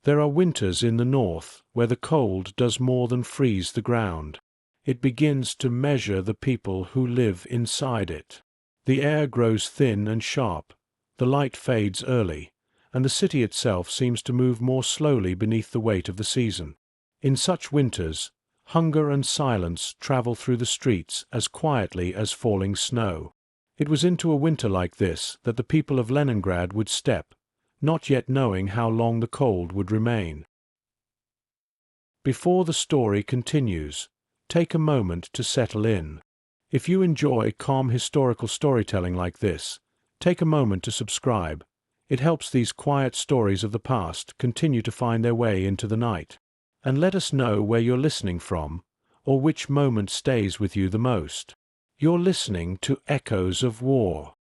There are winters in the north where the cold does more than freeze the ground. It begins to measure the people who live inside it. The air grows thin and sharp, the light fades early, and the city itself seems to move more slowly beneath the weight of the season. In such winters, hunger and silence travel through the streets as quietly as falling snow. It was into a winter like this that the people of Leningrad would step, not yet knowing how long the cold would remain. Before the story continues, take a moment to settle in. If you enjoy calm historical storytelling like this, take a moment to subscribe. It helps these quiet stories of the past continue to find their way into the night. And let us know where you're listening from, or which moment stays with you the most. You're listening to Echoes of War.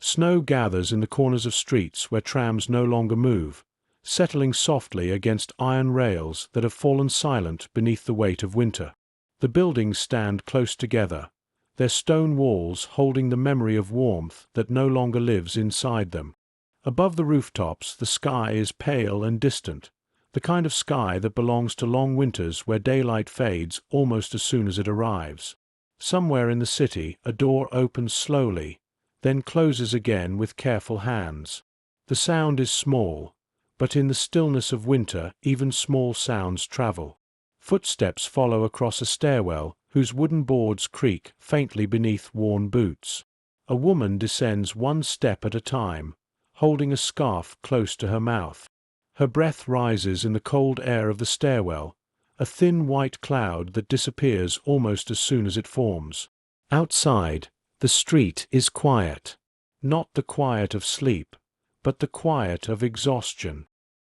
Snow gathers in the corners of streets where trams no longer move, settling softly against iron rails that have fallen silent beneath the weight of winter. The buildings stand close together, their stone walls holding the memory of warmth that no longer lives inside them. Above the rooftops, the sky is pale and distant, the kind of sky that belongs to long winters where daylight fades almost as soon as it arrives. Somewhere in the city, a door opens slowly, then closes again with careful hands. The sound is small, but in the stillness of winter even small sounds travel. Footsteps follow across a stairwell whose wooden boards creak faintly beneath worn boots. A woman descends one step at a time, holding a scarf close to her mouth. Her breath rises in the cold air of the stairwell, a thin white cloud that disappears almost as soon as it forms. Outside, the street is quiet. Not the quiet of sleep, but the quiet of exhaustion.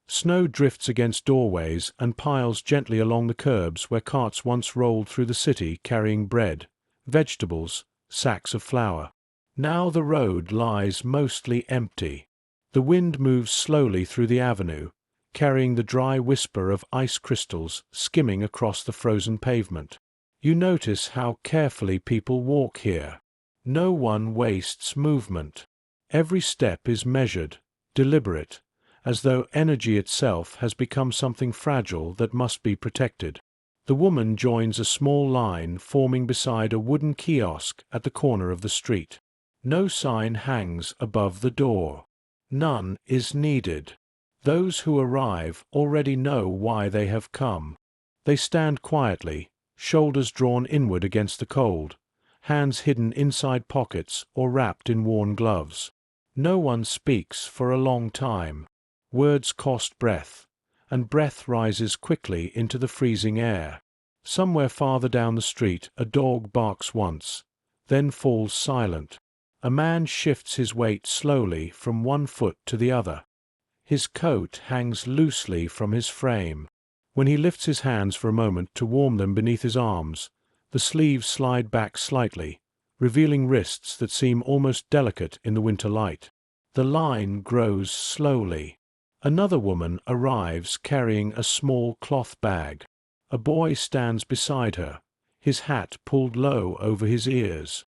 Snow drifts against doorways and piles gently along the curbs where carts once rolled through the city carrying bread, vegetables, sacks of flour. Now the road lies mostly empty. The wind moves slowly through the avenue, carrying the dry whisper of ice crystals skimming across the frozen pavement. You notice how carefully people walk here. No one wastes movement. Every step is measured, deliberate, as though energy itself has become something fragile that must be protected. The woman joins a small line forming beside a wooden kiosk at the corner of the street. No sign hangs above the door. None is needed. Those who arrive already know why they have come. They stand quietly, shoulders drawn inward against the cold, hands hidden inside pockets or wrapped in worn gloves. No one speaks for a long time. Words cost breath, and breath rises quickly into the freezing air. Somewhere farther down the street a dog barks once, then falls silent. A man shifts his weight slowly from one foot to the other. His coat hangs loosely from his frame. When he lifts his hands for a moment to warm them beneath his arms, the sleeves slide back slightly, revealing wrists that seem almost delicate in the winter light. The line grows slowly. Another woman arrives carrying a small cloth bag. A boy stands beside her, his hat pulled low over his ears.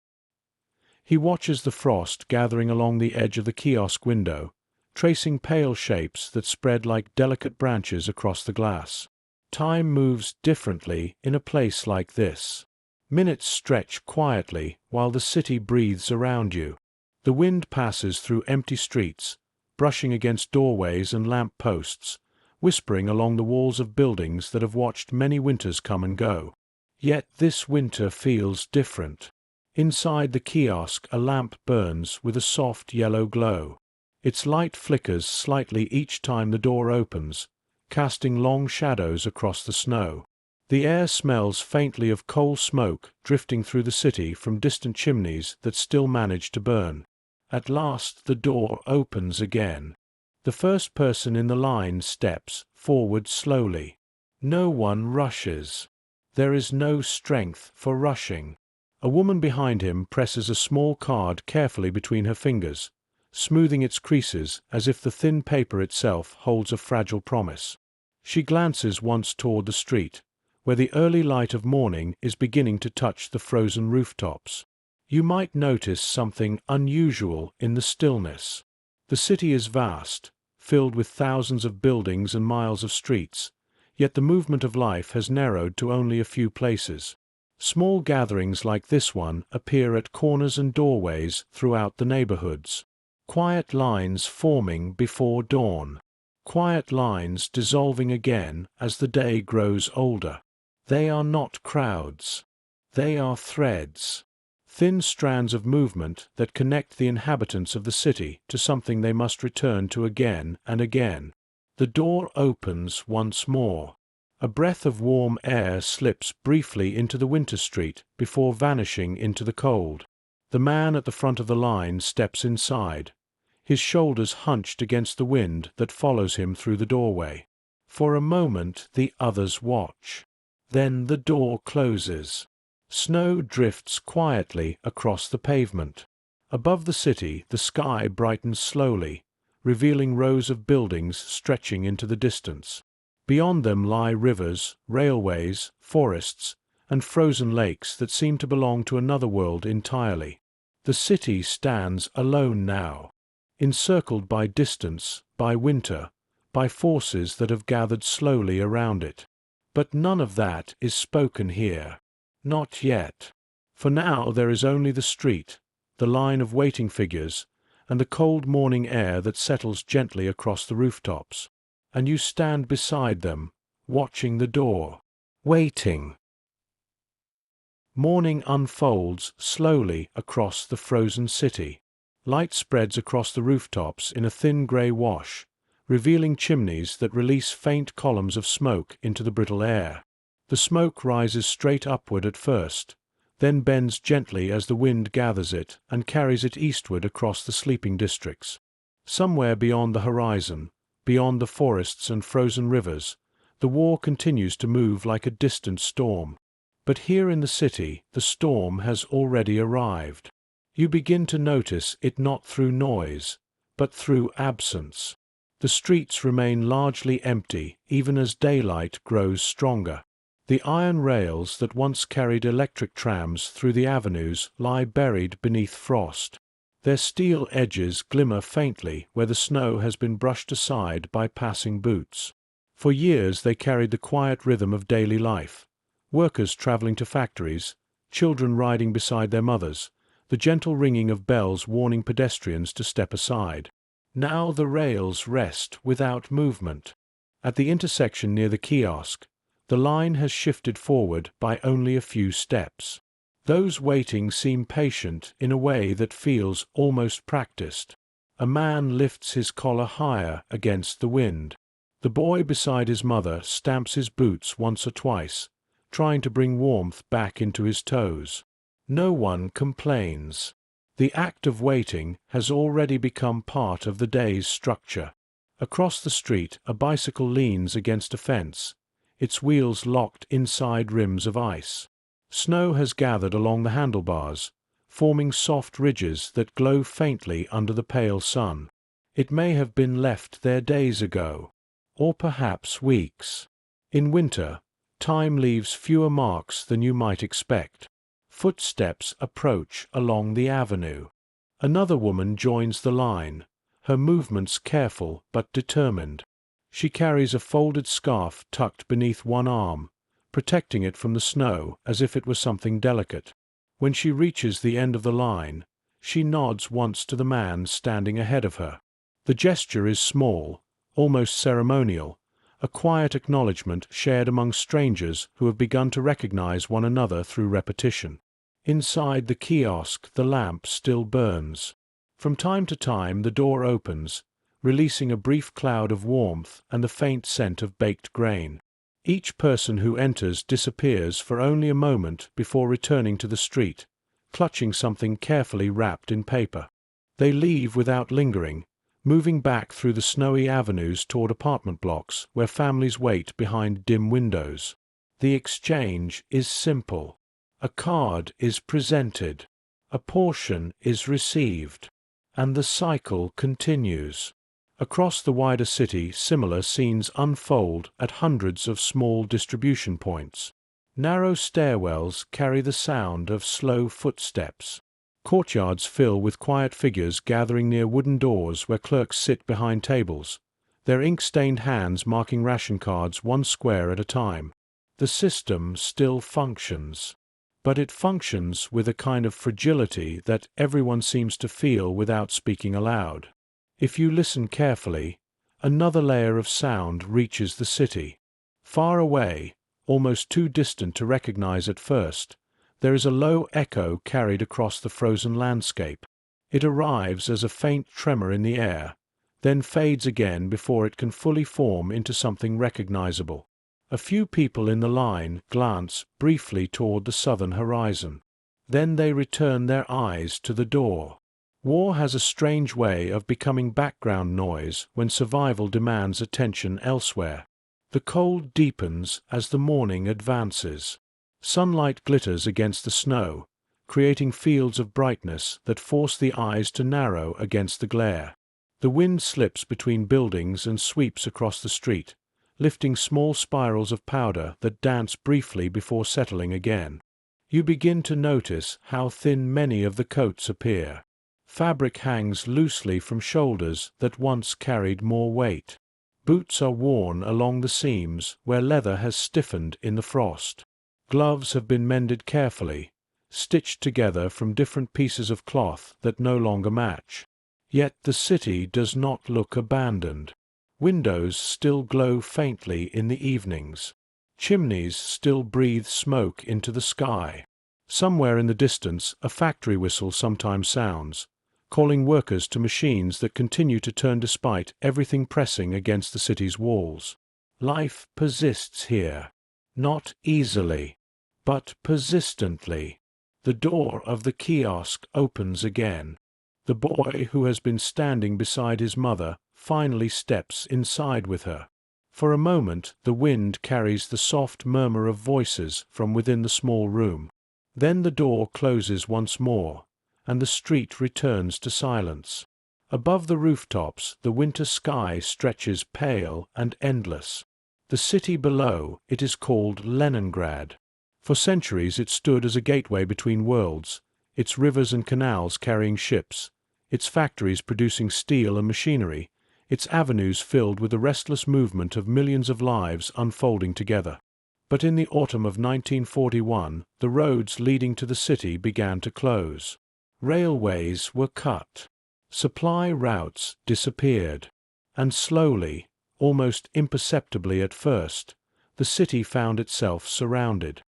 He watches the frost gathering along the edge of the kiosk window, tracing pale shapes that spread like delicate branches across the glass. Time moves differently in a place like this. Minutes stretch quietly while the city breathes around you. The wind passes through empty streets, brushing against doorways and lamp posts, whispering along the walls of buildings that have watched many winters come and go. Yet this winter feels different. Inside the kiosk a lamp burns with a soft yellow glow. Its light flickers slightly each time the door opens, casting long shadows across the snow. The air smells faintly of coal smoke drifting through the city from distant chimneys that still manage to burn. At last the door opens again. The first person in the line steps forward slowly. No one rushes. There is no strength for rushing. A woman behind him presses a small card carefully between her fingers, smoothing its creases as if the thin paper itself holds a fragile promise. She glances once toward the street, where the early light of morning is beginning to touch the frozen rooftops. You might notice something unusual in the stillness. The city is vast, filled with thousands of buildings and miles of streets, yet the movement of life has narrowed to only a few places. Small gatherings like this one appear at corners and doorways throughout the neighborhoods. Quiet lines forming before dawn. Quiet lines dissolving again as the day grows older. They are not crowds. They are threads. Thin strands of movement that connect the inhabitants of the city to something they must return to again and again. The door opens once more. A breath of warm air slips briefly into the winter street before vanishing into the cold. The man at the front of the line steps inside, his shoulders hunched against the wind that follows him through the doorway. For a moment the others watch. Then the door closes. Snow drifts quietly across the pavement. Above the city, the sky brightens slowly, revealing rows of buildings stretching into the distance. Beyond them lie rivers, railways, forests, and frozen lakes that seem to belong to another world entirely. The city stands alone now, encircled by distance, by winter, by forces that have gathered slowly around it. But none of that is spoken here. Not yet. For now there is only the street, the line of waiting figures, and the cold morning air that settles gently across the rooftops. And you stand beside them, watching the door, waiting. Morning unfolds slowly across the frozen city. Light spreads across the rooftops in a thin grey wash, revealing chimneys that release faint columns of smoke into the brittle air. The smoke rises straight upward at first, then bends gently as the wind gathers it and carries it eastward across the sleeping districts. Somewhere beyond the horizon, beyond the forests and frozen rivers, the war continues to move like a distant storm. But here in the city, the storm has already arrived. You begin to notice it not through noise, but through absence. The streets remain largely empty even as daylight grows stronger. The iron rails that once carried electric trams through the avenues lie buried beneath frost. Their steel edges glimmer faintly where the snow has been brushed aside by passing boots. For years they carried the quiet rhythm of daily life. Workers traveling to factories, children riding beside their mothers, the gentle ringing of bells warning pedestrians to step aside. Now the rails rest without movement. At the intersection near the kiosk, the line has shifted forward by only a few steps. Those waiting seem patient in a way that feels almost practiced. A man lifts his collar higher against the wind. The boy beside his mother stamps his boots once or twice, trying to bring warmth back into his toes. No one complains. The act of waiting has already become part of the day's structure. Across the street, a bicycle leans against a fence, its wheels locked inside rims of ice. Snow has gathered along the handlebars, forming soft ridges that glow faintly under the pale sun. It may have been left there days ago, or perhaps weeks. In winter, time leaves fewer marks than you might expect. Footsteps approach along the avenue. Another woman joins the line, her movements careful but determined. She carries a folded scarf tucked beneath one arm, protecting it from the snow as if it were something delicate. When she reaches the end of the line, she nods once to the man standing ahead of her. The gesture is small, almost ceremonial, a quiet acknowledgement shared among strangers who have begun to recognize one another through repetition. Inside the kiosk, the lamp still burns. From time to time the door opens, releasing a brief cloud of warmth and the faint scent of baked grain. Each person who enters disappears for only a moment before returning to the street, clutching something carefully wrapped in paper. They leave without lingering, moving back through the snowy avenues toward apartment blocks where families wait behind dim windows. The exchange is simple. A card is presented, a portion is received, and the cycle continues. Across the wider city, similar scenes unfold at hundreds of small distribution points. Narrow stairwells carry the sound of slow footsteps. Courtyards fill with quiet figures gathering near wooden doors where clerks sit behind tables, their ink-stained hands marking ration cards one square at a time. The system still functions. But it functions with a kind of fragility that everyone seems to feel without speaking aloud. If you listen carefully, another layer of sound reaches the city. Far away, almost too distant to recognize at first, there is a low echo carried across the frozen landscape. It arrives as a faint tremor in the air, then fades again before it can fully form into something recognizable. A few people in the line glance briefly toward the southern horizon. Then they return their eyes to the door. War has a strange way of becoming background noise when survival demands attention elsewhere. The cold deepens as the morning advances. Sunlight glitters against the snow, creating fields of brightness that force the eyes to narrow against the glare. The wind slips between buildings and sweeps across the street, lifting small spirals of powder that dance briefly before settling again. You begin to notice how thin many of the coats appear. Fabric hangs loosely from shoulders that once carried more weight. Boots are worn along the seams where leather has stiffened in the frost. Gloves have been mended carefully, stitched together from different pieces of cloth that no longer match. Yet the city does not look abandoned. Windows still glow faintly in the evenings. Chimneys still breathe smoke into the sky. Somewhere in the distance, a factory whistle sometimes sounds, calling workers to machines that continue to turn despite everything pressing against the city's walls. Life persists here, not easily, but persistently. The door of the kiosk opens again. The boy who has been standing beside his mother finally steps inside with her. For a moment the wind carries the soft murmur of voices from within the small room. Then the door closes once more, and the street returns to silence. Above the rooftops the winter sky stretches pale and endless. The city below it is called Leningrad. For centuries it stood as a gateway between worlds, its rivers and canals carrying ships, its factories producing steel and machinery, its avenues filled with the restless movement of millions of lives unfolding together. But in the autumn of 1941, the roads leading to the city began to close. Railways were cut. Supply routes disappeared. And slowly, almost imperceptibly at first, the city found itself surrounded.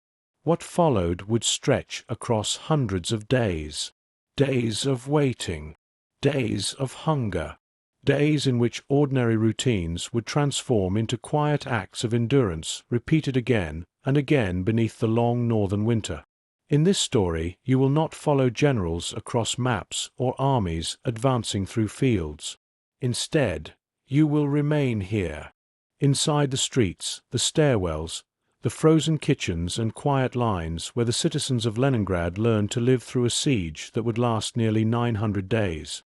What followed would stretch across hundreds of days. Days of waiting. Days of hunger. Days in which ordinary routines would transform into quiet acts of endurance repeated again and again beneath the long northern winter. In this story you will not follow generals across maps or armies advancing through fields. Instead, you will remain here, inside the streets, the stairwells, the frozen kitchens and quiet lines where the citizens of Leningrad learned to live through a siege that would last nearly 900 days.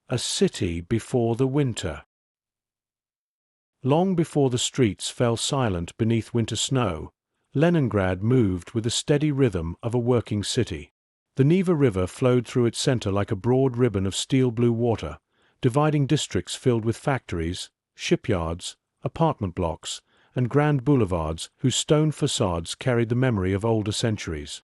A city before the winter. Long before the streets fell silent beneath winter snow, Leningrad moved with the steady rhythm of a working city. The Neva River flowed through its center like a broad ribbon of steel-blue water, dividing districts filled with factories, shipyards, apartment blocks, and grand boulevards whose stone facades carried the memory of older centuries.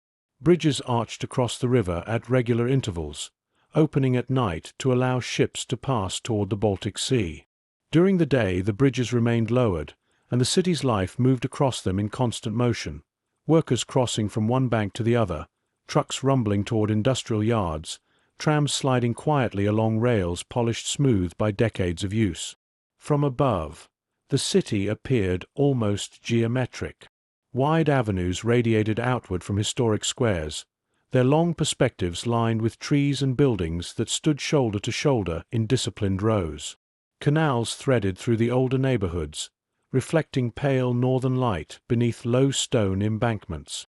Bridges arched across the river at regular intervals, opening at night to allow ships to pass toward the Baltic Sea. During the day the bridges remained lowered, and the city's life moved across them in constant motion, workers crossing from one bank to the other, trucks rumbling toward industrial yards, trams sliding quietly along rails polished smooth by decades of use. From above, the city appeared almost geometric. Wide avenues radiated outward from historic squares, their long perspectives lined with trees and buildings that stood shoulder to shoulder in disciplined rows. Canals threaded through the older neighborhoods, reflecting pale northern light beneath low stone embankments.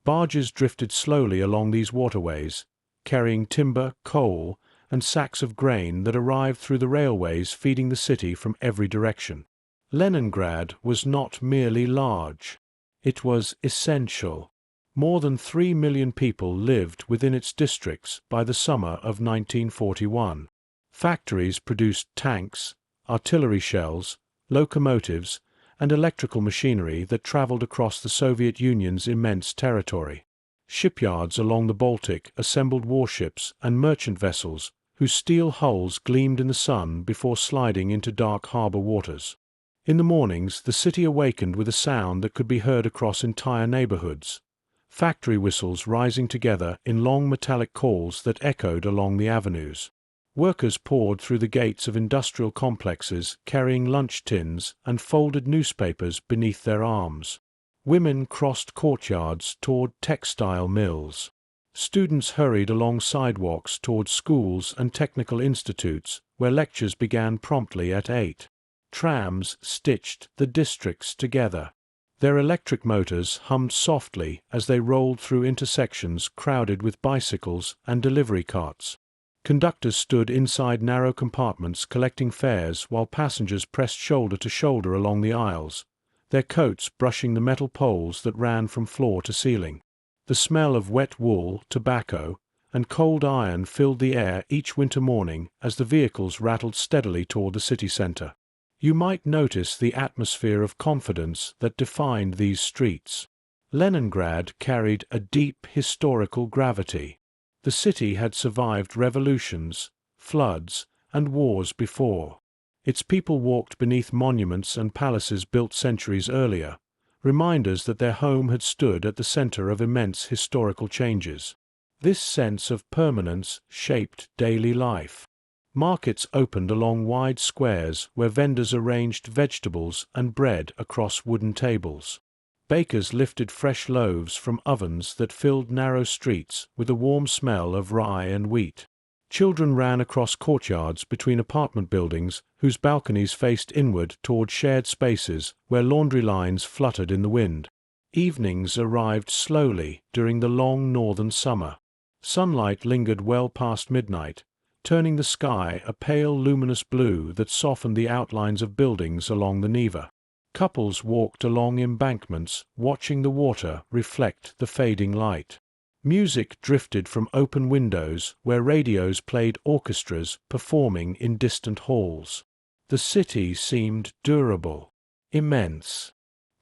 Barges drifted slowly along these waterways, carrying timber, coal, and sacks of grain that arrived through the railways feeding the city from every direction. Leningrad was not merely large. It was essential. More than 3 million people lived within its districts by the summer of 1941. Factories produced tanks, artillery shells, locomotives, and electrical machinery that traveled across the Soviet Union's immense territory. Shipyards along the Baltic assembled warships and merchant vessels whose steel hulls gleamed in the sun before sliding into dark harbor waters. In the mornings, the city awakened with a sound that could be heard across entire neighborhoods, factory whistles rising together in long metallic calls that echoed along the avenues. Workers poured through the gates of industrial complexes carrying lunch tins and folded newspapers beneath their arms. Women crossed courtyards toward textile mills. Students hurried along sidewalks toward schools and technical institutes where lectures began promptly at 8. Trams stitched the districts together. Their electric motors hummed softly as they rolled through intersections crowded with bicycles and delivery carts. Conductors stood inside narrow compartments collecting fares while passengers pressed shoulder to shoulder along the aisles, their coats brushing the metal poles that ran from floor to ceiling. The smell of wet wool, tobacco, and cold iron filled the air each winter morning as the vehicles rattled steadily toward the city center. You might notice the atmosphere of confidence that defined these streets. Leningrad carried a deep historical gravity. The city had survived revolutions, floods, and wars before. Its people walked beneath monuments and palaces built centuries earlier, reminders that their home had stood at the center of immense historical changes. This sense of permanence shaped daily life. Markets opened along wide squares where vendors arranged vegetables and bread across wooden tables. Bakers lifted fresh loaves from ovens that filled narrow streets with a warm smell of rye and wheat. Children ran across courtyards between apartment buildings whose balconies faced inward toward shared spaces where laundry lines fluttered in the wind. Evenings arrived slowly during the long northern summer. Sunlight lingered well past midnight, turning the sky a pale luminous blue that softened the outlines of buildings along the Neva. Couples walked along embankments, watching the water reflect the fading light. Music drifted from open windows where radios played orchestras performing in distant halls. The city seemed durable, immense,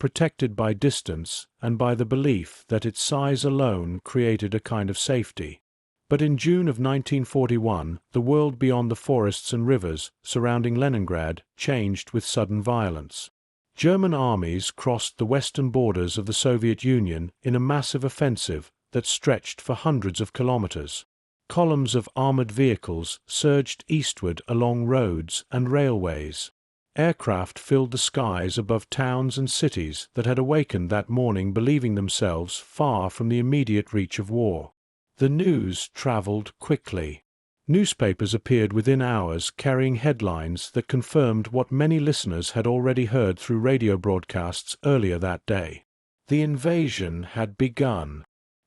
protected by distance and by the belief that its size alone created a kind of safety. But in June of 1941, the world beyond the forests and rivers surrounding Leningrad changed with sudden violence. German armies crossed the western borders of the Soviet Union in a massive offensive that stretched for hundreds of kilometers. Columns of armored vehicles surged eastward along roads and railways. Aircraft filled the skies above towns and cities that had awakened that morning believing themselves far from the immediate reach of war. The news traveled quickly. Newspapers appeared within hours carrying headlines that confirmed what many listeners had already heard through radio broadcasts earlier that day. The invasion had begun.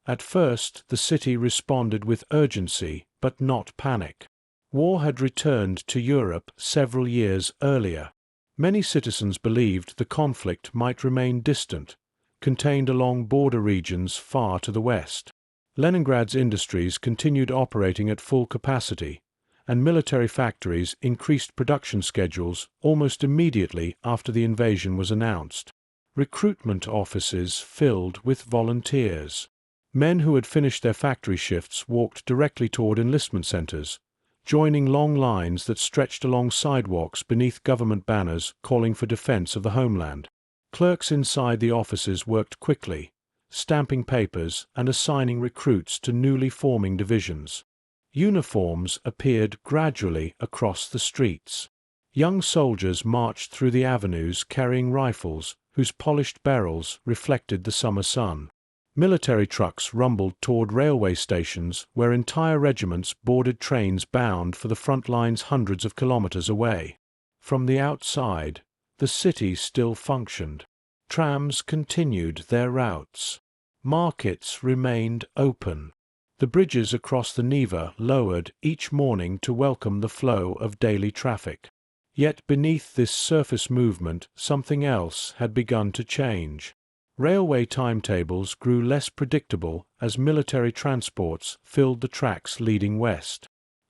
At first, the city responded with urgency, but not panic. War had returned to Europe several years earlier. Many citizens believed the conflict might remain distant, contained along border regions far to the west. Leningrad's industries continued operating at full capacity, and military factories increased production schedules almost immediately after the invasion was announced. Recruitment offices filled with volunteers. Men who had finished their factory shifts walked directly toward enlistment centers, joining long lines that stretched along sidewalks beneath government banners calling for defense of the homeland. Clerks inside the offices worked quickly, stamping papers and assigning recruits to newly forming divisions. Uniforms appeared gradually across the streets. Young soldiers marched through the avenues carrying rifles whose polished barrels reflected the summer sun. Military trucks rumbled toward railway stations where entire regiments boarded trains bound for the front lines hundreds of kilometers away. From the outside, the city still functioned. Trams continued their routes. Markets remained open. The bridges across the Neva lowered each morning to welcome the flow of daily traffic. Yet beneath this surface movement, something else had begun to change. Railway timetables grew less predictable as military transports filled the tracks leading west.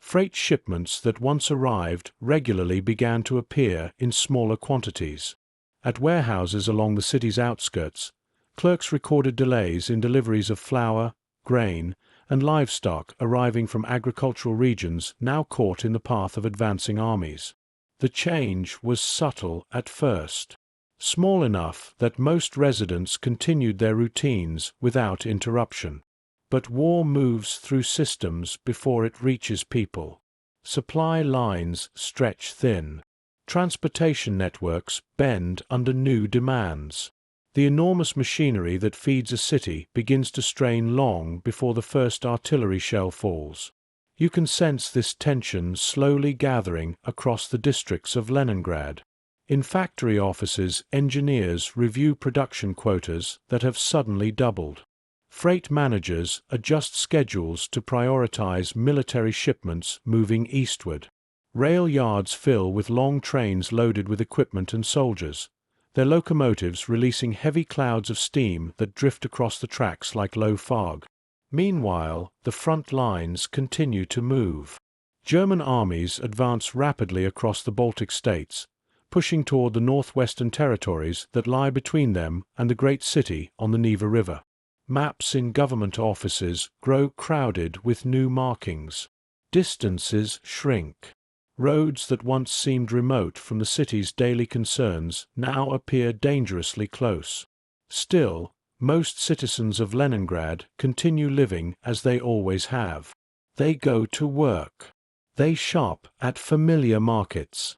Freight shipments that once arrived regularly began to appear in smaller quantities. At warehouses along the city's outskirts, clerks recorded delays in deliveries of flour, grain, and livestock arriving from agricultural regions now caught in the path of advancing armies. The change was subtle at first, small enough that most residents continued their routines without interruption. But war moves through systems before it reaches people. Supply lines stretch thin. Transportation networks bend under new demands. The enormous machinery that feeds a city begins to strain long before the first artillery shell falls. You can sense this tension slowly gathering across the districts of Leningrad. In factory offices, engineers review production quotas that have suddenly doubled. Freight managers adjust schedules to prioritize military shipments moving eastward. Rail yards fill with long trains loaded with equipment and soldiers, their locomotives releasing heavy clouds of steam that drift across the tracks like low fog. Meanwhile, the front lines continue to move. German armies advance rapidly across the Baltic states, pushing toward the northwestern territories that lie between them and the great city on the Neva River. Maps in government offices grow crowded with new markings. Distances shrink. Roads that once seemed remote from the city's daily concerns now appear dangerously close. Still, most citizens of Leningrad continue living as they always have. They go to work. They shop at familiar markets.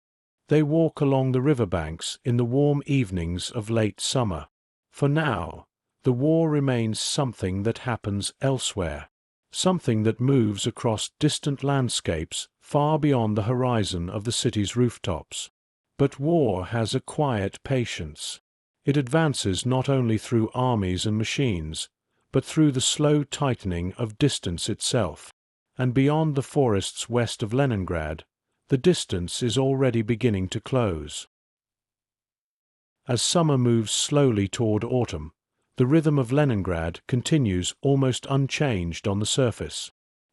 They walk along the riverbanks in the warm evenings of late summer. For now, the war remains something that happens elsewhere, something that moves across distant landscapes far beyond the horizon of the city's rooftops. But war has a quiet patience. It advances not only through armies and machines, but through the slow tightening of distance itself. And beyond the forests west of Leningrad, the distance is already beginning to close. As summer moves slowly toward autumn, the rhythm of Leningrad continues almost unchanged on the surface.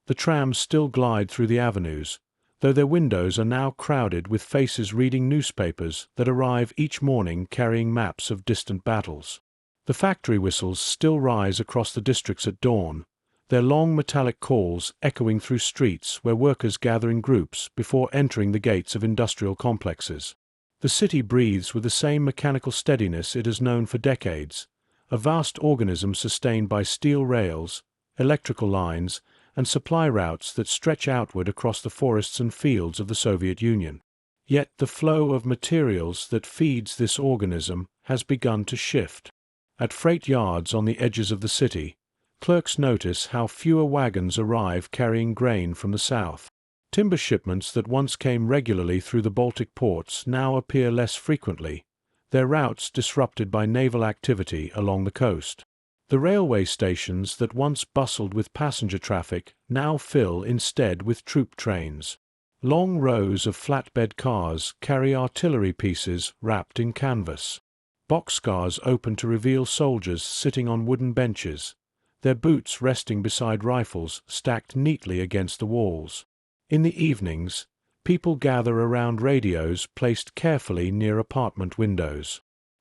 The trams still glide through the avenues, though their windows are now crowded with faces reading newspapers that arrive each morning carrying maps of distant battles. The factory whistles still rise across the districts at dawn, their long metallic calls echoing through streets where workers gather in groups before entering the gates of industrial complexes. The city breathes with the same mechanical steadiness it has known for decades, a vast organism sustained by steel rails, electrical lines, and supply routes that stretch outward across the forests and fields of the Soviet Union. Yet the flow of materials that feeds this organism has begun to shift. At freight yards on the edges of the city, clerks notice how fewer wagons arrive carrying grain from the south. Timber shipments that once came regularly through the Baltic ports now appear less frequently, their routes disrupted by naval activity along the coast. The railway stations that once bustled with passenger traffic now fill instead with troop trains. Long rows of flatbed cars carry artillery pieces wrapped in canvas. Boxcars open to reveal soldiers sitting on wooden benches, their boots resting beside rifles stacked neatly against the walls. In the evenings, people gather around radios placed carefully near apartment windows.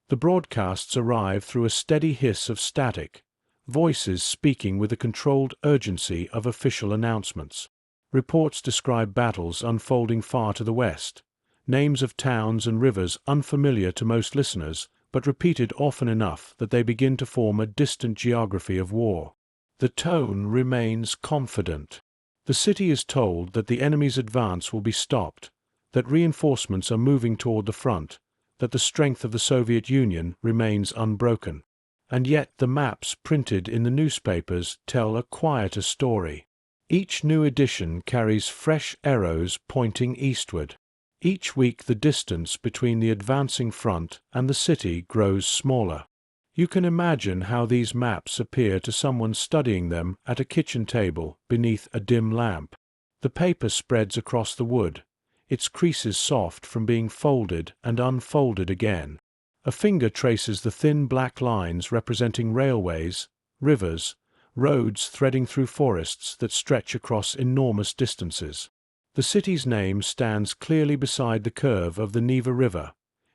The broadcasts arrive through a steady hiss of static, voices speaking with the controlled urgency of official announcements. Reports describe battles unfolding far to the west, names of towns and rivers unfamiliar to most listeners, but repeated often enough that they begin to form a distant geography of war. The tone remains confident. The city is told that the enemy's advance will be stopped, that reinforcements are moving toward the front, that the strength of the Soviet Union remains unbroken. And yet the maps printed in the newspapers tell a quieter story. Each new edition carries fresh arrows pointing eastward. Each week the distance between the advancing front and the city grows smaller. You can imagine how these maps appear to someone studying them at a kitchen table beneath a dim lamp. The paper spreads across the wood, its creases soft from being folded and unfolded again. A finger traces the thin black lines representing railways, rivers, roads threading through forests that stretch across enormous distances. The city's name stands clearly beside the curve of the Neva River,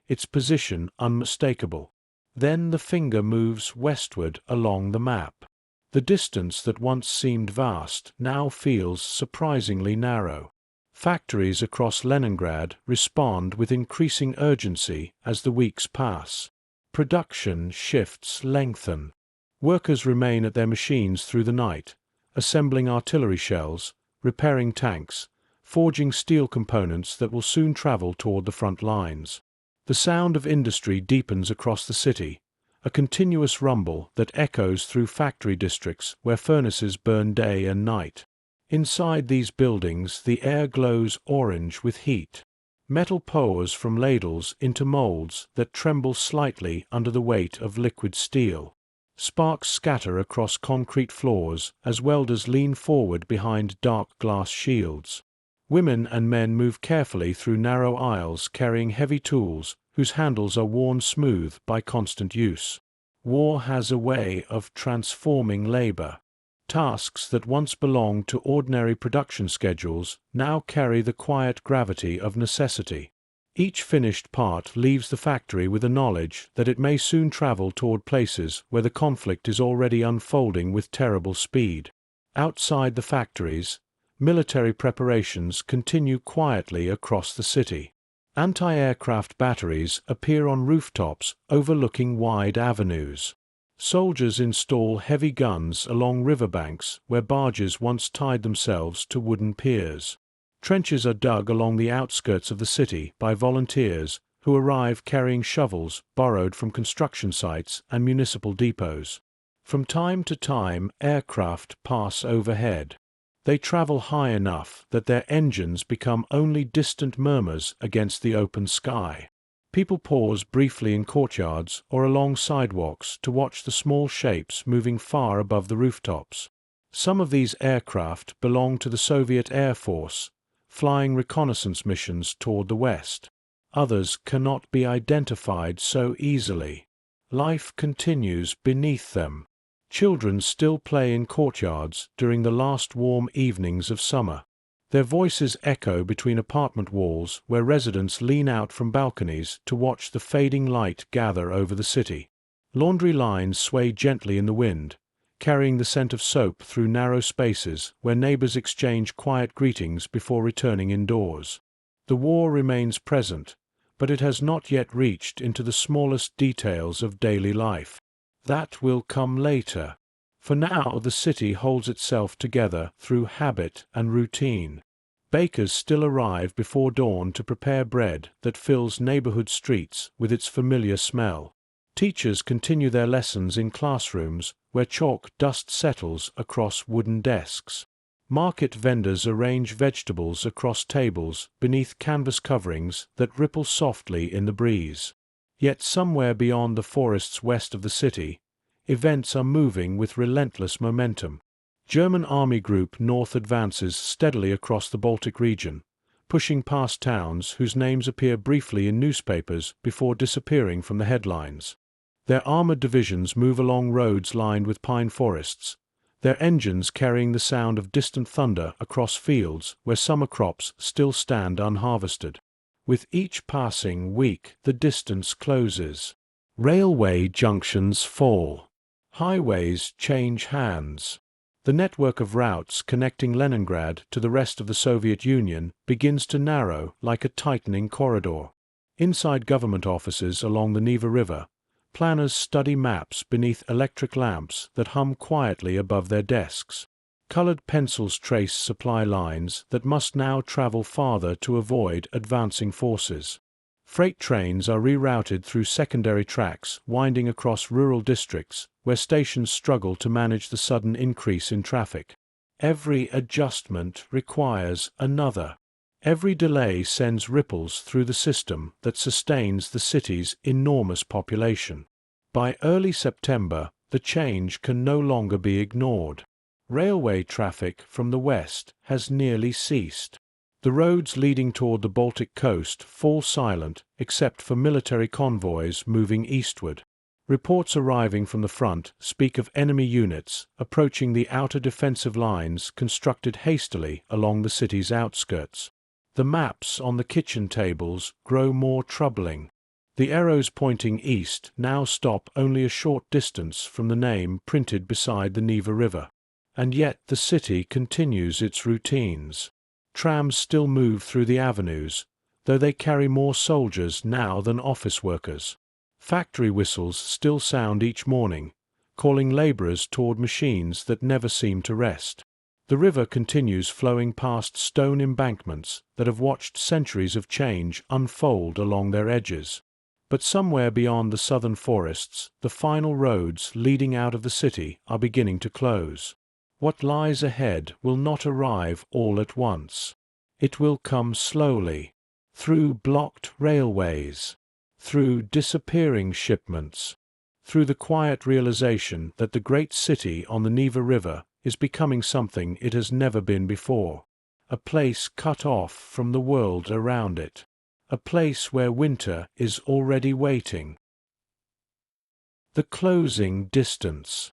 its position unmistakable. Then the finger moves westward along the map. The distance that once seemed vast now feels surprisingly narrow. Factories across Leningrad respond with increasing urgency as the weeks pass. Production shifts lengthen. Workers remain at their machines through the night, assembling artillery shells, repairing tanks, forging steel components that will soon travel toward the front lines. The sound of industry deepens across the city, a continuous rumble that echoes through factory districts where furnaces burn day and night. Inside these buildings, the air glows orange with heat. Metal pours from ladles into molds that tremble slightly under the weight of liquid steel. Sparks scatter across concrete floors as welders lean forward behind dark glass shields. Women and men move carefully through narrow aisles carrying heavy tools whose handles are worn smooth by constant use. War has a way of transforming labor. Tasks that once belonged to ordinary production schedules now carry the quiet gravity of necessity. Each finished part leaves the factory with a knowledge that it may soon travel toward places where the conflict is already unfolding with terrible speed. Outside the factories, military preparations continue quietly across the city. Anti-aircraft batteries appear on rooftops overlooking wide avenues. Soldiers install heavy guns along riverbanks where barges once tied themselves to wooden piers. Trenches are dug along the outskirts of the city by volunteers who arrive carrying shovels borrowed from construction sites and municipal depots. From time to time, aircraft pass overhead. They travel high enough that their engines become only distant murmurs against the open sky. People pause briefly in courtyards or along sidewalks to watch the small shapes moving far above the rooftops. Some of these aircraft belong to the Soviet Air Force, flying reconnaissance missions toward the west. Others cannot be identified so easily. Life continues beneath them. Children still play in courtyards during the last warm evenings of summer. Their voices echo between apartment walls where residents lean out from balconies to watch the fading light gather over the city. Laundry lines sway gently in the wind, carrying the scent of soap through narrow spaces where neighbors exchange quiet greetings before returning indoors. The war remains present, but it has not yet reached into the smallest details of daily life. That will come later. For now, the city holds itself together through habit and routine. Bakers still arrive before dawn to prepare bread that fills neighborhood streets with its familiar smell. Teachers continue their lessons in classrooms where chalk dust settles across wooden desks. Market vendors arrange vegetables across tables beneath canvas coverings that ripple softly in the breeze. Yet somewhere beyond the forests west of the city, events are moving with relentless momentum. German Army Group North advances steadily across the Baltic region, pushing past towns whose names appear briefly in newspapers before disappearing from the headlines. Their armored divisions move along roads lined with pine forests, their engines carrying the sound of distant thunder across fields where summer crops still stand unharvested. With each passing week, the distance closes. Railway junctions fall. Highways change hands. The network of routes connecting Leningrad to the rest of the Soviet Union begins to narrow like a tightening corridor. Inside government offices along the Neva River, planners study maps beneath electric lamps that hum quietly above their desks. Colored pencils trace supply lines that must now travel farther to avoid advancing forces. Freight trains are rerouted through secondary tracks winding across rural districts where stations struggle to manage the sudden increase in traffic. Every adjustment requires another. Every delay sends ripples through the system that sustains the city's enormous population. By early September, the change can no longer be ignored. Railway traffic from the west has nearly ceased. The roads leading toward the Baltic coast fall silent except for military convoys moving eastward. Reports arriving from the front speak of enemy units approaching the outer defensive lines constructed hastily along the city's outskirts. The maps on the kitchen tables grow more troubling. The arrows pointing east now stop only a short distance from the name printed beside the Neva River. And yet the city continues its routines. Trams still move through the avenues, though they carry more soldiers now than office workers. Factory whistles still sound each morning, calling laborers toward machines that never seem to rest. The river continues flowing past stone embankments that have watched centuries of change unfold along their edges. But somewhere beyond the southern forests, the final roads leading out of the city are beginning to close. What lies ahead will not arrive all at once. It will come slowly, through blocked railways, through disappearing shipments, through the quiet realization that the great city on the Neva River is becoming something it has never been before, a place cut off from the world around it, a place where winter is already waiting. The closing distance.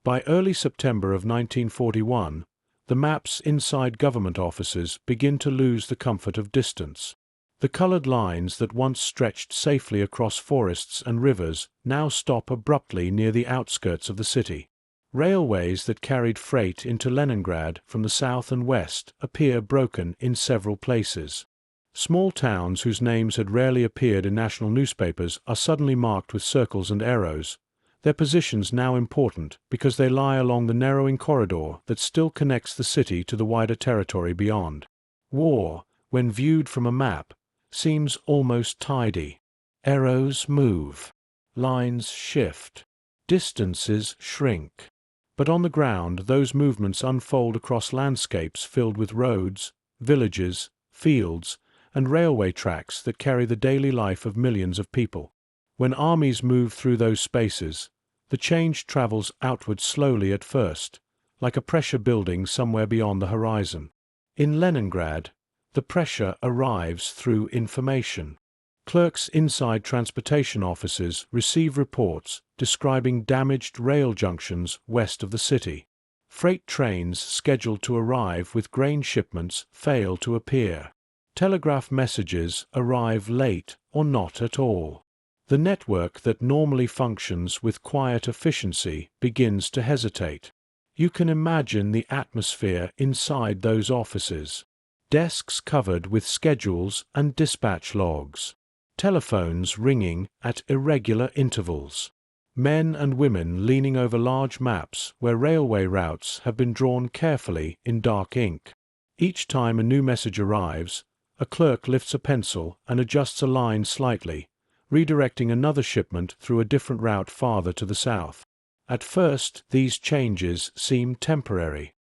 By early September of 1941, the maps inside government offices begin to lose the comfort of distance. The colored lines that once stretched safely across forests and rivers now stop abruptly near the outskirts of the city. Railways that carried freight into Leningrad from the south and west appear broken in several places. Small towns whose names had rarely appeared in national newspapers are suddenly marked with circles and arrows, their positions now important because they lie along the narrowing corridor that still connects the city to the wider territory beyond. War, when viewed from a map, seems almost tidy. Arrows move, lines shift, distances shrink. But on the ground, those movements unfold across landscapes filled with roads, villages, fields, and railway tracks that carry the daily life of millions of people. When armies move through those spaces, the change travels outward slowly at first, like a pressure building somewhere beyond the horizon. In Leningrad, the pressure arrives through information. Clerks inside transportation offices receive reports describing damaged rail junctions west of the city. Freight trains scheduled to arrive with grain shipments fail to appear. Telegraph messages arrive late or not at all. The network that normally functions with quiet efficiency begins to hesitate. You can imagine the atmosphere inside those offices. Desks covered with schedules and dispatch logs. Telephones ringing at irregular intervals. Men and women leaning over large maps where railway routes have been drawn carefully in dark ink. Each time a new message arrives, a clerk lifts a pencil and adjusts a line slightly, redirecting another shipment through a different route farther to the south. At first, these changes seem temporary.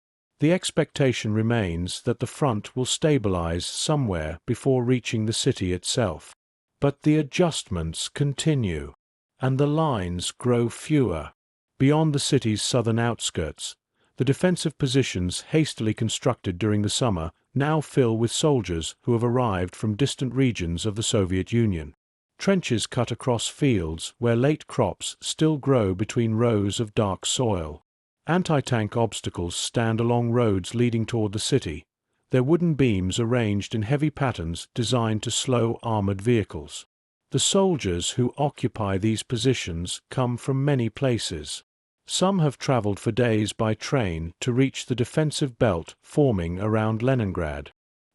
The expectation remains that the front will stabilize somewhere before reaching the city itself. But the adjustments continue, and the lines grow fewer. Beyond the city's southern outskirts, the defensive positions hastily constructed during the summer now fill with soldiers who have arrived from distant regions of the Soviet Union. Trenches cut across fields where late crops still grow between rows of dark soil. Anti-tank obstacles stand along roads leading toward the city, their wooden beams arranged in heavy patterns designed to slow armored vehicles. The soldiers who occupy these positions come from many places. Some have traveled for days by train to reach the defensive belt forming around Leningrad.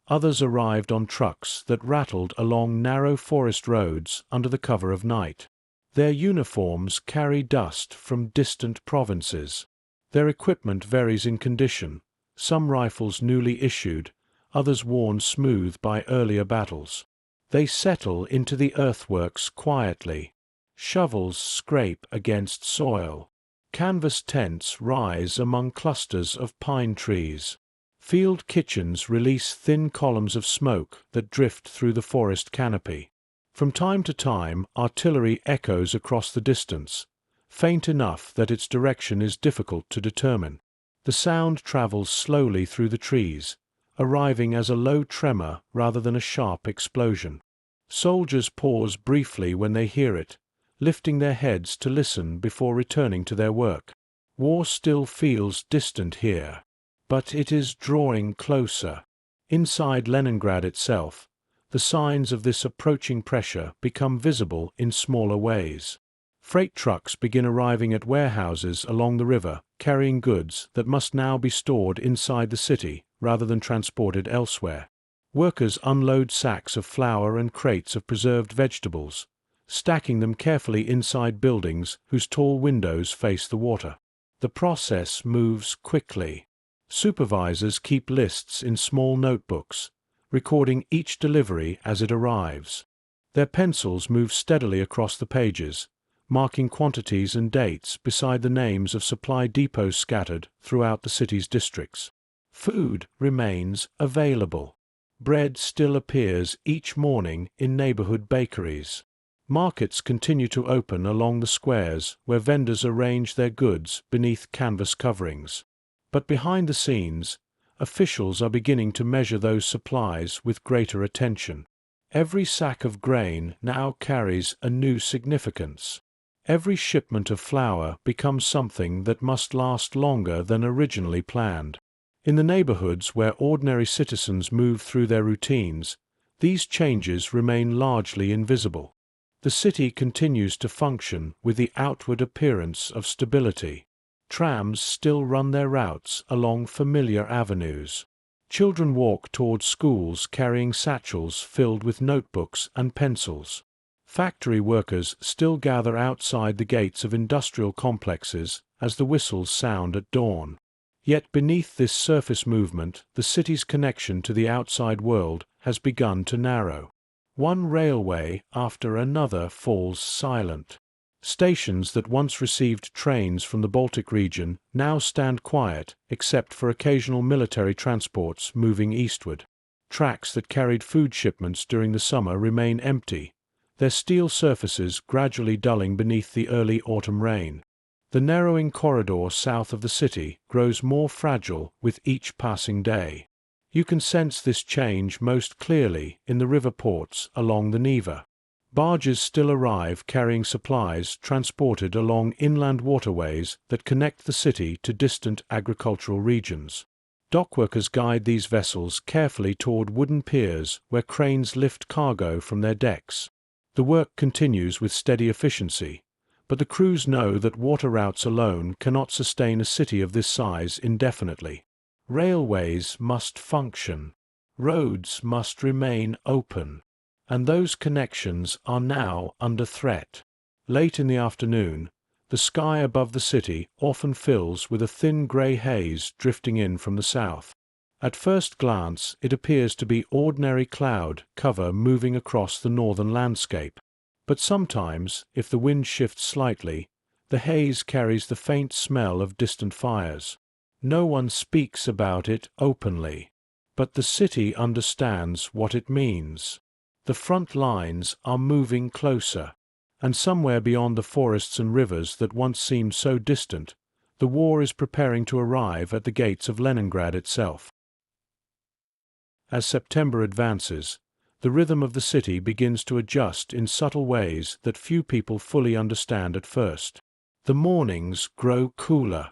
Others arrived on trucks that rattled along narrow forest roads under the cover of night. Their uniforms carry dust from distant provinces. Their equipment varies in condition, some rifles newly issued, others worn smooth by earlier battles. They settle into the earthworks quietly. Shovels scrape against soil. Canvas tents rise among clusters of pine trees. Field kitchens release thin columns of smoke that drift through the forest canopy. From time to time, artillery echoes across the distance, faint enough that its direction is difficult to determine. The sound travels slowly through the trees, arriving as a low tremor rather than a sharp explosion. Soldiers pause briefly when they hear it, lifting their heads to listen before returning to their work. War still feels distant here, but it is drawing closer. Inside Leningrad itself, the signs of this approaching pressure become visible in smaller ways. Freight trucks begin arriving at warehouses along the river, carrying goods that must now be stored inside the city rather than transported elsewhere. Workers unload sacks of flour and crates of preserved vegetables, stacking them carefully inside buildings whose tall windows face the water. The process moves quickly. Supervisors keep lists in small notebooks, recording each delivery as it arrives. Their pencils move steadily across the pages, marking quantities and dates beside the names of supply depots scattered throughout the city's districts. Food remains available. Bread still appears each morning in neighborhood bakeries. Markets continue to open along the squares where vendors arrange their goods beneath canvas coverings. But behind the scenes, officials are beginning to measure those supplies with greater attention. Every sack of grain now carries a new significance. Every shipment of flour becomes something that must last longer than originally planned. In the neighborhoods where ordinary citizens move through their routines, these changes remain largely invisible. The city continues to function with the outward appearance of stability. Trams still run their routes along familiar avenues. Children walk towards schools carrying satchels filled with notebooks and pencils. Factory workers still gather outside the gates of industrial complexes as the whistles sound at dawn. Yet beneath this surface movement, the city's connection to the outside world has begun to narrow. One railway after another falls silent. Stations that once received trains from the Baltic region now stand quiet except for occasional military transports moving eastward. Tracks that carried food shipments during the summer remain empty, their steel surfaces gradually dulling beneath the early autumn rain. The narrowing corridor south of the city grows more fragile with each passing day. You can sense this change most clearly in the river ports along the Neva. Barges still arrive carrying supplies transported along inland waterways that connect the city to distant agricultural regions. Dockworkers guide these vessels carefully toward wooden piers where cranes lift cargo from their decks. The work continues with steady efficiency, but the crews know that water routes alone cannot sustain a city of this size indefinitely. Railways must function. Roads must remain open. And those connections are now under threat. Late in the afternoon, the sky above the city often fills with a thin grey haze drifting in from the south. At first glance, it appears to be ordinary cloud cover moving across the northern landscape. But sometimes, if the wind shifts slightly, the haze carries the faint smell of distant fires. No one speaks about it openly, but the city understands what it means. The front lines are moving closer, and somewhere beyond the forests and rivers that once seemed so distant, the war is preparing to arrive at the gates of Leningrad itself. As September advances, the rhythm of the city begins to adjust in subtle ways that few people fully understand at first. The mornings grow cooler.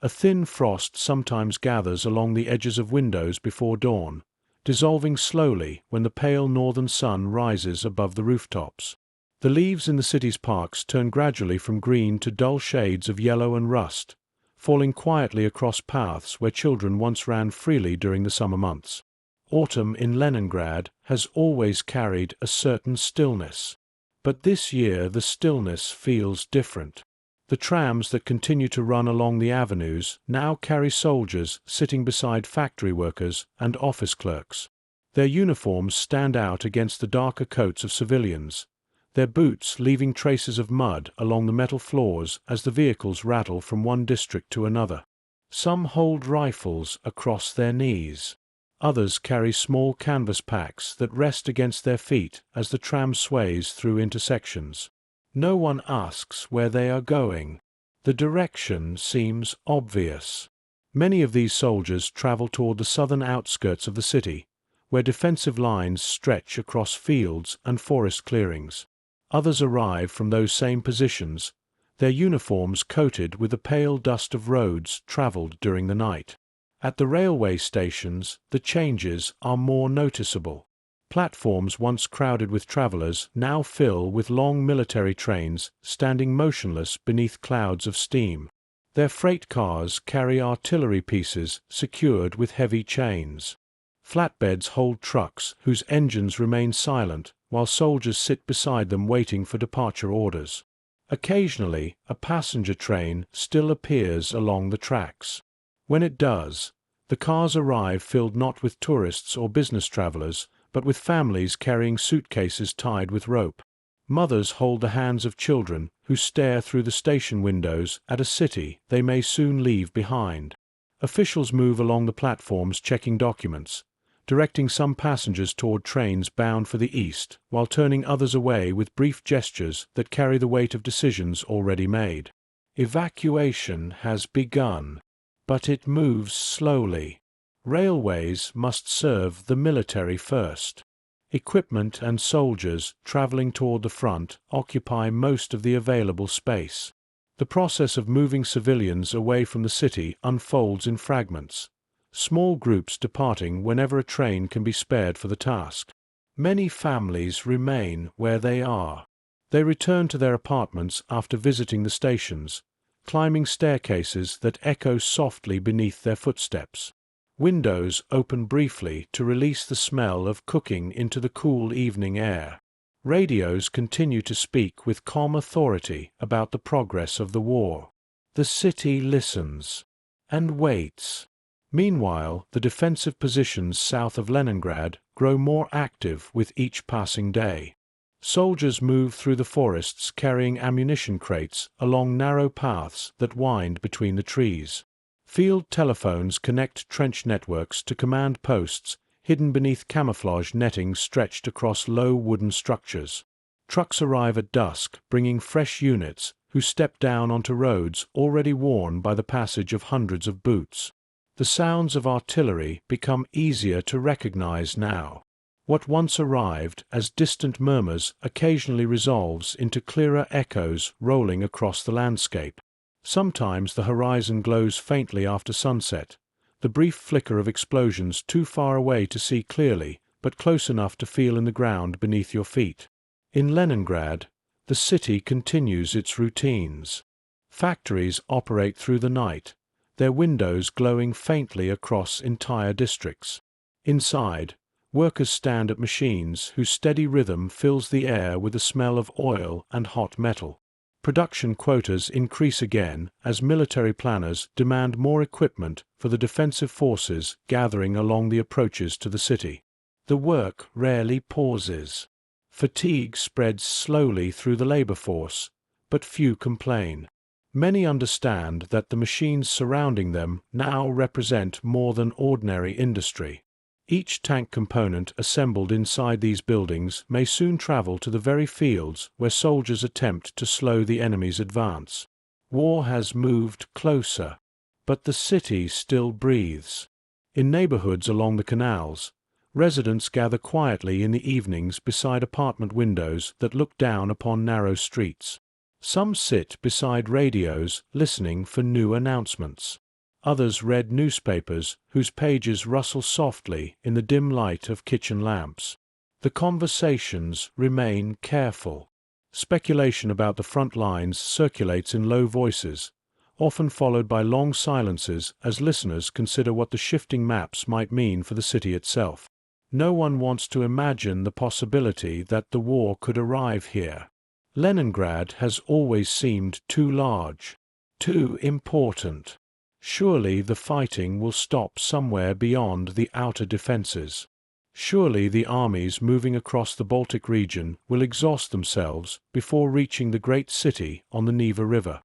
A thin frost sometimes gathers along the edges of windows before dawn, dissolving slowly when the pale northern sun rises above the rooftops. The leaves in the city's parks turn gradually from green to dull shades of yellow and rust, falling quietly across paths where children once ran freely during the summer months. Autumn in Leningrad has always carried a certain stillness, but this year the stillness feels different. The trams that continue to run along the avenues now carry soldiers sitting beside factory workers and office clerks. Their uniforms stand out against the darker coats of civilians, their boots leaving traces of mud along the metal floors as the vehicles rattle from one district to another. Some hold rifles across their knees. Others carry small canvas packs that rest against their feet as the tram sways through intersections. No one asks where they are going. The direction seems obvious. Many of these soldiers travel toward the southern outskirts of the city, where defensive lines stretch across fields and forest clearings. Others arrive from those same positions, their uniforms coated with the pale dust of roads traveled during the night. At the railway stations, the changes are more noticeable. Platforms once crowded with travelers now fill with long military trains standing motionless beneath clouds of steam. Their freight cars carry artillery pieces secured with heavy chains. Flatbeds hold trucks whose engines remain silent while soldiers sit beside them waiting for departure orders. Occasionally, a passenger train still appears along the tracks. When it does, the cars arrive filled not with tourists or business travelers, but with families carrying suitcases tied with rope. Mothers hold the hands of children who stare through the station windows at a city they may soon leave behind. Officials move along the platforms checking documents, directing some passengers toward trains bound for the east, while turning others away with brief gestures that carry the weight of decisions already made. Evacuation has begun, but it moves slowly. Railways must serve the military first. Equipment and soldiers traveling toward the front occupy most of the available space. The process of moving civilians away from the city unfolds in fragments, small groups departing whenever a train can be spared for the task. Many families remain where they are. They return to their apartments after visiting the stations, climbing staircases that echo softly beneath their footsteps. Windows open briefly to release the smell of cooking into the cool evening air. Radios continue to speak with calm authority about the progress of the war. The city listens and waits. Meanwhile, the defensive positions south of Leningrad grow more active with each passing day. Soldiers move through the forests carrying ammunition crates along narrow paths that wind between the trees. Field telephones connect trench networks to command posts hidden beneath camouflage netting stretched across low wooden structures. Trucks arrive at dusk, bringing fresh units who step down onto roads already worn by the passage of hundreds of boots. The sounds of artillery become easier to recognize now. What once arrived as distant murmurs occasionally resolves into clearer echoes rolling across the landscape. Sometimes the horizon glows faintly after sunset, the brief flicker of explosions too far away to see clearly, but close enough to feel in the ground beneath your feet. In Leningrad, the city continues its routines. Factories operate through the night, their windows glowing faintly across entire districts. Inside, workers stand at machines whose steady rhythm fills the air with the smell of oil and hot metal. Production quotas increase again as military planners demand more equipment for the defensive forces gathering along the approaches to the city. The work rarely pauses. Fatigue spreads slowly through the labor force, but few complain. Many understand that the machines surrounding them now represent more than ordinary industry. Each tank component assembled inside these buildings may soon travel to the very fields where soldiers attempt to slow the enemy's advance. War has moved closer, but the city still breathes. In neighborhoods along the canals, residents gather quietly in the evenings beside apartment windows that look down upon narrow streets. Some sit beside radios listening for new announcements. Others read newspapers whose pages rustle softly in the dim light of kitchen lamps. The conversations remain careful. Speculation about the front lines circulates in low voices, often followed by long silences as listeners consider what the shifting maps might mean for the city itself. No one wants to imagine the possibility that the war could arrive here. Leningrad has always seemed too large, too important. Surely the fighting will stop somewhere beyond the outer defenses. Surely the armies moving across the Baltic region will exhaust themselves before reaching the great city on the Neva River.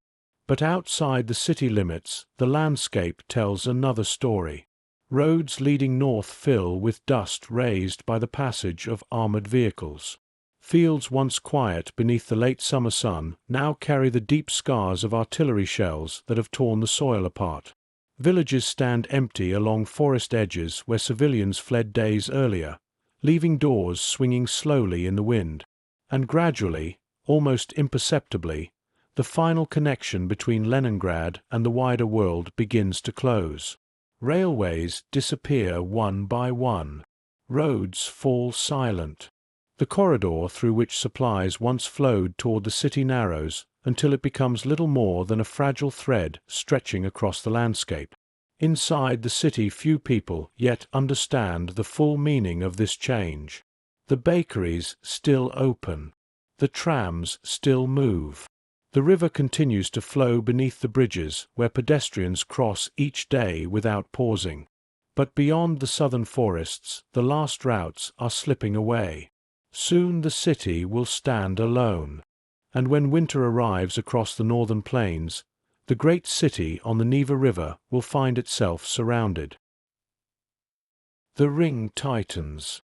But outside the city limits, the landscape tells another story. Roads leading north fill with dust raised by the passage of armored vehicles. Fields once quiet beneath the late summer sun now carry the deep scars of artillery shells that have torn the soil apart. Villages stand empty along forest edges where civilians fled days earlier, leaving doors swinging slowly in the wind. And gradually, almost imperceptibly, the final connection between Leningrad and the wider world begins to close. Railways disappear one by one. Roads fall silent. The corridor through which supplies once flowed toward the city narrows until it becomes little more than a fragile thread stretching across the landscape. Inside the city, few people yet understand the full meaning of this change. The bakeries still open. The trams still move. The river continues to flow beneath the bridges where pedestrians cross each day without pausing. But beyond the southern forests, the last routes are slipping away. Soon the city will stand alone. And when winter arrives across the northern plains, the great city on the Neva River will find itself surrounded. The ring tightens.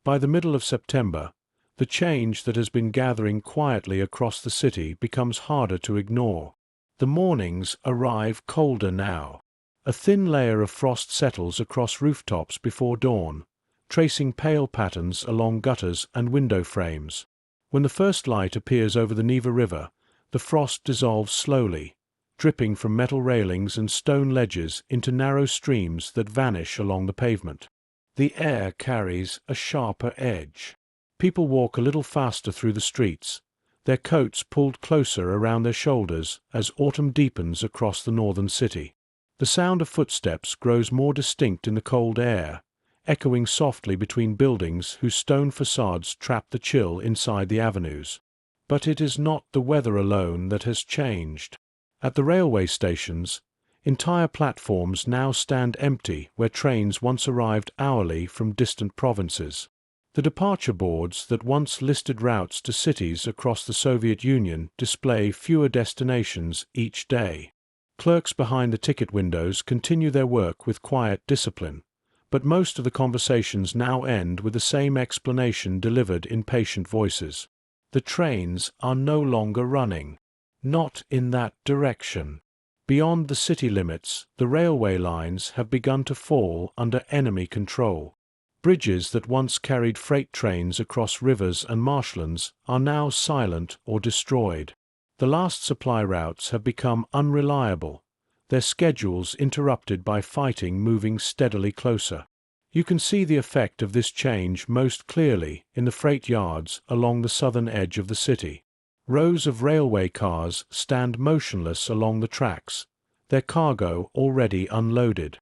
By the middle of September, the change that has been gathering quietly across the city becomes harder to ignore. The mornings arrive colder now. A thin layer of frost settles across rooftops before dawn, tracing pale patterns along gutters and window frames. When the first light appears over the Neva River, the frost dissolves slowly, dripping from metal railings and stone ledges into narrow streams that vanish along the pavement. The air carries a sharper edge. People walk a little faster through the streets, their coats pulled closer around their shoulders as autumn deepens across the northern city. The sound of footsteps grows more distinct in the cold air, echoing softly between buildings whose stone facades trap the chill inside the avenues. But it is not the weather alone that has changed. At the railway stations, entire platforms now stand empty where trains once arrived hourly from distant provinces. The departure boards that once listed routes to cities across the Soviet Union display fewer destinations each day. Clerks behind the ticket windows continue their work with quiet discipline, but most of the conversations now end with the same explanation delivered in patient voices. The trains are no longer running. Not in that direction. Beyond the city limits, the railway lines have begun to fall under enemy control. Bridges that once carried freight trains across rivers and marshlands are now silent or destroyed. The last supply routes have become unreliable, their schedules interrupted by fighting moving steadily closer. You can see the effect of this change most clearly in the freight yards along the southern edge of the city. Rows of railway cars stand motionless along the tracks, their cargo already unloaded.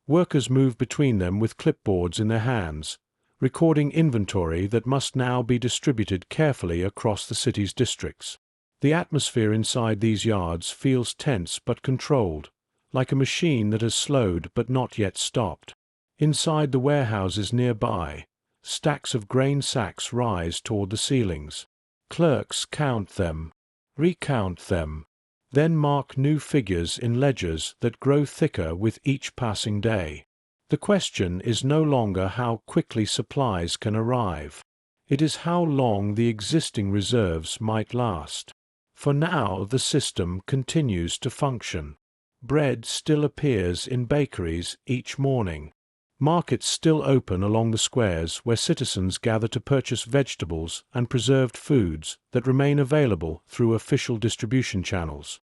Workers move between them with clipboards in their hands, recording inventory that must now be distributed carefully across the city's districts. The atmosphere inside these yards feels tense but controlled, like a machine that has slowed but not yet stopped. Inside the warehouses nearby, stacks of grain sacks rise toward the ceilings. Clerks count them, recount them, then mark new figures in ledgers that grow thicker with each passing day. The question is no longer how quickly supplies can arrive. It is how long the existing reserves might last. For now the system continues to function. Bread still appears in bakeries each morning. Markets still open along the squares where citizens gather to purchase vegetables and preserved foods that remain available through official distribution channels.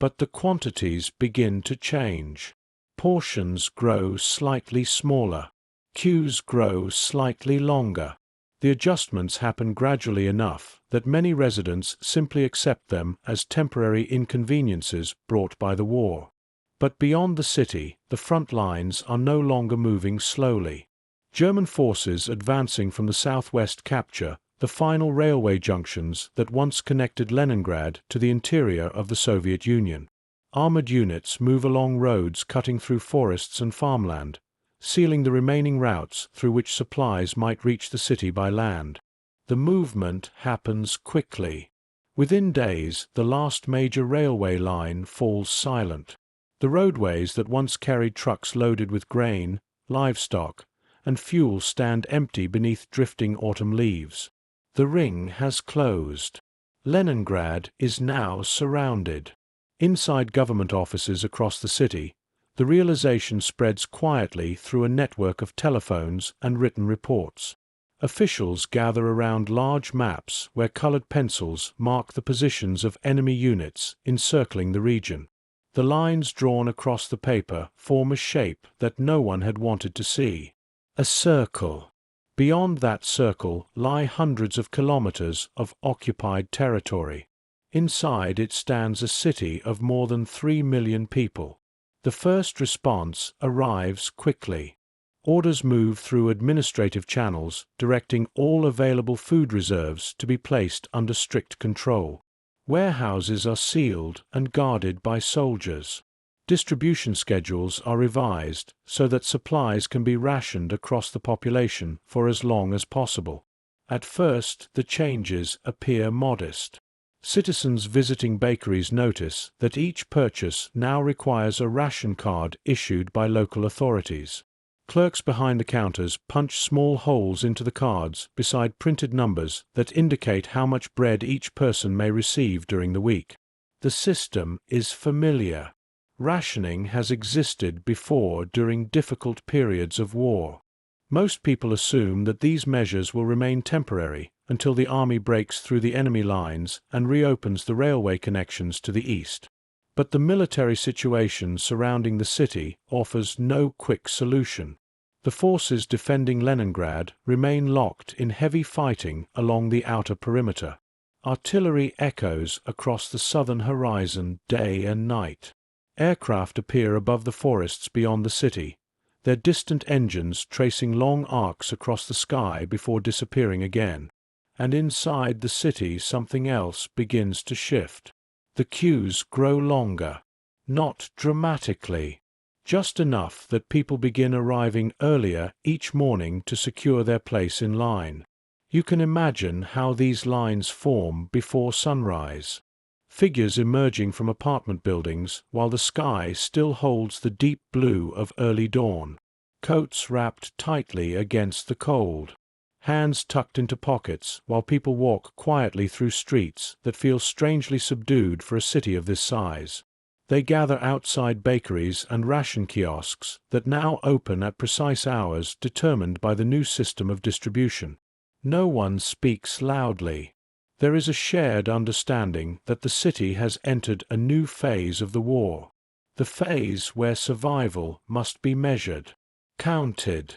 But the quantities begin to change. Portions grow slightly smaller. Queues grow slightly longer. The adjustments happen gradually enough that many residents simply accept them as temporary inconveniences brought by the war. But beyond the city, the front lines are no longer moving slowly. German forces advancing from the southwest capture the final railway junctions that once connected Leningrad to the interior of the Soviet Union. Armored units move along roads cutting through forests and farmland, sealing the remaining routes through which supplies might reach the city by land. The movement happens quickly. Within days, the last major railway line falls silent. The roadways that once carried trucks loaded with grain, livestock, and fuel stand empty beneath drifting autumn leaves. The ring has closed. Leningrad is now surrounded. Inside government offices across the city, the realization spreads quietly through a network of telephones and written reports. Officials gather around large maps where colored pencils mark the positions of enemy units encircling the region. The lines drawn across the paper form a shape that no one had wanted to see. A circle. Beyond that circle lie hundreds of kilometers of occupied territory. Inside it stands a city of more than 3 million people. The first response arrives quickly. Orders move through administrative channels, directing all available food reserves to be placed under strict control. Warehouses are sealed and guarded by soldiers. Distribution schedules are revised so that supplies can be rationed across the population for as long as possible. At first, the changes appear modest. Citizens visiting bakeries notice that each purchase now requires a ration card issued by local authorities. Clerks behind the counters punch small holes into the cards beside printed numbers that indicate how much bread each person may receive during the week. The system is familiar. Rationing has existed before during difficult periods of war. Most people assume that these measures will remain temporary until the army breaks through the enemy lines and reopens the railway connections to the east. But the military situation surrounding the city offers no quick solution. The forces defending Leningrad remain locked in heavy fighting along the outer perimeter. Artillery echoes across the southern horizon day and night. Aircraft appear above the forests beyond the city, their distant engines tracing long arcs across the sky before disappearing again. And inside the city something else begins to shift. The queues grow longer. Not dramatically. Just enough that people begin arriving earlier each morning to secure their place in line. You can imagine how these lines form before sunrise. Figures emerging from apartment buildings while the sky still holds the deep blue of early dawn. Coats wrapped tightly against the cold. Hands tucked into pockets while people walk quietly through streets that feel strangely subdued for a city of this size. They gather outside bakeries and ration kiosks that now open at precise hours determined by the new system of distribution. No one speaks loudly. There is a shared understanding that the city has entered a new phase of the war. The phase where survival must be measured, counted,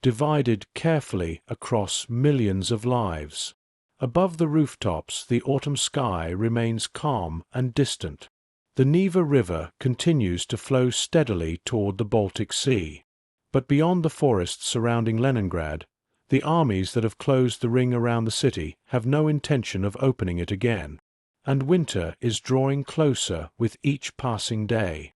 divided carefully across millions of lives. Above the rooftops, the autumn sky remains calm and distant. The Neva River continues to flow steadily toward the Baltic Sea. But beyond the forests surrounding Leningrad, the armies that have closed the ring around the city have no intention of opening it again. And winter is drawing closer with each passing day.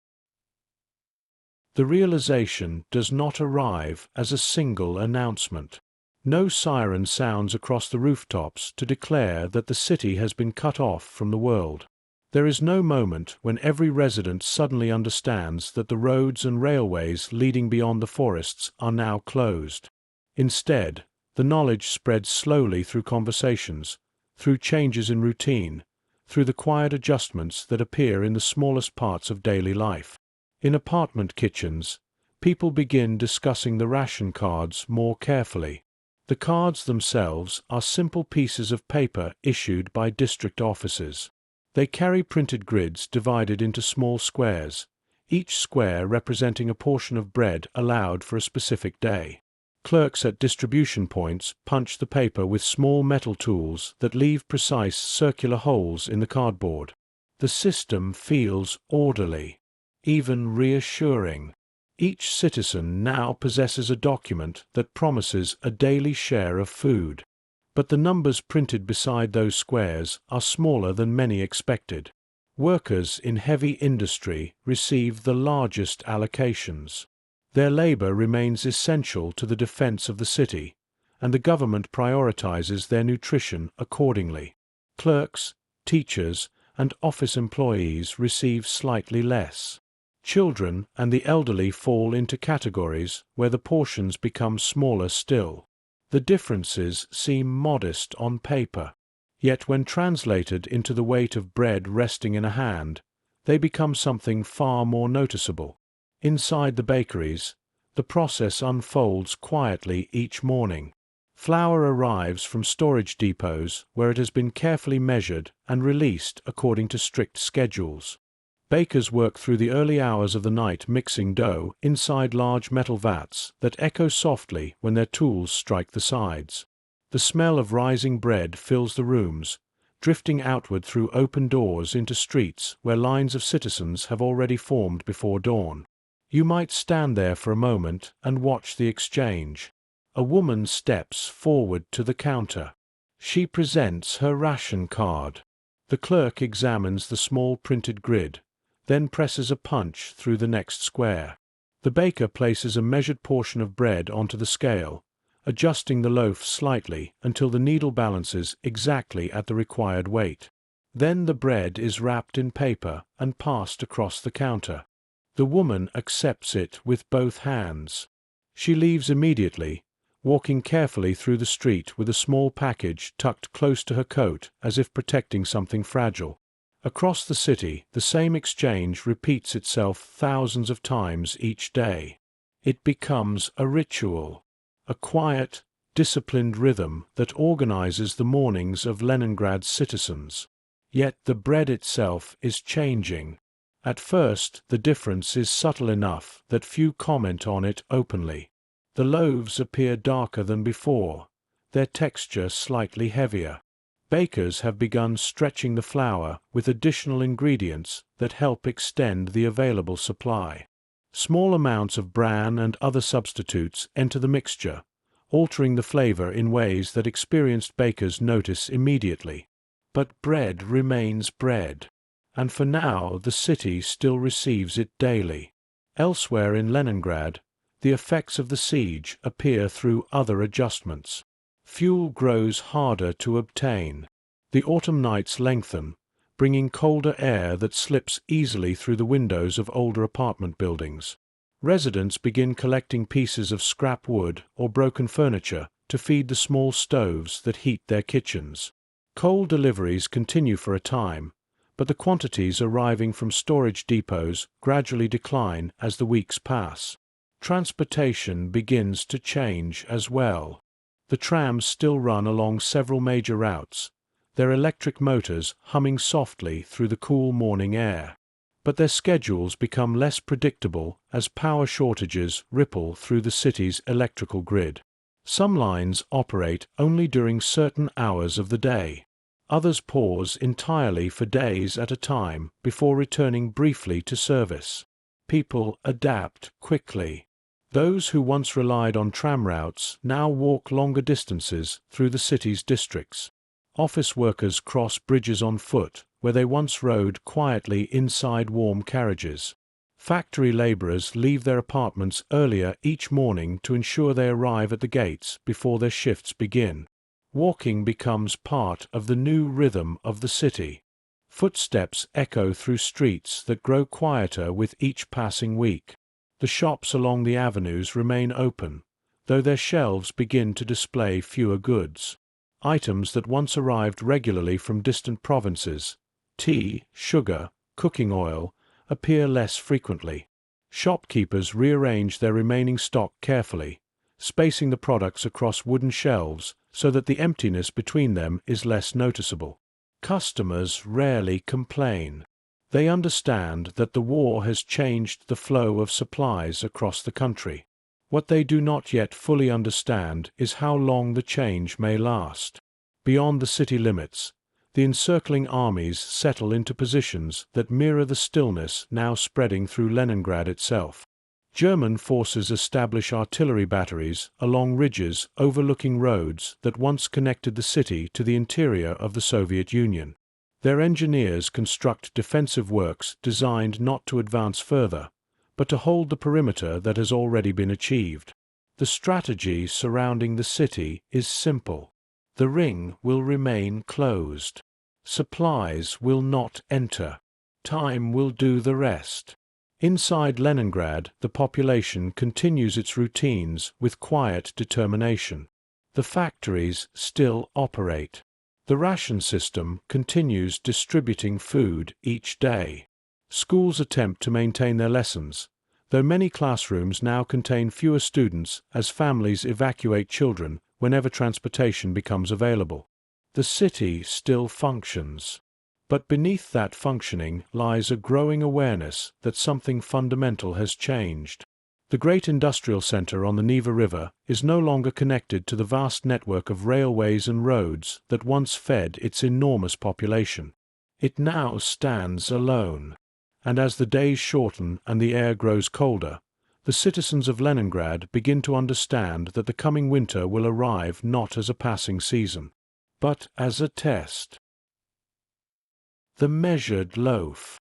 The realization does not arrive as a single announcement. No siren sounds across the rooftops to declare that the city has been cut off from the world. There is no moment when every resident suddenly understands that the roads and railways leading beyond the forests are now closed. Instead, the knowledge spreads slowly through conversations, through changes in routine, through the quiet adjustments that appear in the smallest parts of daily life. In apartment kitchens, people begin discussing the ration cards more carefully. The cards themselves are simple pieces of paper issued by district offices. They carry printed grids divided into small squares, each square representing a portion of bread allowed for a specific day. Clerks at distribution points punch the paper with small metal tools that leave precise circular holes in the cardboard. The system feels orderly, even reassuring. Each citizen now possesses a document that promises a daily share of food. But the numbers printed beside those squares are smaller than many expected. Workers in heavy industry receive the largest allocations. Their labor remains essential to the defense of the city, and the government prioritizes their nutrition accordingly. Clerks, teachers, and office employees receive slightly less. Children and the elderly fall into categories where the portions become smaller still. The differences seem modest on paper, yet when translated into the weight of bread resting in a hand, they become something far more noticeable. Inside the bakeries, the process unfolds quietly each morning. Flour arrives from storage depots where it has been carefully measured and released according to strict schedules. Bakers work through the early hours of the night mixing dough inside large metal vats that echo softly when their tools strike the sides. The smell of rising bread fills the rooms, drifting outward through open doors into streets where lines of citizens have already formed before dawn. You might stand there for a moment and watch the exchange. A woman steps forward to the counter. She presents her ration card. The clerk examines the small printed grid, then presses a punch through the next square. The baker places a measured portion of bread onto the scale, adjusting the loaf slightly until the needle balances exactly at the required weight. Then the bread is wrapped in paper and passed across the counter. The woman accepts it with both hands. She leaves immediately, walking carefully through the street with a small package tucked close to her coat as if protecting something fragile. Across the city, the same exchange repeats itself thousands of times each day. It becomes a ritual, a quiet, disciplined rhythm that organizes the mornings of Leningrad's citizens. Yet the bread itself is changing. At first, the difference is subtle enough that few comment on it openly. The loaves appear darker than before, their texture slightly heavier. Bakers have begun stretching the flour with additional ingredients that help extend the available supply. Small amounts of bran and other substitutes enter the mixture, altering the flavor in ways that experienced bakers notice immediately. But bread remains bread, and for now the city still receives it daily. Elsewhere in Leningrad, the effects of the siege appear through other adjustments. Fuel grows harder to obtain. The autumn nights lengthen, bringing colder air that slips easily through the windows of older apartment buildings. Residents begin collecting pieces of scrap wood or broken furniture to feed the small stoves that heat their kitchens. Coal deliveries continue for a time, but the quantities arriving from storage depots gradually decline as the weeks pass. Transportation begins to change as well. The trams still run along several major routes, their electric motors humming softly through the cool morning air. But their schedules become less predictable as power shortages ripple through the city's electrical grid. Some lines operate only during certain hours of the day. Others pause entirely for days at a time before returning briefly to service. People adapt quickly. Those who once relied on tram routes now walk longer distances through the city's districts. Office workers cross bridges on foot where they once rode quietly inside warm carriages. Factory laborers leave their apartments earlier each morning to ensure they arrive at the gates before their shifts begin. Walking becomes part of the new rhythm of the city. Footsteps echo through streets that grow quieter with each passing week. The shops along the avenues remain open, though their shelves begin to display fewer goods. Items that once arrived regularly from distant provinces, tea, sugar, cooking oil, appear less frequently. Shopkeepers rearrange their remaining stock carefully, spacing the products across wooden shelves so that the emptiness between them is less noticeable. Customers rarely complain. They understand that the war has changed the flow of supplies across the country. What they do not yet fully understand is how long the change may last. Beyond the city limits, the encircling armies settle into positions that mirror the stillness now spreading through Leningrad itself. German forces establish artillery batteries along ridges overlooking roads that once connected the city to the interior of the Soviet Union. Their engineers construct defensive works designed not to advance further, but to hold the perimeter that has already been achieved. The strategy surrounding the city is simple. The ring will remain closed. Supplies will not enter. Time will do the rest. Inside Leningrad, the population continues its routines with quiet determination. The factories still operate. The ration system continues distributing food each day. Schools attempt to maintain their lessons, though many classrooms now contain fewer students as families evacuate children whenever transportation becomes available. The city still functions. But beneath that functioning lies a growing awareness that something fundamental has changed. The great industrial center on the Neva River is no longer connected to the vast network of railways and roads that once fed its enormous population. It now stands alone. And as the days shorten and the air grows colder, the citizens of Leningrad begin to understand that the coming winter will arrive not as a passing season, but as a test. The measured loaf.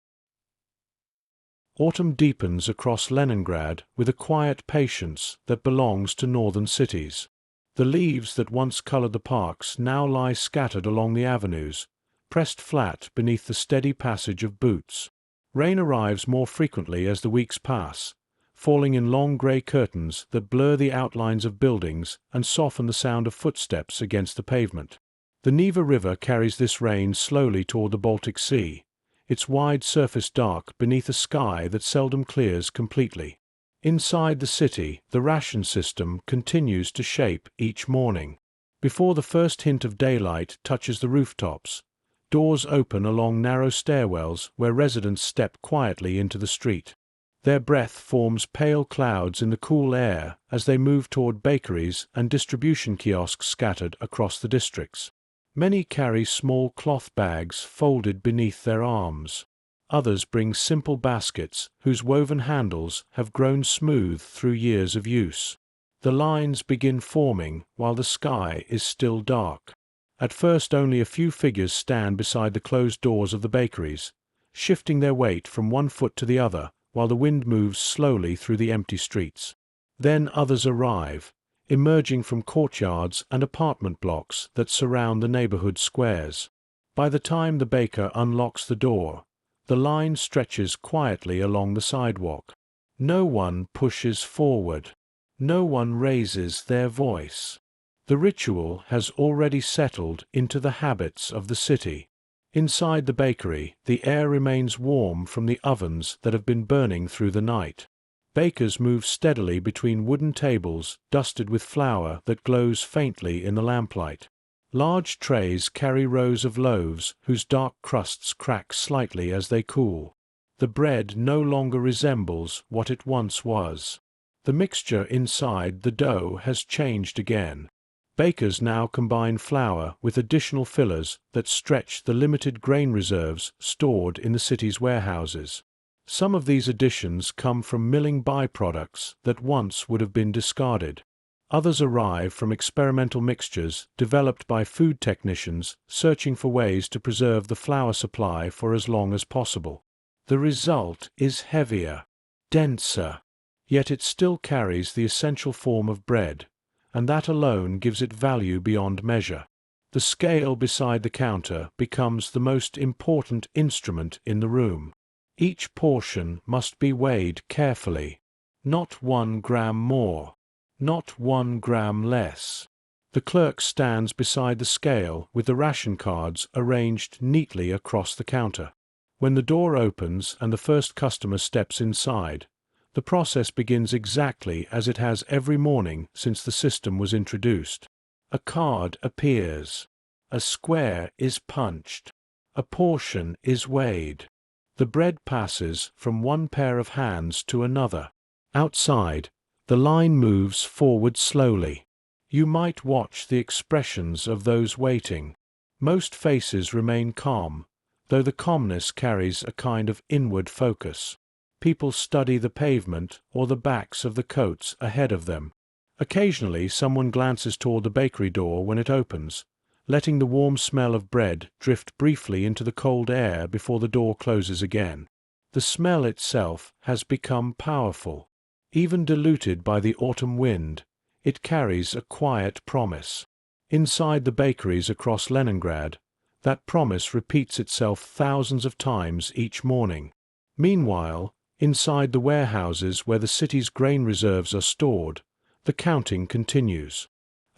Autumn deepens across Leningrad with a quiet patience that belongs to northern cities. The leaves that once colored the parks now lie scattered along the avenues, pressed flat beneath the steady passage of boots. Rain arrives more frequently as the weeks pass, falling in long gray curtains that blur the outlines of buildings and soften the sound of footsteps against the pavement. The Neva River carries this rain slowly toward the Baltic Sea, its wide surface dark beneath a sky that seldom clears completely. Inside the city, the ration system continues to shape each morning. Before the first hint of daylight touches the rooftops, doors open along narrow stairwells where residents step quietly into the street. Their breath forms pale clouds in the cool air as they move toward bakeries and distribution kiosks scattered across the districts. Many carry small cloth bags folded beneath their arms. Others bring simple baskets whose woven handles have grown smooth through years of use. The lines begin forming while the sky is still dark. At first only a few figures stand beside the closed doors of the bakeries, shifting their weight from one foot to the other while the wind moves slowly through the empty streets. Then others arrive, emerging from courtyards and apartment blocks that surround the neighborhood squares. By the time the baker unlocks the door, the line stretches quietly along the sidewalk. No one pushes forward. No one raises their voice. The ritual has already settled into the habits of the city. Inside the bakery, the air remains warm from the ovens that have been burning through the night. Bakers move steadily between wooden tables dusted with flour that glows faintly in the lamplight. Large trays carry rows of loaves whose dark crusts crack slightly as they cool. The bread no longer resembles what it once was. The mixture inside the dough has changed again. Bakers now combine flour with additional fillers that stretch the limited grain reserves stored in the city's warehouses. Some of these additions come from milling byproducts that once would have been discarded. Others arrive from experimental mixtures developed by food technicians searching for ways to preserve the flour supply for as long as possible. The result is heavier, denser, yet it still carries the essential form of bread, and that alone gives it value beyond measure. The scale beside the counter becomes the most important instrument in the room. Each portion must be weighed carefully. Not 1 gram more, not 1 gram less. The clerk stands beside the scale with the ration cards arranged neatly across the counter. When the door opens and the first customer steps inside, the process begins exactly as it has every morning since the system was introduced. A card appears. A square is punched. A portion is weighed. The bread passes from one pair of hands to another. Outside, the line moves forward slowly. You might watch the expressions of those waiting. Most faces remain calm, though the calmness carries a kind of inward focus. People study the pavement or the backs of the coats ahead of them. Occasionally someone glances toward the bakery door when it opens, letting the warm smell of bread drift briefly into the cold air before the door closes again. The smell itself has become powerful. Even diluted by the autumn wind, it carries a quiet promise. Inside the bakeries across Leningrad, that promise repeats itself thousands of times each morning. Meanwhile, inside the warehouses where the city's grain reserves are stored, the counting continues.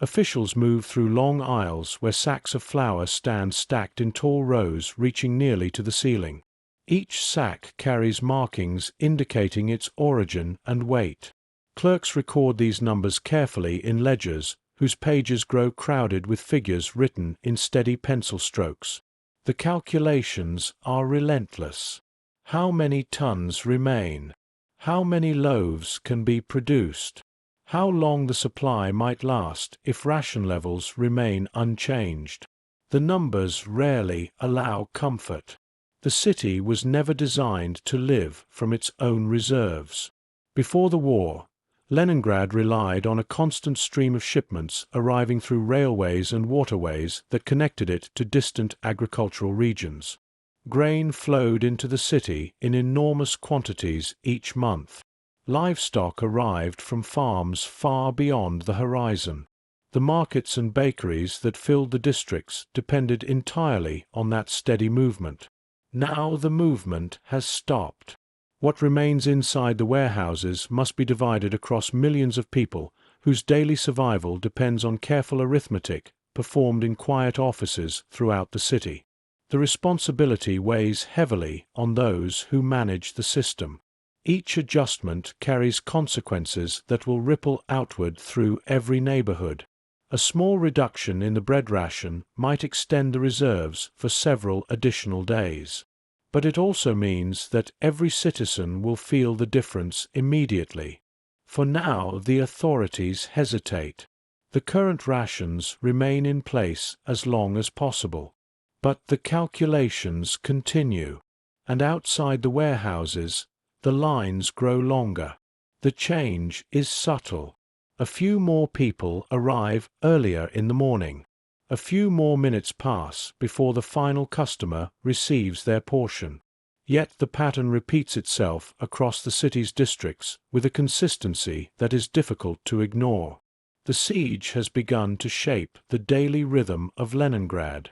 Officials move through long aisles where sacks of flour stand stacked in tall rows reaching nearly to the ceiling. Each sack carries markings indicating its origin and weight. Clerks record these numbers carefully in ledgers whose pages grow crowded with figures written in steady pencil strokes. The calculations are relentless. How many tons remain? How many loaves can be produced? How long the supply might last if ration levels remain unchanged? The numbers rarely allow comfort. The city was never designed to live from its own reserves. Before the war, Leningrad relied on a constant stream of shipments arriving through railways and waterways that connected it to distant agricultural regions. Grain flowed into the city in enormous quantities each month. Livestock arrived from farms far beyond the horizon. The markets and bakeries that filled the districts depended entirely on that steady movement. Now the movement has stopped. What remains inside the warehouses must be divided across millions of people whose daily survival depends on careful arithmetic performed in quiet offices throughout the city. The responsibility weighs heavily on those who manage the system. Each adjustment carries consequences that will ripple outward through every neighborhood. A small reduction in the bread ration might extend the reserves for several additional days. But it also means that every citizen will feel the difference immediately. For now the authorities hesitate. The current rations remain in place as long as possible. But the calculations continue, and outside the warehouses, the lines grow longer. The change is subtle. A few more people arrive earlier in the morning. A few more minutes pass before the final customer receives their portion. Yet the pattern repeats itself across the city's districts with a consistency that is difficult to ignore. The siege has begun to shape the daily rhythm of Leningrad,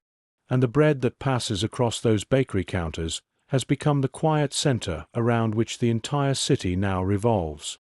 and the bread that passes across those bakery counters has become the quiet center around which the entire city now revolves.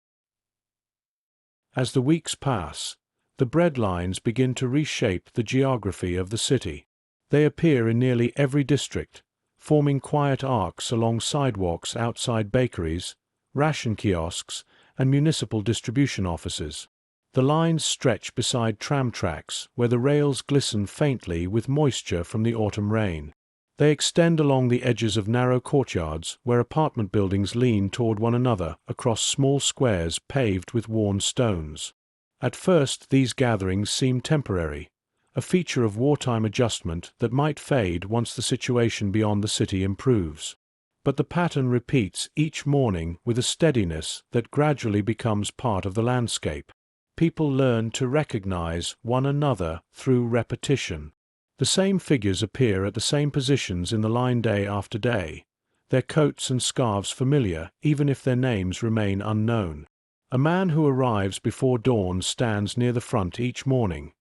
As the weeks pass, the bread lines begin to reshape the geography of the city. They appear in nearly every district, forming quiet arcs along sidewalks outside bakeries, ration kiosks, and municipal distribution offices. The lines stretch beside tram tracks where the rails glisten faintly with moisture from the autumn rain. They extend along the edges of narrow courtyards where apartment buildings lean toward one another across small squares paved with worn stones. At first these gatherings seem temporary, a feature of wartime adjustment that might fade once the situation beyond the city improves. But the pattern repeats each morning with a steadiness that gradually becomes part of the landscape. People learn to recognize one another through repetition. The same figures appear at the same positions in the line day after day, their coats and scarves familiar even if their names remain unknown. A man who arrives before dawn stands near the front each morning,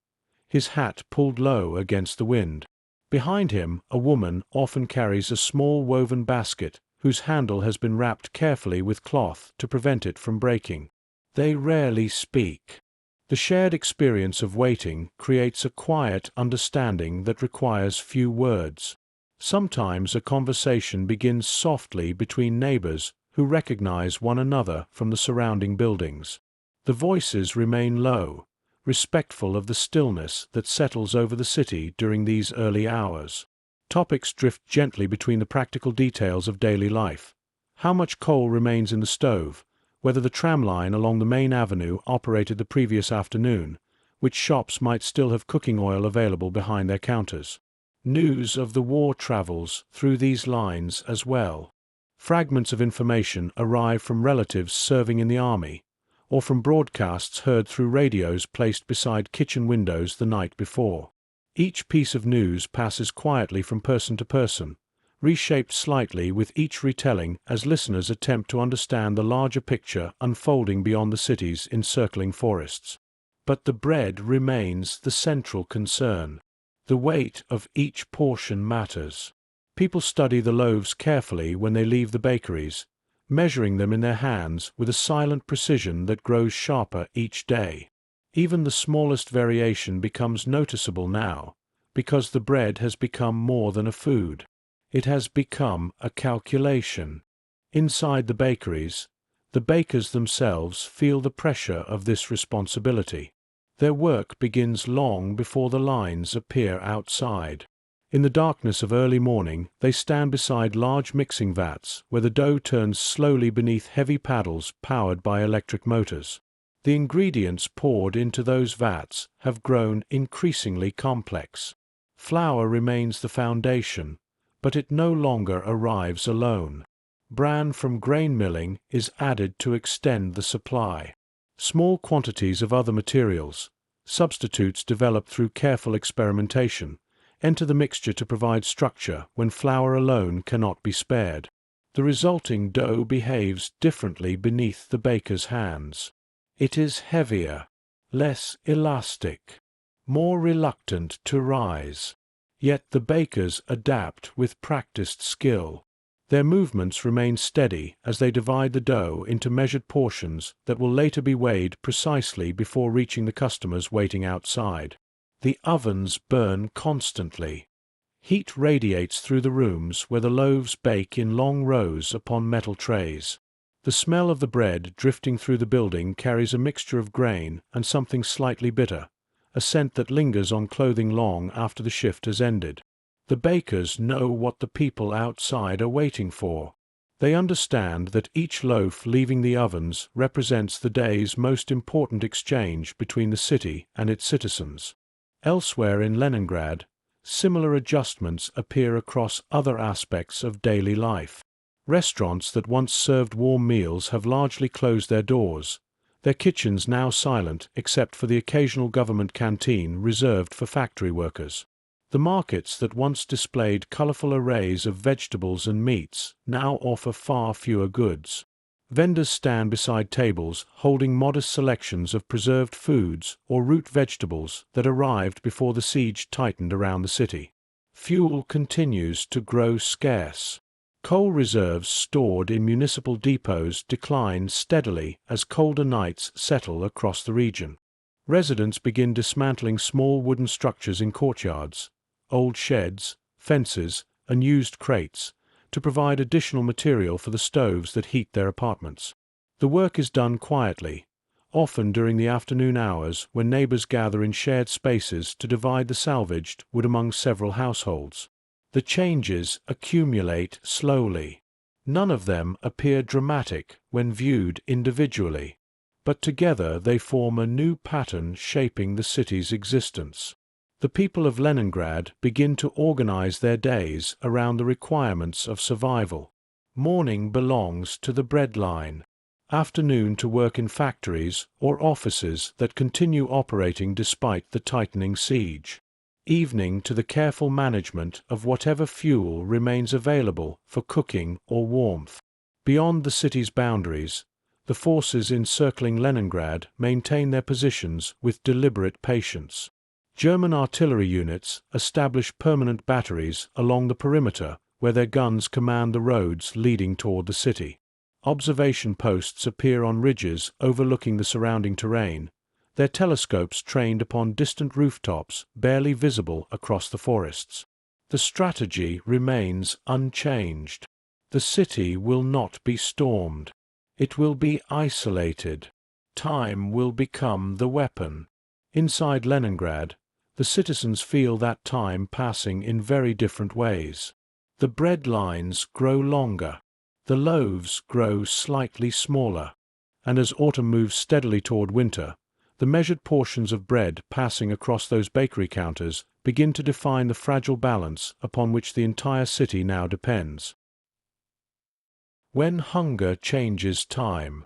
his hat pulled low against the wind. Behind him, a woman often carries a small woven basket whose handle has been wrapped carefully with cloth to prevent it from breaking. They rarely speak. The shared experience of waiting creates a quiet understanding that requires few words. Sometimes a conversation begins softly between neighbors who recognize one another from the surrounding buildings. The voices remain low, respectful of the stillness that settles over the city during these early hours. Topics drift gently between the practical details of daily life. How much coal remains in the stove, whether the tram line along the main avenue operated the previous afternoon, which shops might still have cooking oil available behind their counters. News of the war travels through these lines as well. Fragments of information arrive from relatives serving in the army, or from broadcasts heard through radios placed beside kitchen windows the night before. Each piece of news passes quietly from person to person, reshaped slightly with each retelling as listeners attempt to understand the larger picture unfolding beyond the city's encircling forests. But the bread remains the central concern. The weight of each portion matters. People study the loaves carefully when they leave the bakeries, measuring them in their hands with a silent precision that grows sharper each day. Even the smallest variation becomes noticeable now, because the bread has become more than a food. It has become a calculation. Inside the bakeries, the bakers themselves feel the pressure of this responsibility. Their work begins long before the lines appear outside. In the darkness of early morning, they stand beside large mixing vats where the dough turns slowly beneath heavy paddles powered by electric motors. The ingredients poured into those vats have grown increasingly complex. Flour remains the foundation, but it no longer arrives alone. Bran from grain milling is added to extend the supply. Small quantities of other materials, substitutes developed through careful experimentation, enter the mixture to provide structure when flour alone cannot be spared. The resulting dough behaves differently beneath the baker's hands. It is heavier, less elastic, more reluctant to rise. Yet the bakers adapt with practiced skill. Their movements remain steady as they divide the dough into measured portions that will later be weighed precisely before reaching the customers waiting outside. The ovens burn constantly. Heat radiates through the rooms where the loaves bake in long rows upon metal trays. The smell of the bread drifting through the building carries a mixture of grain and something slightly bitter, a scent that lingers on clothing long after the shift has ended. The bakers know what the people outside are waiting for. They understand that each loaf leaving the ovens represents the day's most important exchange between the city and its citizens. Elsewhere in Leningrad, similar adjustments appear across other aspects of daily life. Restaurants that once served warm meals have largely closed their doors, their kitchens now silent except for the occasional government canteen reserved for factory workers. The markets that once displayed colorful arrays of vegetables and meats now offer far fewer goods. Vendors stand beside tables holding modest selections of preserved foods or root vegetables that arrived before the siege tightened around the city. Fuel continues to grow scarce. Coal reserves stored in municipal depots decline steadily as colder nights settle across the region. Residents begin dismantling small wooden structures in courtyards, old sheds, fences, and used crates, to provide additional material for the stoves that heat their apartments. The work is done quietly, often during the afternoon hours when neighbors gather in shared spaces to divide the salvaged wood among several households. The changes accumulate slowly. None of them appear dramatic when viewed individually, but together they form a new pattern shaping the city's existence. The people of Leningrad begin to organize their days around the requirements of survival. Morning belongs to the bread line, afternoon to work in factories or offices that continue operating despite the tightening siege, evening to the careful management of whatever fuel remains available for cooking or warmth. Beyond the city's boundaries, the forces encircling Leningrad maintain their positions with deliberate patience. German artillery units establish permanent batteries along the perimeter where their guns command the roads leading toward the city. Observation posts appear on ridges overlooking the surrounding terrain, their telescopes trained upon distant rooftops barely visible across the forests. The strategy remains unchanged. The city will not be stormed. It will be isolated. Time will become the weapon. Inside Leningrad, the citizens feel that time passing in very different ways. The bread lines grow longer, the loaves grow slightly smaller, and as autumn moves steadily toward winter, the measured portions of bread passing across those bakery counters begin to define the fragile balance upon which the entire city now depends. When hunger changes time.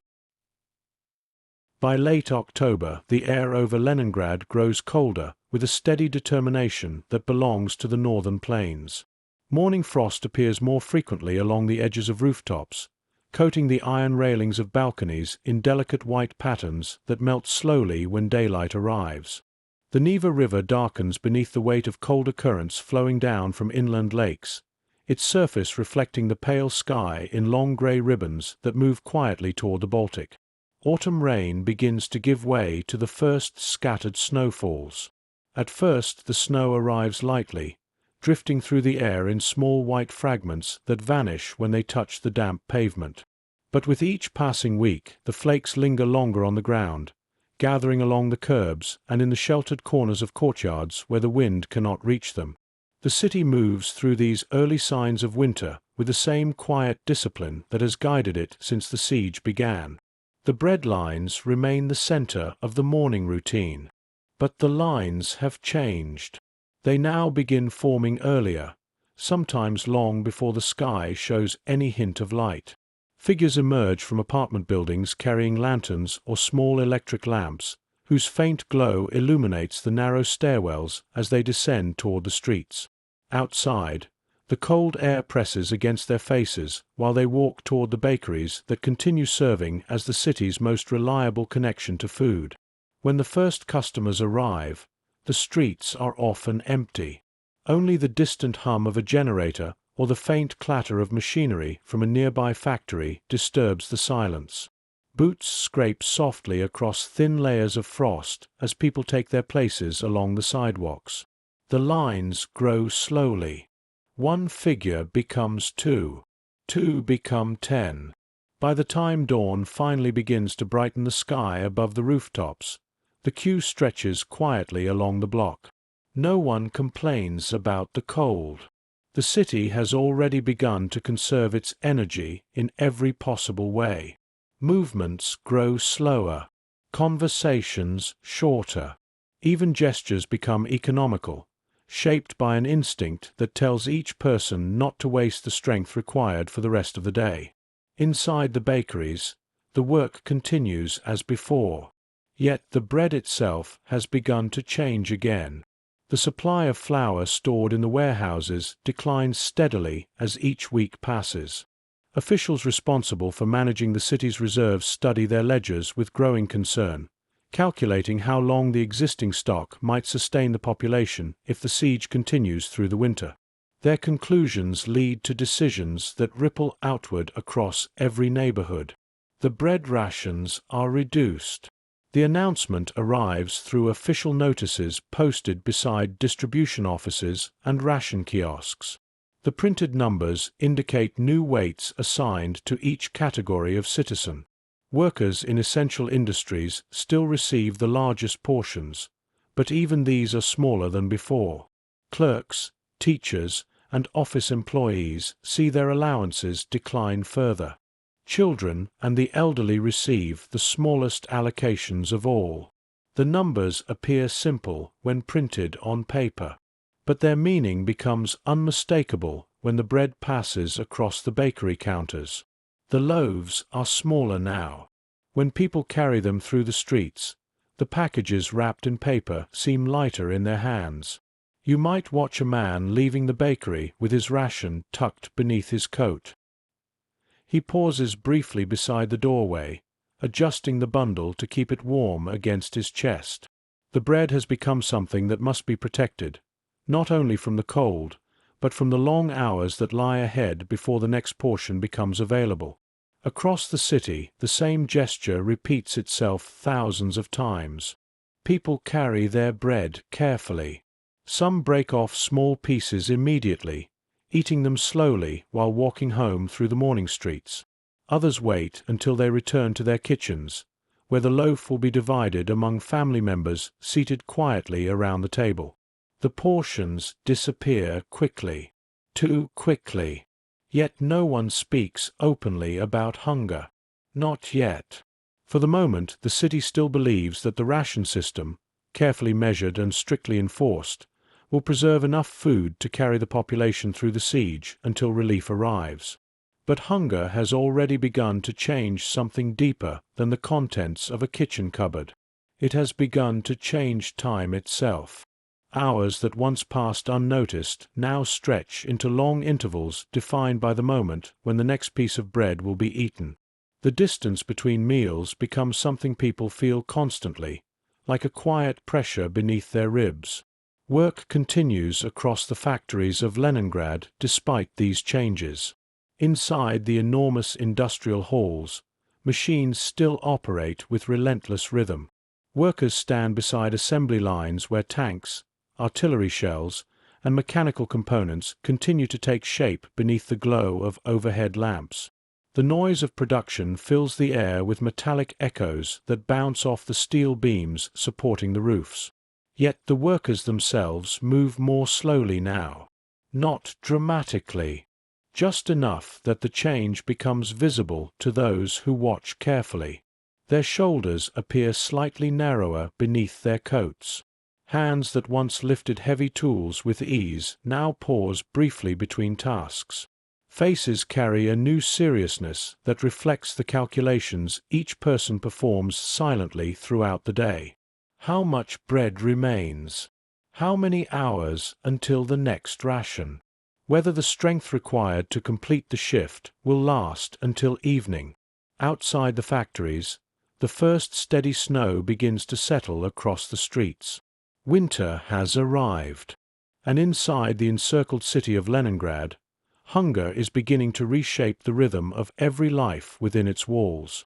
By late October, the air over Leningrad grows colder with a steady determination that belongs to the northern plains. Morning frost appears more frequently along the edges of rooftops, coating the iron railings of balconies in delicate white patterns that melt slowly when daylight arrives. The Neva River darkens beneath the weight of colder currents flowing down from inland lakes, its surface reflecting the pale sky in long gray ribbons that move quietly toward the Baltic. Autumn rain begins to give way to the first scattered snowfalls. At first the snow arrives lightly, drifting through the air in small white fragments that vanish when they touch the damp pavement. But with each passing week the flakes linger longer on the ground, gathering along the curbs and in the sheltered corners of courtyards where the wind cannot reach them. The city moves through these early signs of winter with the same quiet discipline that has guided it since the siege began. The bread lines remain the center of the morning routine. But the lines have changed. They now begin forming earlier, sometimes long before the sky shows any hint of light. Figures emerge from apartment buildings carrying lanterns or small electric lamps, whose faint glow illuminates the narrow stairwells as they descend toward the streets. Outside, the cold air presses against their faces while they walk toward the bakeries that continue serving as the city's most reliable connection to food. When the first customers arrive, the streets are often empty. Only the distant hum of a generator or the faint clatter of machinery from a nearby factory disturbs the silence. Boots scrape softly across thin layers of frost as people take their places along the sidewalks. The lines grow slowly. One figure becomes two. Two become 10. By the time dawn finally begins to brighten the sky above the rooftops, the queue stretches quietly along the block. No one complains about the cold. The city has already begun to conserve its energy in every possible way. Movements grow slower, conversations shorter. Even gestures become economical, shaped by an instinct that tells each person not to waste the strength required for the rest of the day. Inside the bakeries, the work continues as before. Yet the bread itself has begun to change again. The supply of flour stored in the warehouses declines steadily as each week passes. Officials responsible for managing the city's reserves study their ledgers with growing concern, calculating how long the existing stock might sustain the population if the siege continues through the winter. Their conclusions lead to decisions that ripple outward across every neighborhood. The bread rations are reduced. The announcement arrives through official notices posted beside distribution offices and ration kiosks. The printed numbers indicate new weights assigned to each category of citizen. Workers in essential industries still receive the largest portions, but even these are smaller than before. Clerks, teachers, and office employees see their allowances decline further. Children and the elderly receive the smallest allocations of all. The numbers appear simple when printed on paper, but their meaning becomes unmistakable when the bread passes across the bakery counters. The loaves are smaller now. When people carry them through the streets, the packages wrapped in paper seem lighter in their hands. You might watch a man leaving the bakery with his ration tucked beneath his coat. He pauses briefly beside the doorway, adjusting the bundle to keep it warm against his chest. The bread has become something that must be protected, not only from the cold, but from the long hours that lie ahead before the next portion becomes available. Across the city, the same gesture repeats itself thousands of times. People carry their bread carefully. Some break off small pieces immediately, eating them slowly while walking home through the morning streets. Others wait until they return to their kitchens, where the loaf will be divided among family members seated quietly around the table. The portions disappear quickly, too quickly. Yet no one speaks openly about hunger. Not yet. For the moment, the city still believes that the ration system, carefully measured and strictly enforced, will preserve enough food to carry the population through the siege until relief arrives. But hunger has already begun to change something deeper than the contents of a kitchen cupboard. It has begun to change time itself. Hours that once passed unnoticed now stretch into long intervals defined by the moment when the next piece of bread will be eaten. The distance between meals becomes something people feel constantly, like a quiet pressure beneath their ribs. Work continues across the factories of Leningrad despite these changes. Inside the enormous industrial halls, machines still operate with relentless rhythm. Workers stand beside assembly lines where tanks, artillery shells, and mechanical components continue to take shape beneath the glow of overhead lamps. The noise of production fills the air with metallic echoes that bounce off the steel beams supporting the roofs. Yet the workers themselves move more slowly now. Not dramatically. Just enough that the change becomes visible to those who watch carefully. Their shoulders appear slightly narrower beneath their coats. Hands that once lifted heavy tools with ease now pause briefly between tasks. Faces carry a new seriousness that reflects the calculations each person performs silently throughout the day. How much bread remains? How many hours until the next ration? Whether the strength required to complete the shift will last until evening. Outside the factories, the first steady snow begins to settle across the streets. Winter has arrived. And inside the encircled city of Leningrad, hunger is beginning to reshape the rhythm of every life within its walls.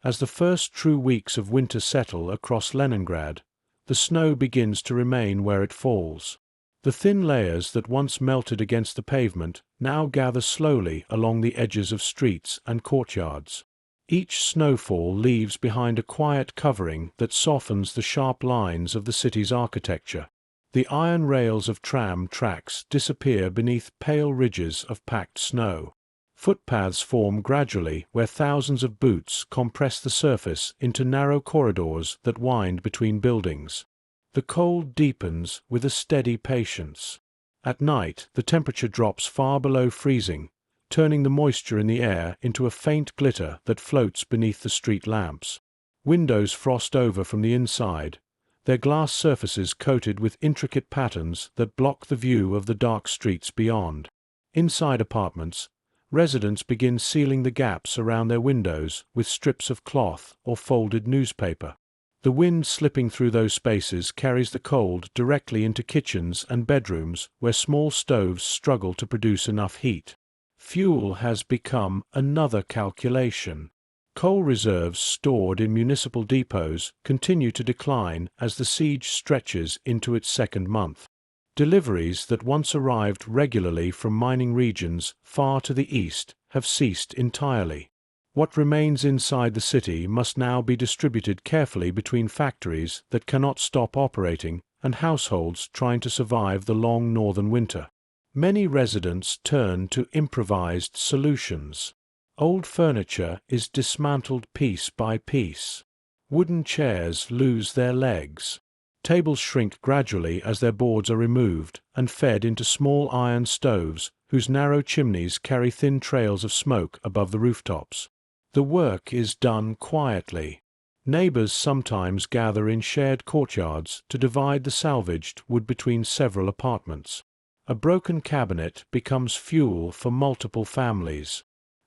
As the first true weeks of winter settle across Leningrad, the snow begins to remain where it falls. The thin layers that once melted against the pavement now gather slowly along the edges of streets and courtyards. Each snowfall leaves behind a quiet covering that softens the sharp lines of the city's architecture. The iron rails of tram tracks disappear beneath pale ridges of packed snow. Footpaths form gradually where thousands of boots compress the surface into narrow corridors that wind between buildings. The cold deepens with a steady patience. At night, the temperature drops far below freezing, turning the moisture in the air into a faint glitter that floats beneath the street lamps. Windows frost over from the inside, their glass surfaces coated with intricate patterns that block the view of the dark streets beyond. Inside apartments, residents begin sealing the gaps around their windows with strips of cloth or folded newspaper. The wind slipping through those spaces carries the cold directly into kitchens and bedrooms where small stoves struggle to produce enough heat. Fuel has become another calculation. Coal reserves stored in municipal depots continue to decline as the siege stretches into its second month. Deliveries that once arrived regularly from mining regions far to the east have ceased entirely. What remains inside the city must now be distributed carefully between factories that cannot stop operating and households trying to survive the long northern winter. Many residents turn to improvised solutions. Old furniture is dismantled piece by piece. Wooden chairs lose their legs. Tables shrink gradually as their boards are removed and fed into small iron stoves whose narrow chimneys carry thin trails of smoke above the rooftops. The work is done quietly. Neighbors sometimes gather in shared courtyards to divide the salvaged wood between several apartments. A broken cabinet becomes fuel for multiple families.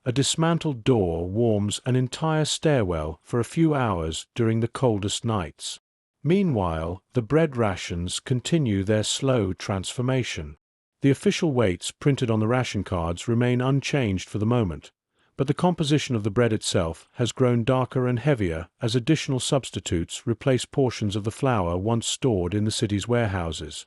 A dismantled door warms an entire stairwell for a few hours during the coldest nights. Meanwhile, the bread rations continue their slow transformation. The official weights printed on the ration cards remain unchanged for the moment, but the composition of the bread itself has grown darker and heavier as additional substitutes replace portions of the flour once stored in the city's warehouses.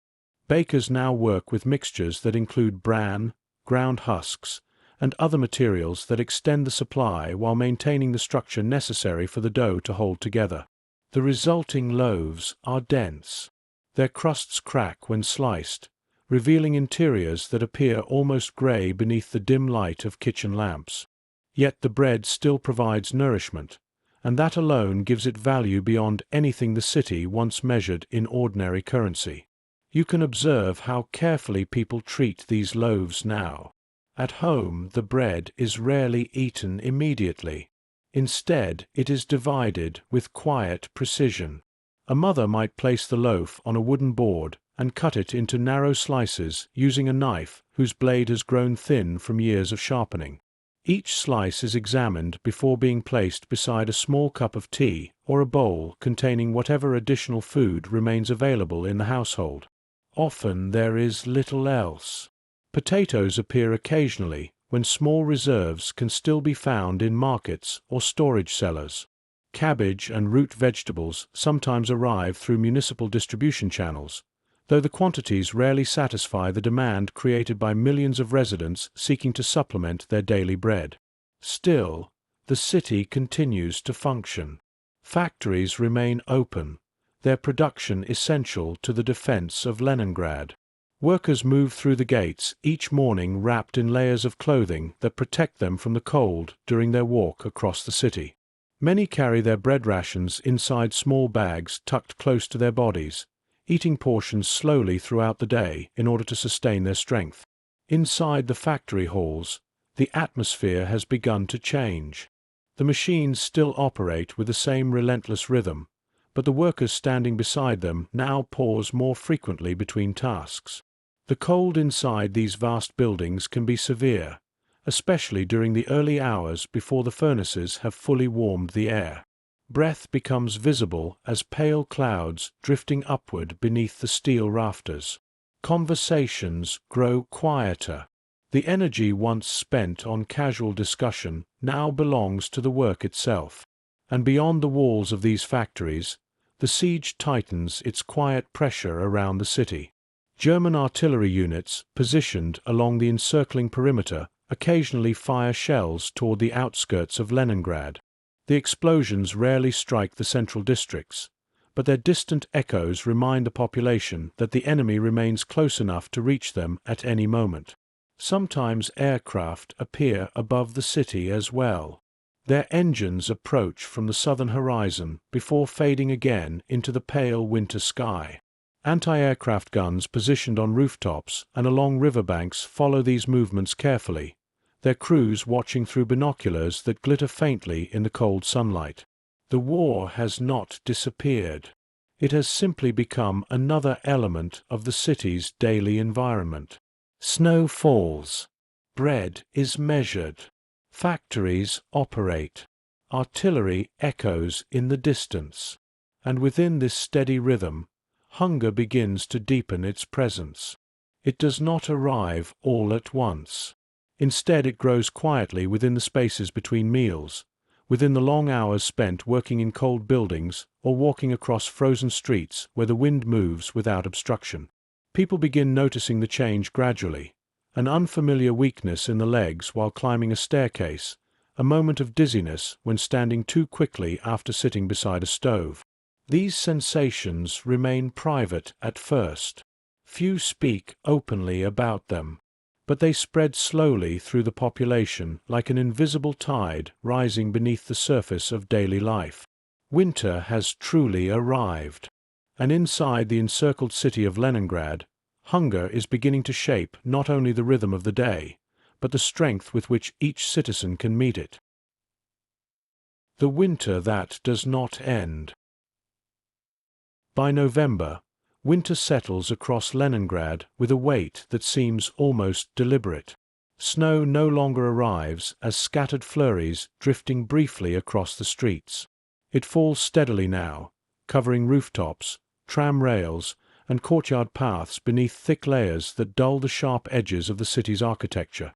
Bakers now work with mixtures that include bran, ground husks, and other materials that extend the supply while maintaining the structure necessary for the dough to hold together. The resulting loaves are dense. Their crusts crack when sliced, revealing interiors that appear almost gray beneath the dim light of kitchen lamps. Yet the bread still provides nourishment, and that alone gives it value beyond anything the city once measured in ordinary currency. You can observe how carefully people treat these loaves now. At home, the bread is rarely eaten immediately. Instead, it is divided with quiet precision. A mother might place the loaf on a wooden board and cut it into narrow slices using a knife whose blade has grown thin from years of sharpening. Each slice is examined before being placed beside a small cup of tea or a bowl containing whatever additional food remains available in the household. Often there is little else. Potatoes appear occasionally when small reserves can still be found in markets or storage cellars. Cabbage and root vegetables sometimes arrive through municipal distribution channels, though the quantities rarely satisfy the demand created by millions of residents seeking to supplement their daily bread. Still, the city continues to function. Factories remain open, their production essential to the defense of Leningrad. Workers move through the gates each morning wrapped in layers of clothing that protect them from the cold during their walk across the city. Many carry their bread rations inside small bags tucked close to their bodies, eating portions slowly throughout the day in order to sustain their strength. Inside the factory halls, the atmosphere has begun to change. The machines still operate with the same relentless rhythm, but the workers standing beside them now pause more frequently between tasks. The cold inside these vast buildings can be severe, especially during the early hours before the furnaces have fully warmed the air. Breath becomes visible as pale clouds drifting upward beneath the steel rafters. Conversations grow quieter. The energy once spent on casual discussion now belongs to the work itself. And beyond the walls of these factories, the siege tightens its quiet pressure around the city. German artillery units positioned along the encircling perimeter occasionally fire shells toward the outskirts of Leningrad. The explosions rarely strike the central districts, but their distant echoes remind the population that the enemy remains close enough to reach them at any moment. Sometimes aircraft appear above the city as well. Their engines approach from the southern horizon before fading again into the pale winter sky. Anti-aircraft guns positioned on rooftops and along riverbanks follow these movements carefully, their crews watching through binoculars that glitter faintly in the cold sunlight. The war has not disappeared. It has simply become another element of the city's daily environment. Snow falls. Bread is measured. Factories operate. Artillery echoes in the distance. And within this steady rhythm, hunger begins to deepen its presence. It does not arrive all at once. Instead, it grows quietly within the spaces between meals, within the long hours spent working in cold buildings or walking across frozen streets where the wind moves without obstruction. People begin noticing the change gradually, an unfamiliar weakness in the legs while climbing a staircase, a moment of dizziness when standing too quickly after sitting beside a stove. These sensations remain private at first. Few speak openly about them, but they spread slowly through the population like an invisible tide rising beneath the surface of daily life. Winter has truly arrived, and inside the encircled city of Leningrad, hunger is beginning to shape not only the rhythm of the day, but the strength with which each citizen can meet it. The winter that does not end. By November, winter settles across Leningrad with a weight that seems almost deliberate. Snow no longer arrives as scattered flurries drifting briefly across the streets. It falls steadily now, covering rooftops, tram rails, and courtyard paths beneath thick layers that dull the sharp edges of the city's architecture.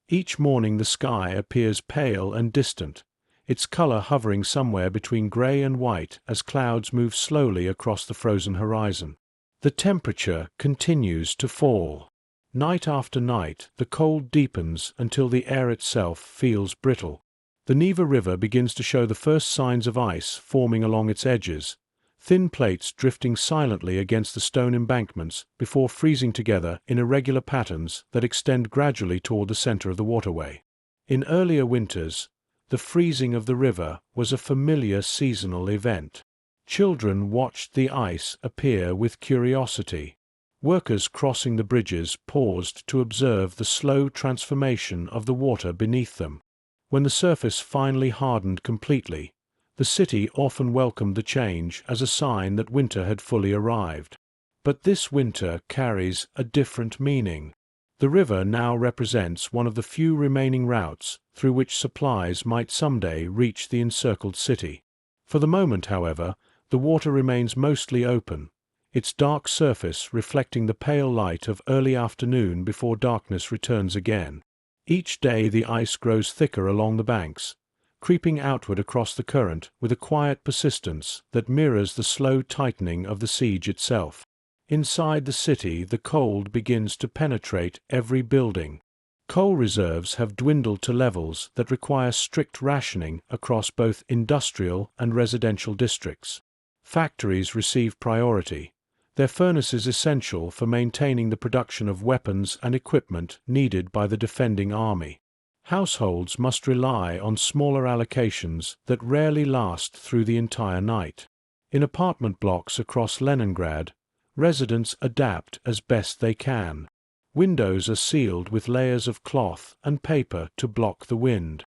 Each morning the sky appears pale and distant, its color hovering somewhere between gray and white as clouds move slowly across the frozen horizon. The temperature continues to fall. Night after night, the cold deepens until the air itself feels brittle. The Neva River begins to show the first signs of ice forming along its edges, thin plates drifting silently against the stone embankments before freezing together in irregular patterns that extend gradually toward the center of the waterway. In earlier winters, the freezing of the river was a familiar seasonal event. Children watched the ice appear with curiosity. Workers crossing the bridges paused to observe the slow transformation of the water beneath them. When the surface finally hardened completely, the city often welcomed the change as a sign that winter had fully arrived. But this winter carries a different meaning. The river now represents one of the few remaining routes through which supplies might someday reach the encircled city. For the moment, however, the water remains mostly open, its dark surface reflecting the pale light of early afternoon before darkness returns again. Each day the ice grows thicker along the banks, creeping outward across the current with a quiet persistence that mirrors the slow tightening of the siege itself. Inside the city, the cold begins to penetrate every building. Coal reserves have dwindled to levels that require strict rationing across both industrial and residential districts. Factories receive priority, their furnaces essential for maintaining the production of weapons and equipment needed by the defending army. Households must rely on smaller allocations that rarely last through the entire night. In apartment blocks across Leningrad, residents adapt as best they can. Windows are sealed with layers of cloth and paper to block the wind.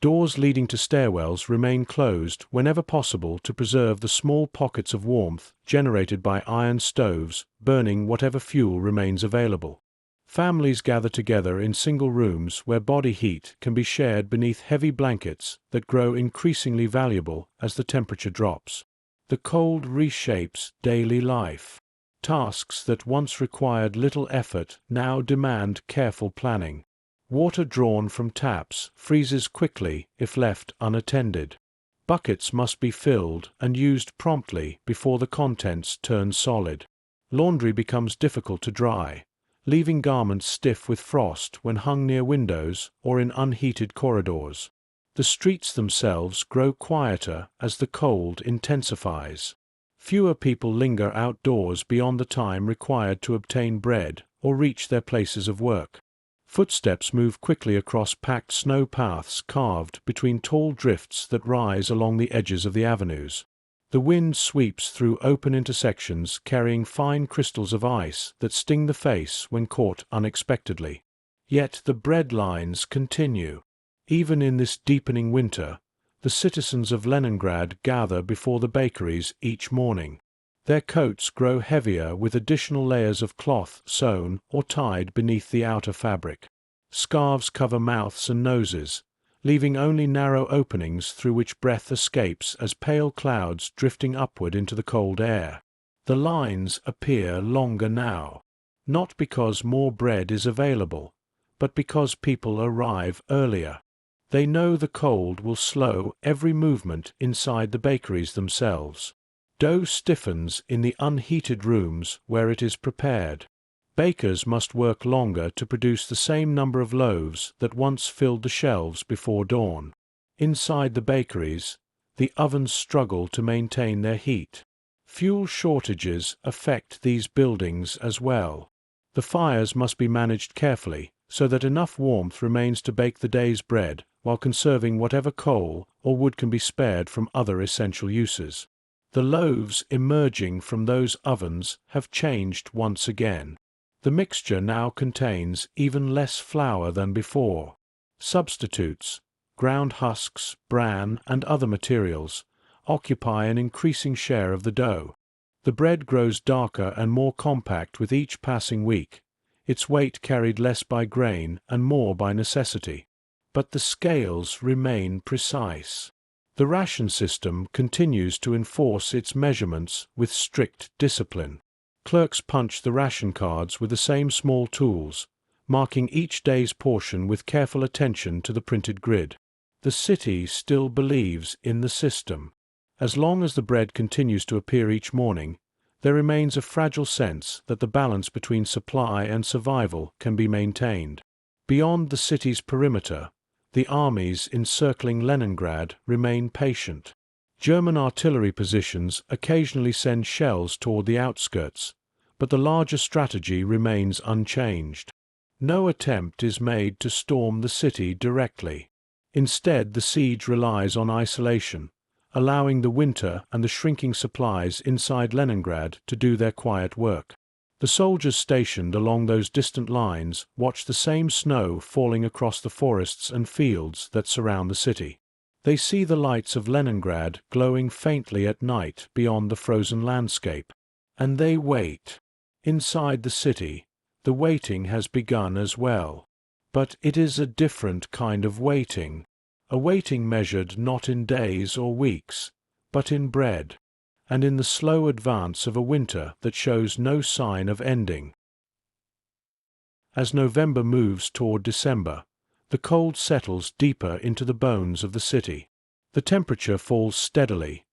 Doors leading to stairwells remain closed whenever possible to preserve the small pockets of warmth generated by iron stoves burning whatever fuel remains available. Families gather together in single rooms where body heat can be shared beneath heavy blankets that grow increasingly valuable as the temperature drops. The cold reshapes daily life. Tasks that once required little effort now demand careful planning. Water drawn from taps freezes quickly if left unattended. Buckets must be filled and used promptly before the contents turn solid. Laundry becomes difficult to dry, leaving garments stiff with frost when hung near windows or in unheated corridors. The streets themselves grow quieter as the cold intensifies. Fewer people linger outdoors beyond the time required to obtain bread or reach their places of work. Footsteps move quickly across packed snow paths carved between tall drifts that rise along the edges of the avenues. The wind sweeps through open intersections carrying fine crystals of ice that sting the face when caught unexpectedly. Yet the bread lines continue. Even in this deepening winter, the citizens of Leningrad gather before the bakeries each morning. Their coats grow heavier with additional layers of cloth sewn or tied beneath the outer fabric. Scarves cover mouths and noses, leaving only narrow openings through which breath escapes as pale clouds drifting upward into the cold air. The lines appear longer now, not because more bread is available, but because people arrive earlier. They know the cold will slow every movement inside the bakeries themselves. Dough stiffens in the unheated rooms where it is prepared. Bakers must work longer to produce the same number of loaves that once filled the shelves before dawn. Inside the bakeries, the ovens struggle to maintain their heat. Fuel shortages affect these buildings as well. The fires must be managed carefully so that enough warmth remains to bake the day's bread while conserving whatever coal or wood can be spared from other essential uses. The loaves emerging from those ovens have changed once again. The mixture now contains even less flour than before. Substitutes, ground husks, bran, and other materials, occupy an increasing share of the dough. The bread grows darker and more compact with each passing week, its weight carried less by grain and more by necessity. But the scales remain precise. The ration system continues to enforce its measurements with strict discipline. Clerks punch the ration cards with the same small tools, marking each day's portion with careful attention to the printed grid. The city still believes in the system. As long as the bread continues to appear each morning, there remains a fragile sense that the balance between supply and survival can be maintained. Beyond the city's perimeter, the armies encircling Leningrad remain patient. German artillery positions occasionally send shells toward the outskirts, but the larger strategy remains unchanged. No attempt is made to storm the city directly. Instead, the siege relies on isolation, allowing the winter and the shrinking supplies inside Leningrad to do their quiet work. The soldiers stationed along those distant lines watch the same snow falling across the forests and fields that surround the city. They see the lights of Leningrad glowing faintly at night beyond the frozen landscape. And they wait. Inside the city, the waiting has begun as well. But it is a different kind of waiting. A waiting measured not in days or weeks, but in bread, and in the slow advance of a winter that shows no sign of ending. As November moves toward December, the cold settles deeper into the bones of the city. The temperature falls steadily,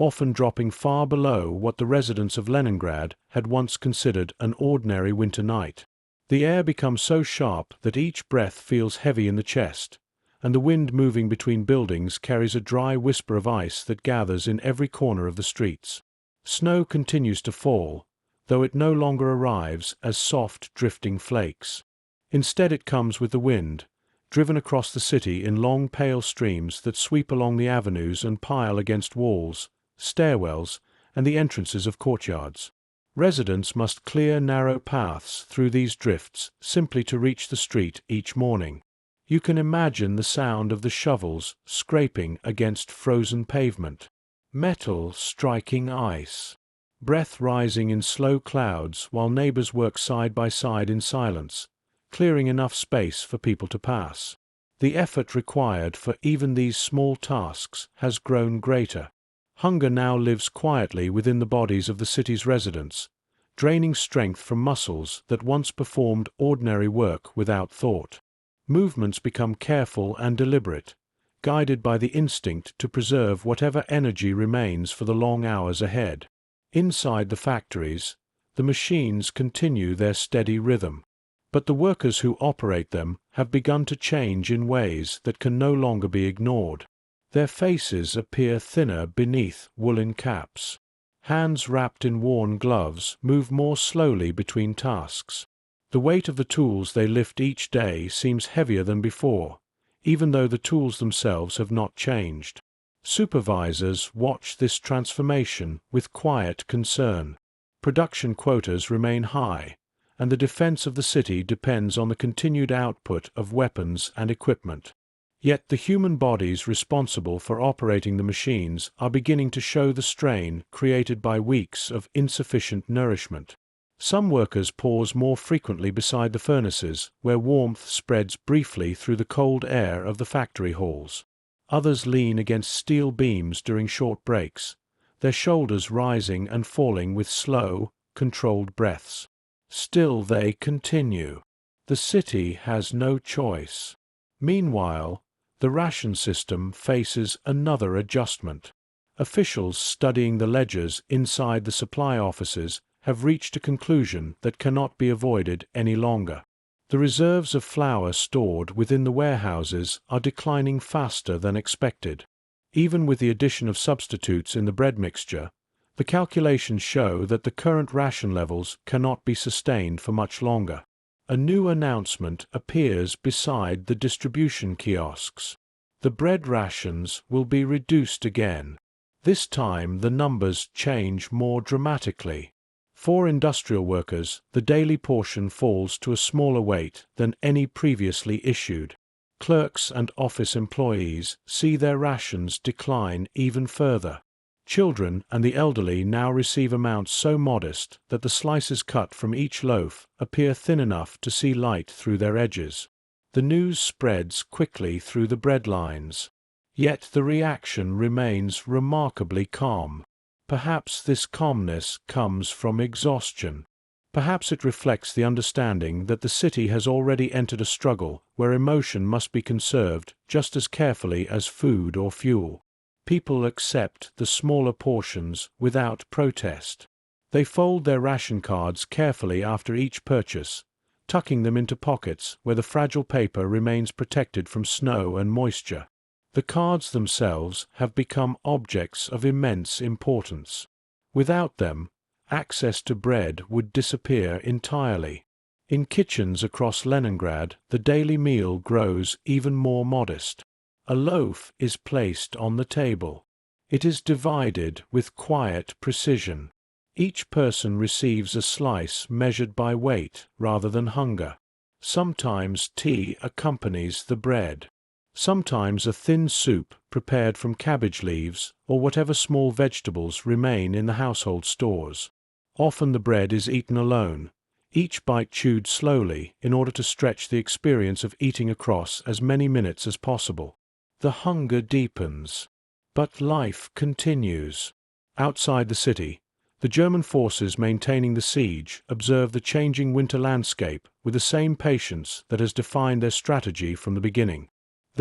often dropping far below what the residents of Leningrad had once considered an ordinary winter night. The air becomes so sharp that each breath feels heavy in the chest, and the wind moving between buildings carries a dry whisper of ice that gathers in every corner of the streets. Snow continues to fall, though it no longer arrives as soft, drifting flakes. Instead it comes with the wind, driven across the city in long pale streams that sweep along the avenues and pile against walls, stairwells, and the entrances of courtyards. Residents must clear narrow paths through these drifts simply to reach the street each morning. You can imagine the sound of the shovels scraping against frozen pavement, metal striking ice, breath rising in slow clouds while neighbors work side by side in silence, clearing enough space for people to pass. The effort required for even these small tasks has grown greater. Hunger now lives quietly within the bodies of the city's residents, draining strength from muscles that once performed ordinary work without thought. Movements become careful and deliberate, guided by the instinct to preserve whatever energy remains for the long hours ahead. Inside the factories, the machines continue their steady rhythm. But the workers who operate them have begun to change in ways that can no longer be ignored. Their faces appear thinner beneath woolen caps. Hands wrapped in worn gloves move more slowly between tasks. The weight of the tools they lift each day seems heavier than before, even though the tools themselves have not changed. Supervisors watch this transformation with quiet concern. Production quotas remain high, and the defense of the city depends on the continued output of weapons and equipment. Yet the human bodies responsible for operating the machines are beginning to show the strain created by weeks of insufficient nourishment. Some workers pause more frequently beside the furnaces, where warmth spreads briefly through the cold air of the factory halls. Others lean against steel beams during short breaks, their shoulders rising and falling with slow, controlled breaths. Still they continue. The city has no choice. Meanwhile, the ration system faces another adjustment. Officials studying the ledgers inside the supply offices have reached a conclusion that cannot be avoided any longer. The reserves of flour stored within the warehouses are declining faster than expected. Even with the addition of substitutes in the bread mixture, the calculations show that the current ration levels cannot be sustained for much longer. A new announcement appears beside the distribution kiosks. The bread rations will be reduced again. This time the numbers change more dramatically. For industrial workers, the daily portion falls to a smaller weight than any previously issued. Clerks and office employees see their rations decline even further. Children and the elderly now receive amounts so modest that the slices cut from each loaf appear thin enough to see light through their edges. The news spreads quickly through the bread lines. Yet the reaction remains remarkably calm. Perhaps this calmness comes from exhaustion. Perhaps it reflects the understanding that the city has already entered a struggle where emotion must be conserved just as carefully as food or fuel. People accept the smaller portions without protest. They fold their ration cards carefully after each purchase, tucking them into pockets where the fragile paper remains protected from snow and moisture. The cards themselves have become objects of immense importance. Without them, access to bread would disappear entirely. In kitchens across Leningrad, the daily meal grows even more modest. A loaf is placed on the table. It is divided with quiet precision. Each person receives a slice measured by weight rather than hunger. Sometimes tea accompanies the bread. Sometimes a thin soup prepared from cabbage leaves or whatever small vegetables remain in the household stores. Often the bread is eaten alone, each bite chewed slowly in order to stretch the experience of eating across as many minutes as possible. The hunger deepens. But life continues. Outside the city, the German forces maintaining the siege observe the changing winter landscape with the same patience that has defined their strategy from the beginning.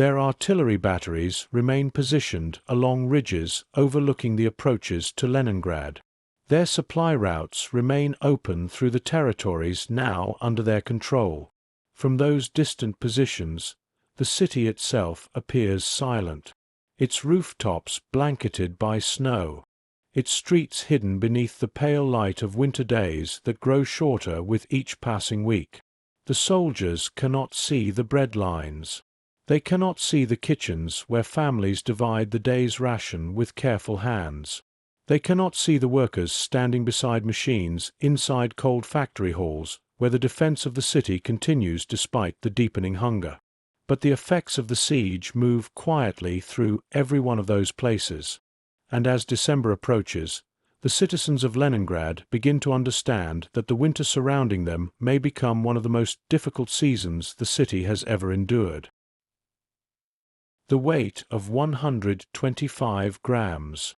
Their artillery batteries remain positioned along ridges overlooking the approaches to Leningrad. Their supply routes remain open through the territories now under their control. From those distant positions, the city itself appears silent, its rooftops blanketed by snow, its streets hidden beneath the pale light of winter days that grow shorter with each passing week. The soldiers cannot see the bread lines. They cannot see the kitchens where families divide the day's ration with careful hands. They cannot see the workers standing beside machines inside cold factory halls where the defense of the city continues despite the deepening hunger. But the effects of the siege move quietly through every one of those places. And as December approaches, the citizens of Leningrad begin to understand that the winter surrounding them may become one of the most difficult seasons the city has ever endured. The weight of 125 grams.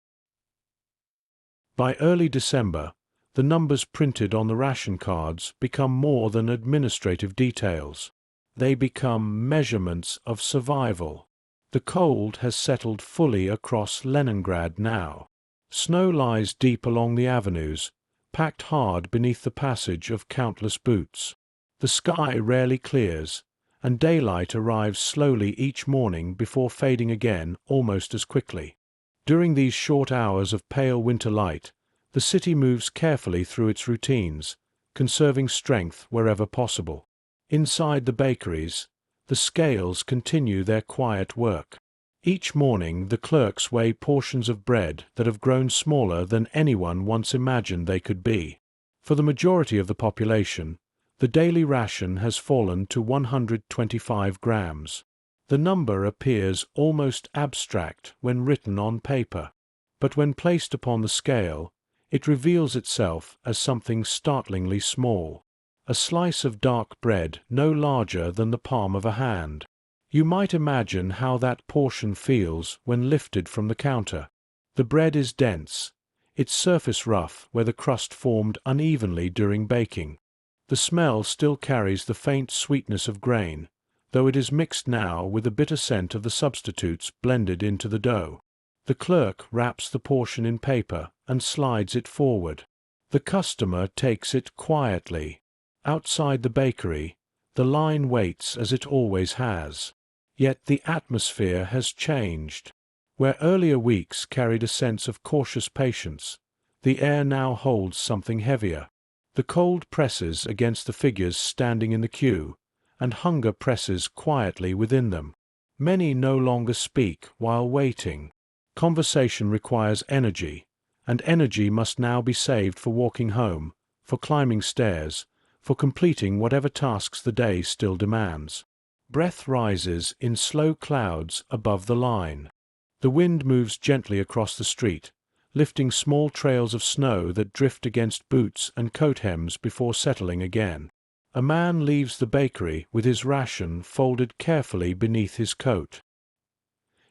By early December, the numbers printed on the ration cards become more than administrative details. They become measurements of survival. The cold has settled fully across Leningrad now. Snow lies deep along the avenues, packed hard beneath the passage of countless boots. The sky rarely clears, and daylight arrives slowly each morning before fading again almost as quickly. During these short hours of pale winter light, the city moves carefully through its routines, conserving strength wherever possible. Inside the bakeries, the scales continue their quiet work. Each morning the clerks weigh portions of bread that have grown smaller than anyone once imagined they could be. For the majority of the population, the daily ration has fallen to 125 grams. The number appears almost abstract when written on paper, but when placed upon the scale, it reveals itself as something startlingly small. A slice of dark bread no larger than the palm of a hand. You might imagine how that portion feels when lifted from the counter. The bread is dense, its surface rough where the crust formed unevenly during baking. The smell still carries the faint sweetness of grain, though it is mixed now with the bitter scent of the substitutes blended into the dough. The clerk wraps the portion in paper and slides it forward. The customer takes it quietly. Outside the bakery, the line waits as it always has. Yet the atmosphere has changed. Where earlier weeks carried a sense of cautious patience, the air now holds something heavier. The cold presses against the figures standing in the queue, and hunger presses quietly within them. Many no longer speak while waiting. Conversation requires energy, and energy must now be saved for walking home, for climbing stairs, for completing whatever tasks the day still demands. Breath rises in slow clouds above the line. The wind moves gently across the street, lifting small trails of snow that drift against boots and coat hems before settling again. A man leaves the bakery with his ration folded carefully beneath his coat.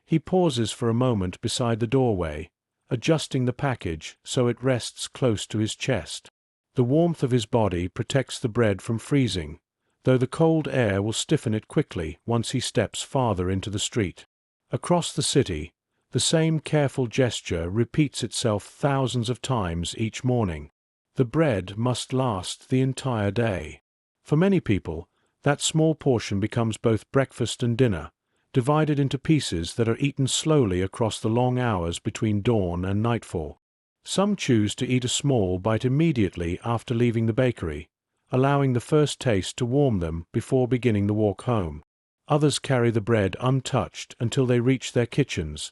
He pauses for a moment beside the doorway, adjusting the package so it rests close to his chest. The warmth of his body protects the bread from freezing, though the cold air will stiffen it quickly once he steps farther into the street. Across the city, the same careful gesture repeats itself thousands of times each morning. The bread must last the entire day. For many people, that small portion becomes both breakfast and dinner, divided into pieces that are eaten slowly across the long hours between dawn and nightfall. Some choose to eat a small bite immediately after leaving the bakery, allowing the first taste to warm them before beginning the walk home. Others carry the bread untouched until they reach their kitchens,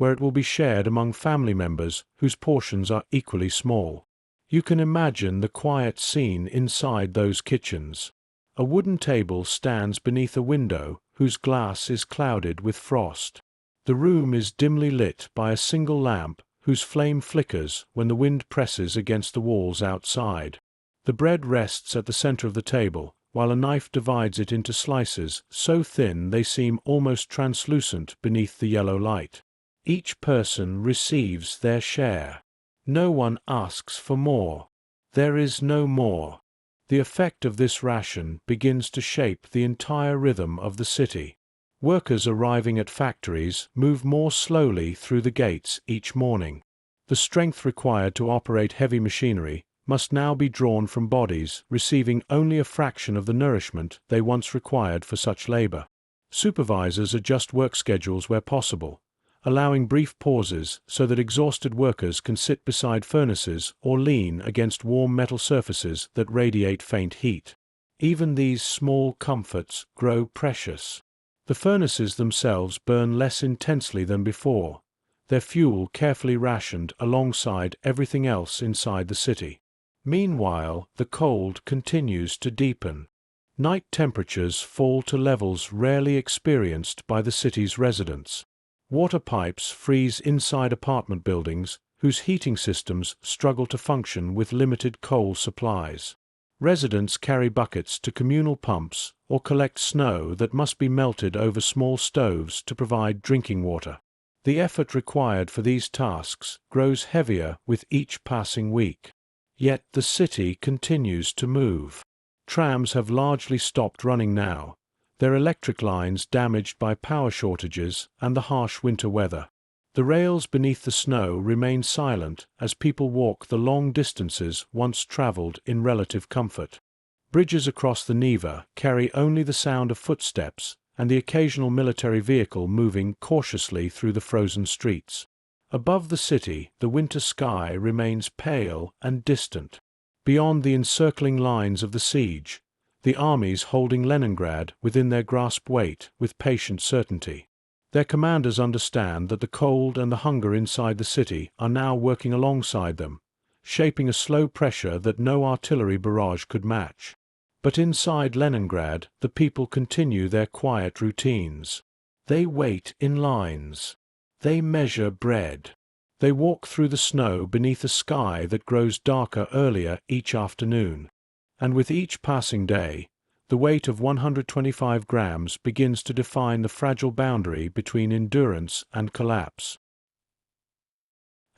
where it will be shared among family members whose portions are equally small. You can imagine the quiet scene inside those kitchens. A wooden table stands beneath a window whose glass is clouded with frost. The room is dimly lit by a single lamp whose flame flickers when the wind presses against the walls outside. The bread rests at the center of the table, while a knife divides it into slices so thin they seem almost translucent beneath the yellow light. Each person receives their share. No one asks for more. There is no more. The effect of this ration begins to shape the entire rhythm of the city. Workers arriving at factories move more slowly through the gates each morning. The strength required to operate heavy machinery must now be drawn from bodies receiving only a fraction of the nourishment they once required for such labor. Supervisors adjust work schedules where possible, allowing brief pauses so that exhausted workers can sit beside furnaces or lean against warm metal surfaces that radiate faint heat. Even these small comforts grow precious. The furnaces themselves burn less intensely than before, their fuel carefully rationed alongside everything else inside the city. Meanwhile, the cold continues to deepen. Night temperatures fall to levels rarely experienced by the city's residents. Water pipes freeze inside apartment buildings whose heating systems struggle to function with limited coal supplies. Residents carry buckets to communal pumps or collect snow that must be melted over small stoves to provide drinking water. The effort required for these tasks grows heavier with each passing week. Yet the city continues to move. Trams have largely stopped running now, their electric lines damaged by power shortages and the harsh winter weather. The rails beneath the snow remain silent as people walk the long distances once traveled in relative comfort. Bridges across the Neva carry only the sound of footsteps and the occasional military vehicle moving cautiously through the frozen streets. Above the city, the winter sky remains pale and distant. Beyond the encircling lines of the siege, the armies holding Leningrad within their grasp wait with patient certainty. Their commanders understand that the cold and the hunger inside the city are now working alongside them, shaping a slow pressure that no artillery barrage could match. But inside Leningrad, the people continue their quiet routines. They wait in lines. They measure bread. They walk through the snow beneath a sky that grows darker earlier each afternoon. And with each passing day, the weight of 125 grams begins to define the fragile boundary between endurance and collapse.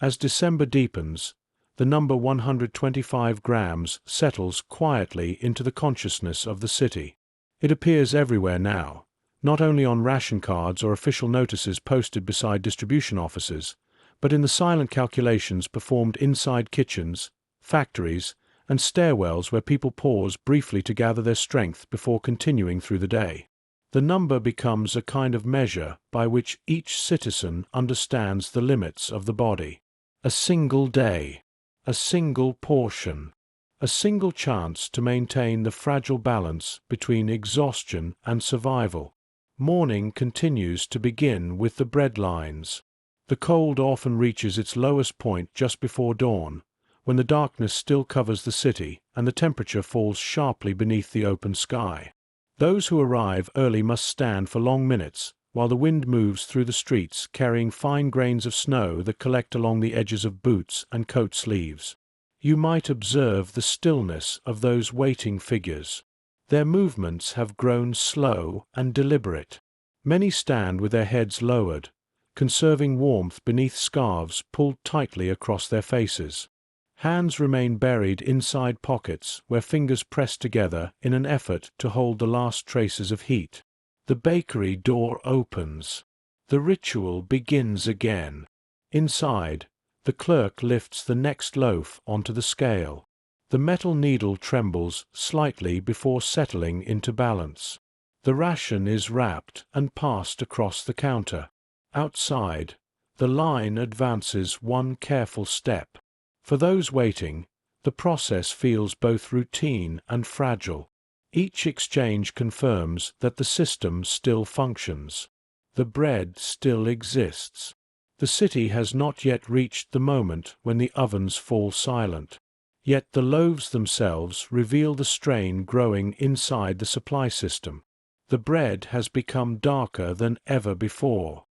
As December deepens, the number 125 grams settles quietly into the consciousness of the city. It appears everywhere now, not only on ration cards or official notices posted beside distribution offices, but in the silent calculations performed inside kitchens, factories, and stairwells where people pause briefly to gather their strength before continuing through the day. The number becomes a kind of measure by which each citizen understands the limits of the body. A single day, a single portion, a single chance to maintain the fragile balance between exhaustion and survival. Morning continues to begin with the bread lines. The cold often reaches its lowest point just before dawn, when the darkness still covers the city and the temperature falls sharply beneath the open sky. Those who arrive early must stand for long minutes while the wind moves through the streets carrying fine grains of snow that collect along the edges of boots and coat sleeves. You might observe the stillness of those waiting figures. Their movements have grown slow and deliberate. Many stand with their heads lowered, conserving warmth beneath scarves pulled tightly across their faces. Hands remain buried inside pockets where fingers press together in an effort to hold the last traces of heat. The bakery door opens. The ritual begins again. Inside, the clerk lifts the next loaf onto the scale. The metal needle trembles slightly before settling into balance. The ration is wrapped and passed across the counter. Outside, the line advances one careful step. For those waiting, the process feels both routine and fragile. Each exchange confirms that the system still functions. The bread still exists. The city has not yet reached the moment when the ovens fall silent. Yet the loaves themselves reveal the strain growing inside the supply system. The bread has become darker than ever before.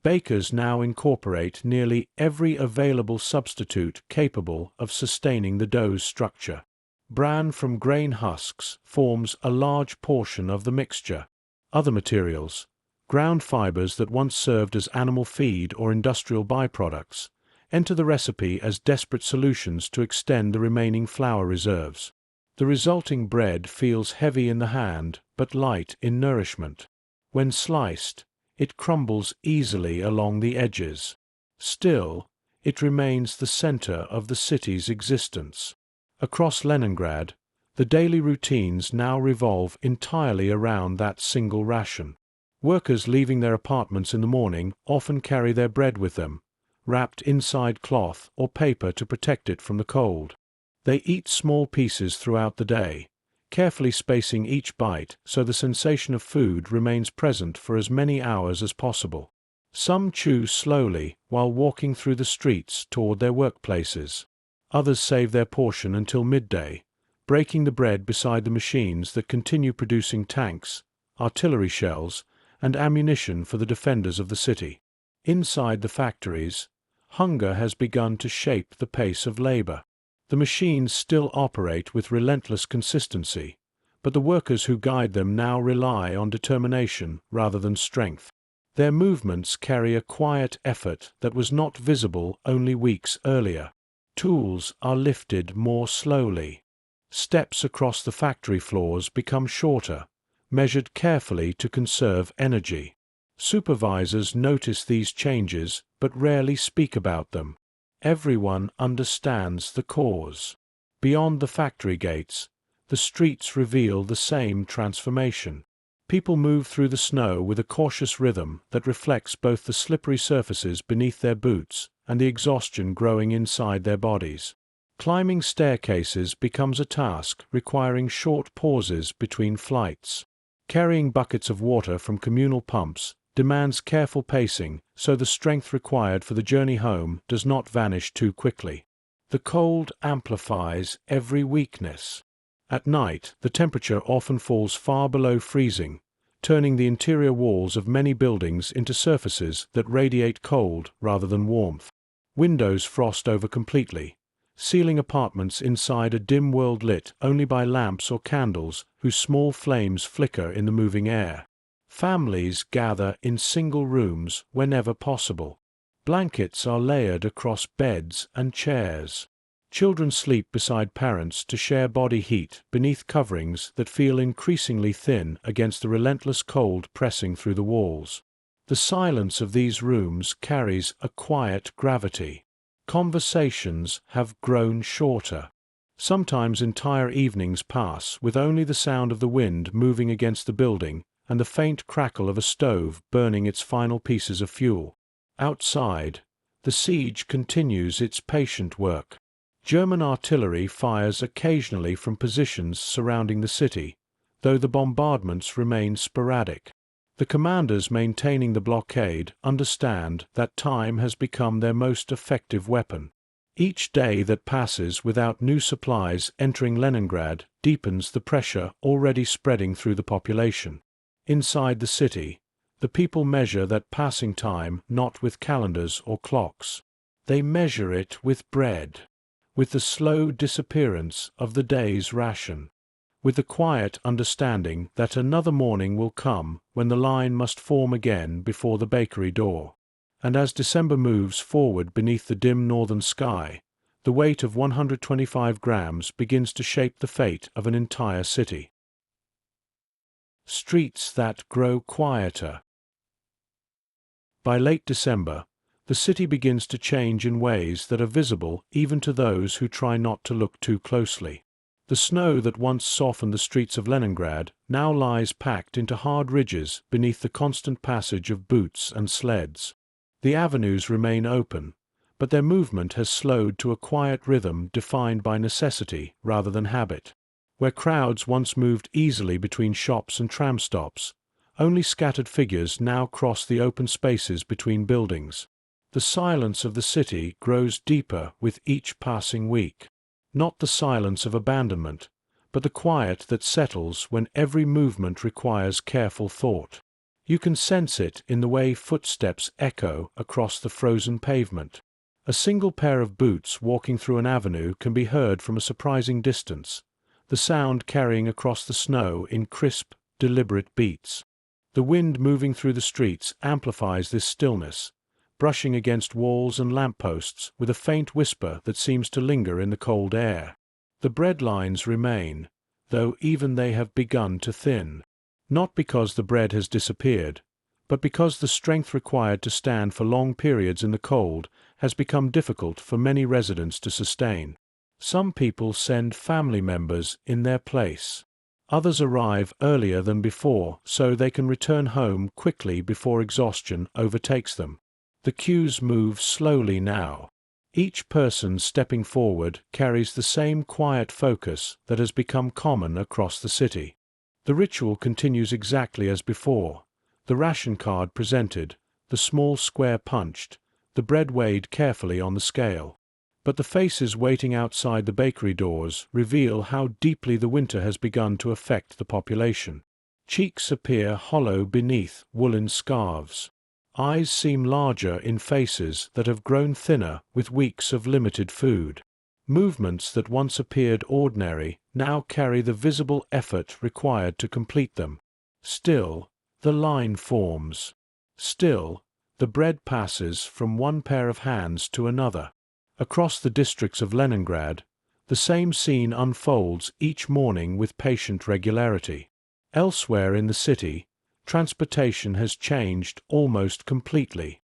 Bakers now incorporate nearly every available substitute capable of sustaining the dough's structure. Bran from grain husks forms a large portion of the mixture. Other materials, ground fibers that once served as animal feed or industrial byproducts, enter the recipe as desperate solutions to extend the remaining flour reserves. The resulting bread feels heavy in the hand but light in nourishment. When sliced, it crumbles easily along the edges. Still, it remains the center of the city's existence. Across Leningrad, the daily routines now revolve entirely around that single ration. Workers leaving their apartments in the morning often carry their bread with them, wrapped inside cloth or paper to protect it from the cold. They eat small pieces throughout the day, carefully spacing each bite so the sensation of food remains present for as many hours as possible. Some chew slowly while walking through the streets toward their workplaces. Others save their portion until midday, breaking the bread beside the machines that continue producing tanks, artillery shells, and ammunition for the defenders of the city. Inside the factories, hunger has begun to shape the pace of labor. The machines still operate with relentless consistency, but the workers who guide them now rely on determination rather than strength. Their movements carry a quiet effort that was not visible only weeks earlier. Tools are lifted more slowly. Steps across the factory floors become shorter, measured carefully to conserve energy. Supervisors notice these changes but rarely speak about them. Everyone understands the cause. Beyond the factory gates, the streets reveal the same transformation. People move through the snow with a cautious rhythm that reflects both the slippery surfaces beneath their boots and the exhaustion growing inside their bodies. Climbing staircases becomes a task requiring short pauses between flights. Carrying buckets of water from communal pumps demands careful pacing so the strength required for the journey home does not vanish too quickly. The cold amplifies every weakness. At night, the temperature often falls far below freezing, turning the interior walls of many buildings into surfaces that radiate cold rather than warmth. Windows frost over completely, sealing apartments inside a dim world lit only by lamps or candles whose small flames flicker in the moving air. Families gather in single rooms whenever possible. Blankets are layered across beds and chairs. Children sleep beside parents to share body heat beneath coverings that feel increasingly thin against the relentless cold pressing through the walls. The silence of these rooms carries a quiet gravity. Conversations have grown shorter. Sometimes entire evenings pass with only the sound of the wind moving against the building and the faint crackle of a stove burning its final pieces of fuel. Outside, the siege continues its patient work. German artillery fires occasionally from positions surrounding the city, though the bombardments remain sporadic. The commanders maintaining the blockade understand that time has become their most effective weapon. Each day that passes without new supplies entering Leningrad deepens the pressure already spreading through the population. Inside the city, the people measure that passing time not with calendars or clocks. They measure it with bread, with the slow disappearance of the day's ration, with the quiet understanding that another morning will come when the line must form again before the bakery door. And as December moves forward beneath the dim northern sky, the weight of 125 grams begins to shape the fate of an entire city. Streets that grow quieter. By late December, the city begins to change in ways that are visible even to those who try not to look too closely. The snow that once softened the streets of Leningrad now lies packed into hard ridges beneath the constant passage of boots and sleds. The avenues remain open, but their movement has slowed to a quiet rhythm defined by necessity rather than habit. Where crowds once moved easily between shops and tram stops, only scattered figures now cross the open spaces between buildings. The silence of the city grows deeper with each passing week. Not the silence of abandonment, but the quiet that settles when every movement requires careful thought. You can sense it in the way footsteps echo across the frozen pavement. A single pair of boots walking through an avenue can be heard from a surprising distance, the sound carrying across the snow in crisp, deliberate beats. The wind moving through the streets amplifies this stillness, brushing against walls and lampposts with a faint whisper that seems to linger in the cold air. The bread lines remain, though even they have begun to thin. Not because the bread has disappeared, but because the strength required to stand for long periods in the cold has become difficult for many residents to sustain. Some people send family members in their place. Others arrive earlier than before so they can return home quickly before exhaustion overtakes them. The queues move slowly now. Each person stepping forward carries the same quiet focus that has become common across the city. The ritual continues exactly as before. The ration card presented, the small square punched, the bread weighed carefully on the scale. But the faces waiting outside the bakery doors reveal how deeply the winter has begun to affect the population. Cheeks appear hollow beneath woolen scarves. Eyes seem larger in faces that have grown thinner with weeks of limited food. Movements that once appeared ordinary now carry the visible effort required to complete them. Still, the line forms. Still, the bread passes from one pair of hands to another. Across the districts of Leningrad, the same scene unfolds each morning with patient regularity. Elsewhere in the city, transportation has changed almost completely.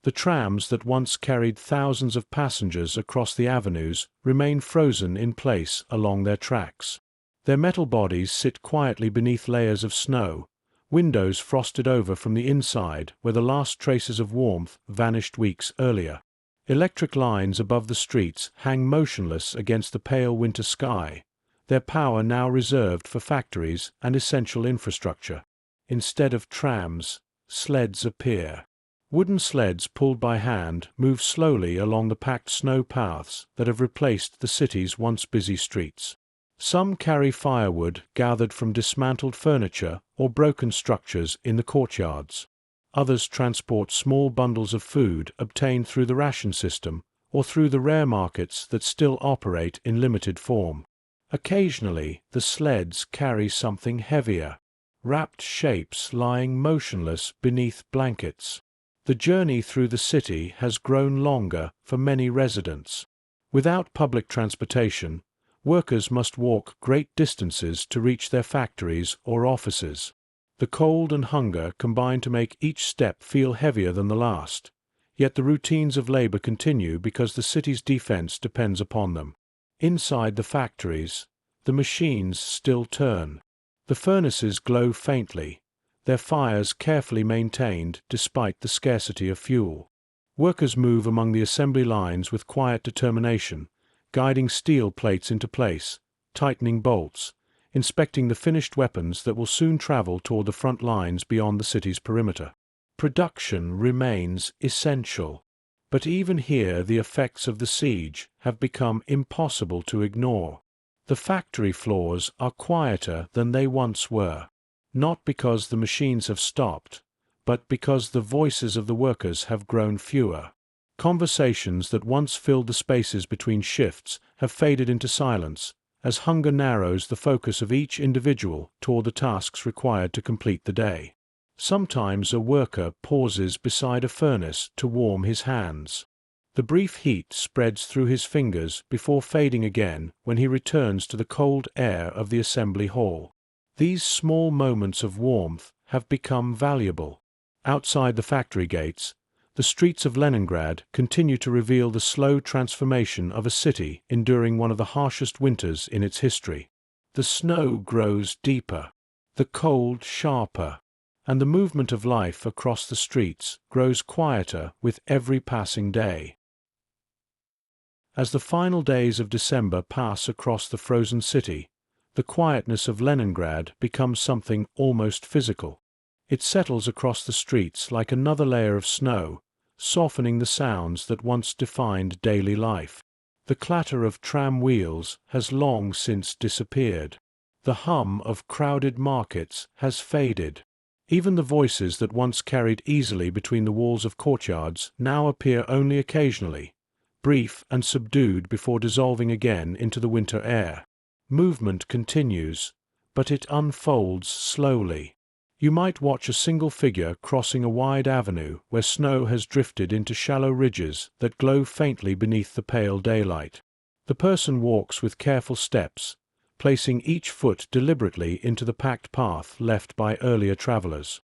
The trams that once carried thousands of passengers across the avenues remain frozen in place along their tracks. Their metal bodies sit quietly beneath layers of snow, windows frosted over from the inside where the last traces of warmth vanished weeks earlier. Electric lines above the streets hang motionless against the pale winter sky, their power now reserved for factories and essential infrastructure. Instead of trams, sleds appear. Wooden sleds pulled by hand move slowly along the packed snow paths that have replaced the city's once busy streets. Some carry firewood gathered from dismantled furniture or broken structures in the courtyards. Others transport small bundles of food obtained through the ration system or through the rare markets that still operate in limited form. Occasionally, the sleds carry something heavier, wrapped shapes lying motionless beneath blankets. The journey through the city has grown longer for many residents. Without public transportation, workers must walk great distances to reach their factories or offices. The cold and hunger combine to make each step feel heavier than the last, yet the routines of labor continue because the city's defense depends upon them. Inside the factories, the machines still turn. The furnaces glow faintly, their fires carefully maintained despite the scarcity of fuel. Workers move among the assembly lines with quiet determination, guiding steel plates into place, tightening bolts, inspecting the finished weapons that will soon travel toward the front lines beyond the city's perimeter. Production remains essential, but even here the effects of the siege have become impossible to ignore. The factory floors are quieter than they once were, not because the machines have stopped, but because the voices of the workers have grown fewer. Conversations that once filled the spaces between shifts have faded into silence, as hunger narrows the focus of each individual toward the tasks required to complete the day. Sometimes a worker pauses beside a furnace to warm his hands. The brief heat spreads through his fingers before fading again when he returns to the cold air of the assembly hall. These small moments of warmth have become valuable. Outside the factory gates, the streets of Leningrad continue to reveal the slow transformation of a city enduring one of the harshest winters in its history. The snow grows deeper, the cold sharper, and the movement of life across the streets grows quieter with every passing day. As the final days of December pass across the frozen city, the quietness of Leningrad becomes something almost physical. It settles across the streets like another layer of snow, softening the sounds that once defined daily life. The clatter of tram wheels has long since disappeared. The hum of crowded markets has faded. Even the voices that once carried easily between the walls of courtyards now appear only occasionally, brief and subdued before dissolving again into the winter air. Movement continues, but it unfolds slowly. You might watch a single figure crossing a wide avenue where snow has drifted into shallow ridges that glow faintly beneath the pale daylight. The person walks with careful steps, placing each foot deliberately into the packed path left by earlier travelers.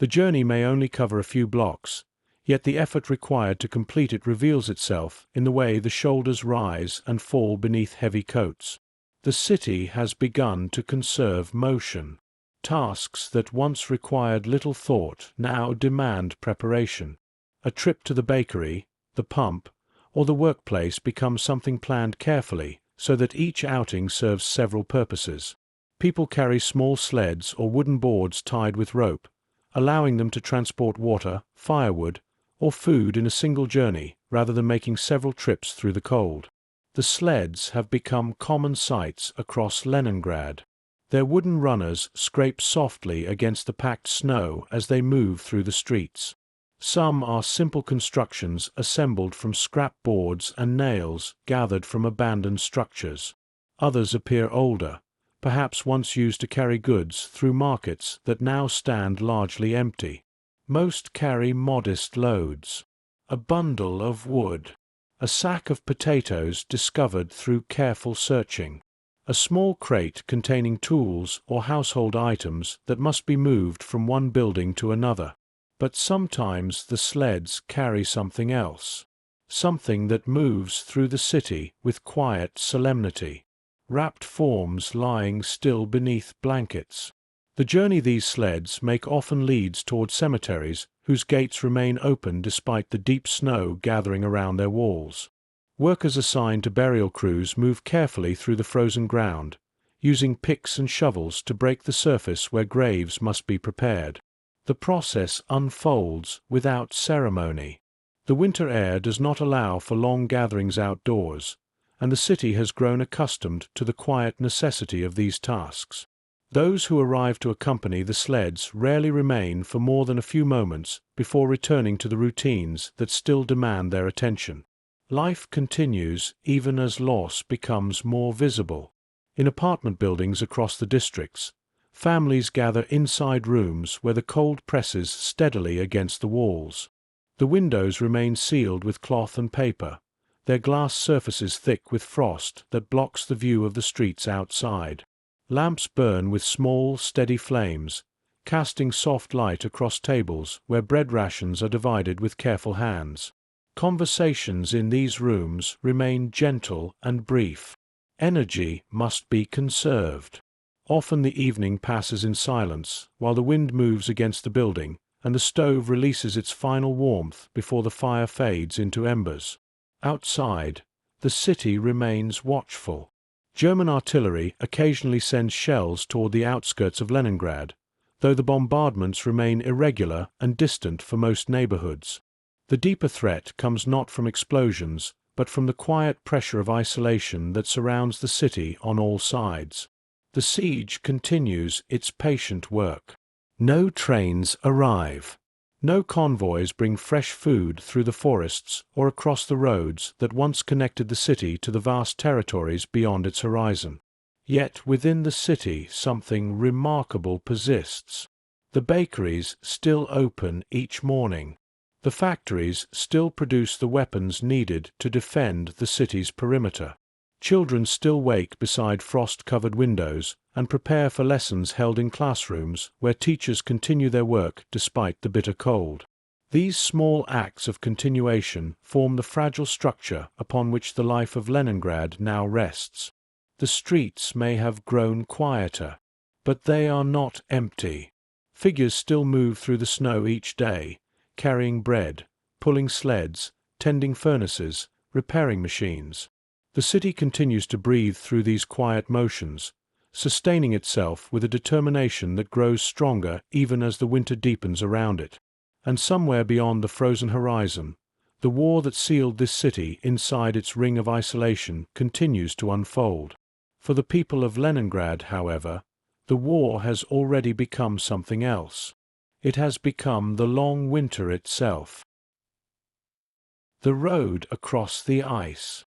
The journey may only cover a few blocks, yet the effort required to complete it reveals itself in the way the shoulders rise and fall beneath heavy coats. The city has begun to conserve motion. Tasks that once required little thought now demand preparation. A trip to the bakery, the pump, or the workplace becomes something planned carefully so that each outing serves several purposes. People carry small sleds or wooden boards tied with rope, allowing them to transport water, firewood, or food in a single journey rather than making several trips through the cold. The sleds have become common sights across Leningrad. Their wooden runners scrape softly against the packed snow as they move through the streets. Some are simple constructions assembled from scrap boards and nails gathered from abandoned structures. Others appear older, perhaps once used to carry goods through markets that now stand largely empty. Most carry modest loads. A bundle of wood. A sack of potatoes discovered through careful searching. A small crate containing tools or household items that must be moved from one building to another. But sometimes the sleds carry something else. Something that moves through the city with quiet solemnity. Wrapped forms lying still beneath blankets. The journey these sleds make often leads toward cemeteries whose gates remain open despite the deep snow gathering around their walls. Workers assigned to burial crews move carefully through the frozen ground, using picks and shovels to break the surface where graves must be prepared. The process unfolds without ceremony. The winter air does not allow for long gatherings outdoors, and the city has grown accustomed to the quiet necessity of these tasks. Those who arrive to accompany the sleds rarely remain for more than a few moments before returning to the routines that still demand their attention. Life continues even as loss becomes more visible. In apartment buildings across the districts, families gather inside rooms where the cold presses steadily against the walls. The windows remain sealed with cloth and paper, their glass surfaces thick with frost that blocks the view of the streets outside. Lamps burn with small, steady flames, casting soft light across tables where bread rations are divided with careful hands. Conversations in these rooms remain gentle and brief. Energy must be conserved. Often the evening passes in silence while the wind moves against the building and the stove releases its final warmth before the fire fades into embers. Outside, the city remains watchful. German artillery occasionally sends shells toward the outskirts of Leningrad, though the bombardments remain irregular and distant for most neighborhoods. The deeper threat comes not from explosions, but from the quiet pressure of isolation that surrounds the city on all sides. The siege continues its patient work. No trains arrive. No convoys bring fresh food through the forests or across the roads that once connected the city to the vast territories beyond its horizon. Yet within the city something remarkable persists. The bakeries still open each morning. The factories still produce the weapons needed to defend the city's perimeter. Children still wake beside frost-covered windows and prepare for lessons held in classrooms where teachers continue their work despite the bitter cold. These small acts of continuation form the fragile structure upon which the life of Leningrad now rests. The streets may have grown quieter, but they are not empty. Figures still move through the snow each day, carrying bread, pulling sleds, tending furnaces, repairing machines. The city continues to breathe through these quiet motions, sustaining itself with a determination that grows stronger even as the winter deepens around it. And somewhere beyond the frozen horizon, the war that sealed this city inside its ring of isolation continues to unfold. For the people of Leningrad, however, the war has already become something else. It has become the long winter itself. The road across the ice.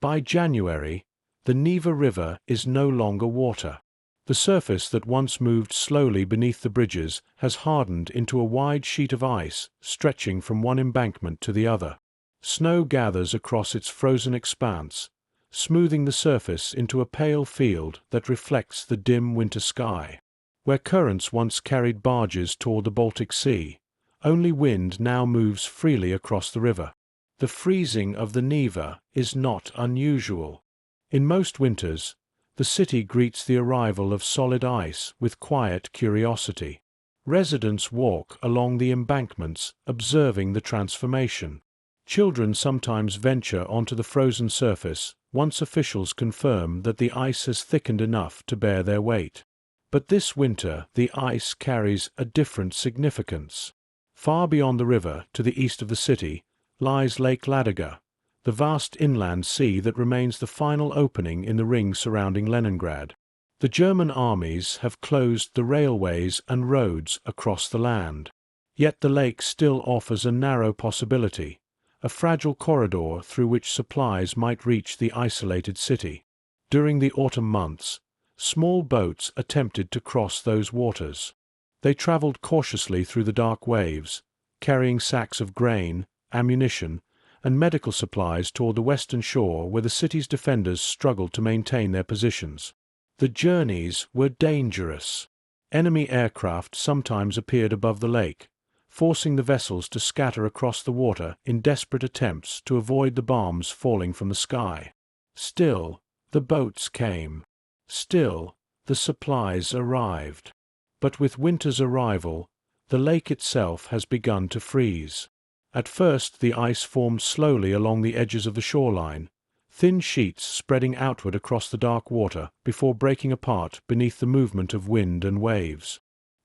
By January, the Neva River is no longer water. The surface that once moved slowly beneath the bridges has hardened into a wide sheet of ice stretching from one embankment to the other. Snow gathers across its frozen expanse, smoothing the surface into a pale field that reflects the dim winter sky. Where currents once carried barges toward the Baltic Sea, only wind now moves freely across the river. The freezing of the Neva is not unusual. In most winters, the city greets the arrival of solid ice with quiet curiosity. Residents walk along the embankments, observing the transformation. Children sometimes venture onto the frozen surface once officials confirm that the ice has thickened enough to bear their weight. But this winter, the ice carries a different significance. Far beyond the river, to the east of the city, lies Lake Ladoga, the vast inland sea that remains the final opening in the ring surrounding Leningrad. The German armies have closed the railways and roads across the land. Yet the lake still offers a narrow possibility, a fragile corridor through which supplies might reach the isolated city. During the autumn months, small boats attempted to cross those waters. They traveled cautiously through the dark waves, carrying sacks of grain, ammunition, and medical supplies toward the western shore where the city's defenders struggled to maintain their positions. The journeys were dangerous. Enemy aircraft sometimes appeared above the lake, forcing the vessels to scatter across the water in desperate attempts to avoid the bombs falling from the sky. Still, the boats came. Still, the supplies arrived. But with winter's arrival, the lake itself has begun to freeze. At first the ice formed slowly along the edges of the shoreline, thin sheets spreading outward across the dark water before breaking apart beneath the movement of wind and waves.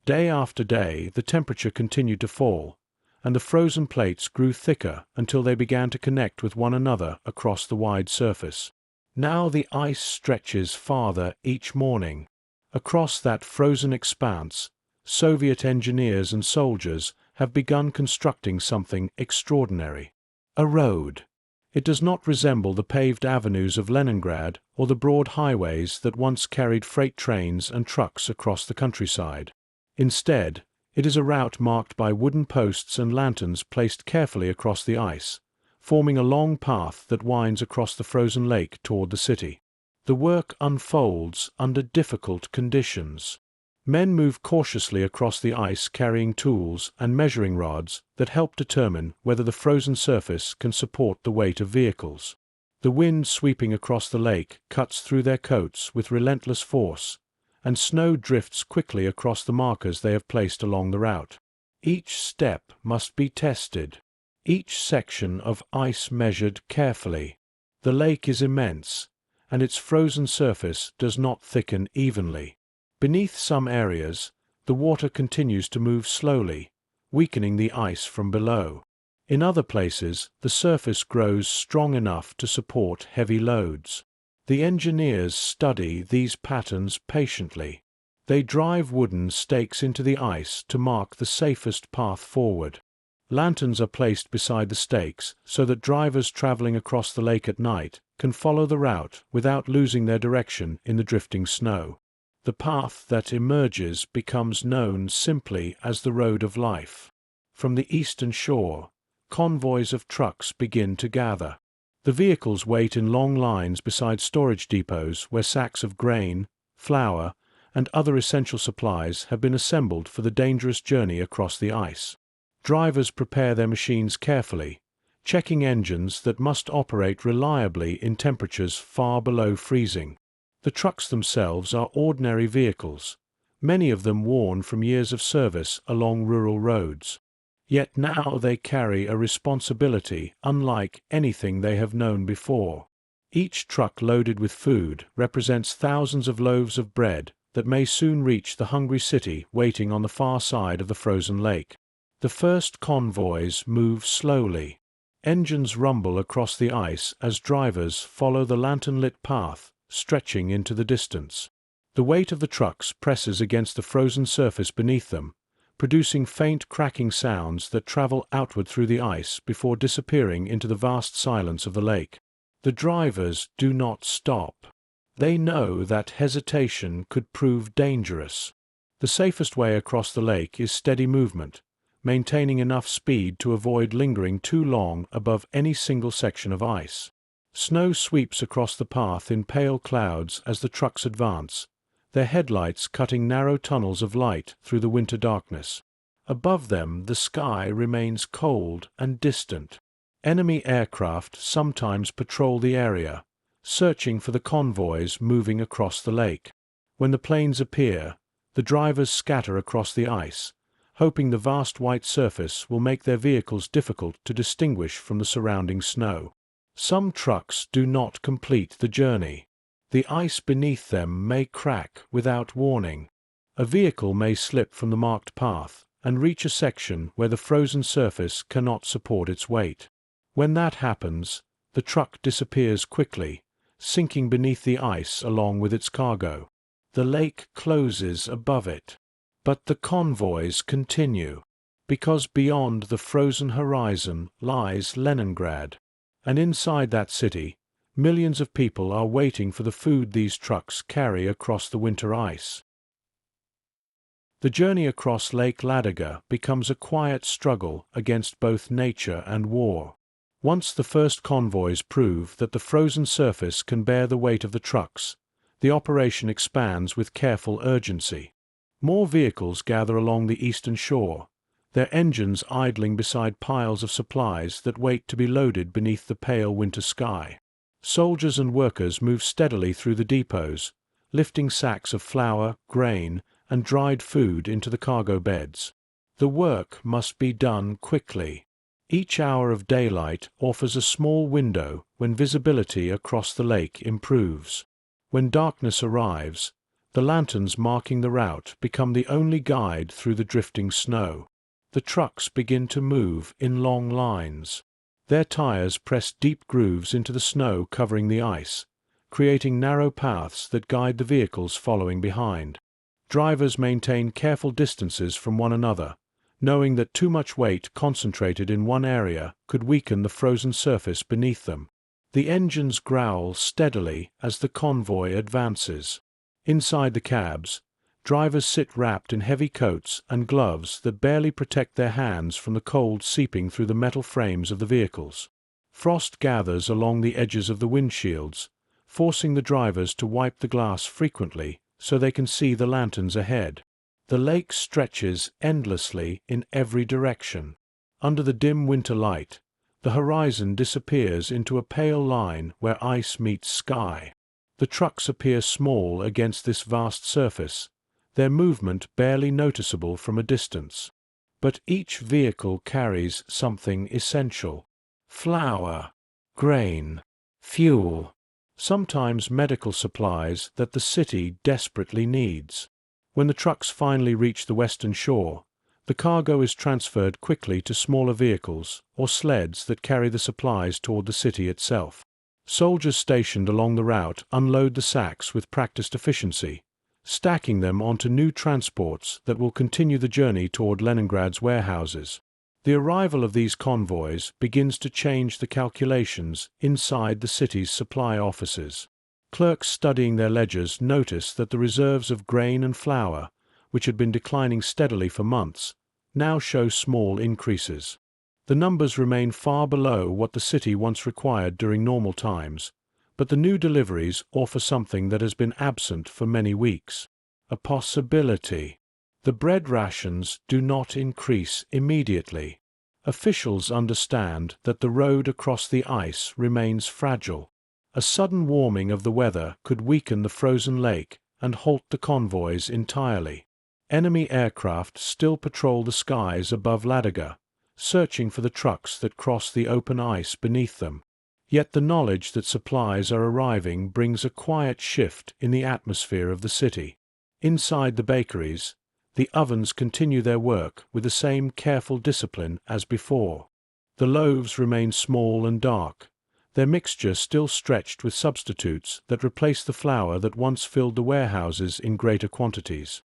Day after day the temperature continued to fall, and the frozen plates grew thicker until they began to connect with one another across the wide surface. Now the ice stretches farther each morning. Across that frozen expanse, Soviet engineers and soldiers have begun constructing something extraordinary. A road. It does not resemble the paved avenues of Leningrad or the broad highways that once carried freight trains and trucks across the countryside. Instead, it is a route marked by wooden posts and lanterns placed carefully across the ice, forming a long path that winds across the frozen lake toward the city. The work unfolds under difficult conditions. Men move cautiously across the ice carrying tools and measuring rods that help determine whether the frozen surface can support the weight of vehicles. The wind sweeping across the lake cuts through their coats with relentless force, and snow drifts quickly across the markers they have placed along the route. Each step must be tested, each section of ice measured carefully. The lake is immense, and its frozen surface does not thicken evenly. Beneath some areas, the water continues to move slowly, weakening the ice from below. In other places, the surface grows strong enough to support heavy loads. The engineers study these patterns patiently. They drive wooden stakes into the ice to mark the safest path forward. Lanterns are placed beside the stakes so that drivers traveling across the lake at night can follow the route without losing their direction in the drifting snow. The path that emerges becomes known simply as the Road of Life. From the eastern shore, convoys of trucks begin to gather. The vehicles wait in long lines beside storage depots where sacks of grain, flour, and other essential supplies have been assembled for the dangerous journey across the ice. Drivers prepare their machines carefully, checking engines that must operate reliably in temperatures far below freezing. The trucks themselves are ordinary vehicles, many of them worn from years of service along rural roads. Yet now they carry a responsibility unlike anything they have known before. Each truck loaded with food represents thousands of loaves of bread that may soon reach the hungry city waiting on the far side of the frozen lake. The first convoys move slowly. Engines rumble across the ice as drivers follow the lantern-lit path stretching into the distance. The weight of the trucks presses against the frozen surface beneath them, producing faint cracking sounds that travel outward through the ice before disappearing into the vast silence of the lake. The drivers do not stop. They know that hesitation could prove dangerous. The safest way across the lake is steady movement, maintaining enough speed to avoid lingering too long above any single section of ice. Snow sweeps across the path in pale clouds as the trucks advance, their headlights cutting narrow tunnels of light through the winter darkness. Above them, the sky remains cold and distant. Enemy aircraft sometimes patrol the area, searching for the convoys moving across the lake. When the planes appear, the drivers scatter across the ice, hoping the vast white surface will make their vehicles difficult to distinguish from the surrounding snow. Some trucks do not complete the journey. The ice beneath them may crack without warning. A vehicle may slip from the marked path and reach a section where the frozen surface cannot support its weight. When that happens, the truck disappears quickly, sinking beneath the ice along with its cargo. The lake closes above it. But the convoys continue, because beyond the frozen horizon lies Leningrad, and inside that city, millions of people are waiting for the food these trucks carry across the winter ice. The journey across Lake Ladoga becomes a quiet struggle against both nature and war. Once the first convoys prove that the frozen surface can bear the weight of the trucks, the operation expands with careful urgency. More vehicles gather along the eastern shore, their engines idling beside piles of supplies that wait to be loaded beneath the pale winter sky. Soldiers and workers move steadily through the depots, lifting sacks of flour, grain, and dried food into the cargo beds. The work must be done quickly. Each hour of daylight offers a small window when visibility across the lake improves. When darkness arrives, the lanterns marking the route become the only guide through the drifting snow. The trucks begin to move in long lines. Their tires press deep grooves into the snow covering the ice, creating narrow paths that guide the vehicles following behind. Drivers maintain careful distances from one another, knowing that too much weight concentrated in one area could weaken the frozen surface beneath them. The engines growl steadily as the convoy advances. Inside the cabs, drivers sit wrapped in heavy coats and gloves that barely protect their hands from the cold seeping through the metal frames of the vehicles. Frost gathers along the edges of the windshields, forcing the drivers to wipe the glass frequently so they can see the lanterns ahead. The lake stretches endlessly in every direction. Under the dim winter light, the horizon disappears into a pale line where ice meets sky. The trucks appear small against this vast surface, their movement barely noticeable from a distance. But each vehicle carries something essential: flour, grain, fuel, sometimes medical supplies that the city desperately needs. When the trucks finally reach the western shore, the cargo is transferred quickly to smaller vehicles or sleds that carry the supplies toward the city itself. Soldiers stationed along the route unload the sacks with practiced efficiency, stacking them onto new transports that will continue the journey toward Leningrad's warehouses. The arrival of these convoys begins to change the calculations inside the city's supply offices. Clerks studying their ledgers notice that the reserves of grain and flour, which had been declining steadily for months, now show small increases. The numbers remain far below what the city once required during normal times, but the new deliveries offer something that has been absent for many weeks: a possibility. The bread rations do not increase immediately. Officials understand that the road across the ice remains fragile. A sudden warming of the weather could weaken the frozen lake and halt the convoys entirely. Enemy aircraft still patrol the skies above Ladoga, searching for the trucks that cross the open ice beneath them. Yet the knowledge that supplies are arriving brings a quiet shift in the atmosphere of the city. Inside the bakeries, the ovens continue their work with the same careful discipline as before. The loaves remain small and dark, their mixture still stretched with substitutes that replace the flour that once filled the warehouses in greater quantities.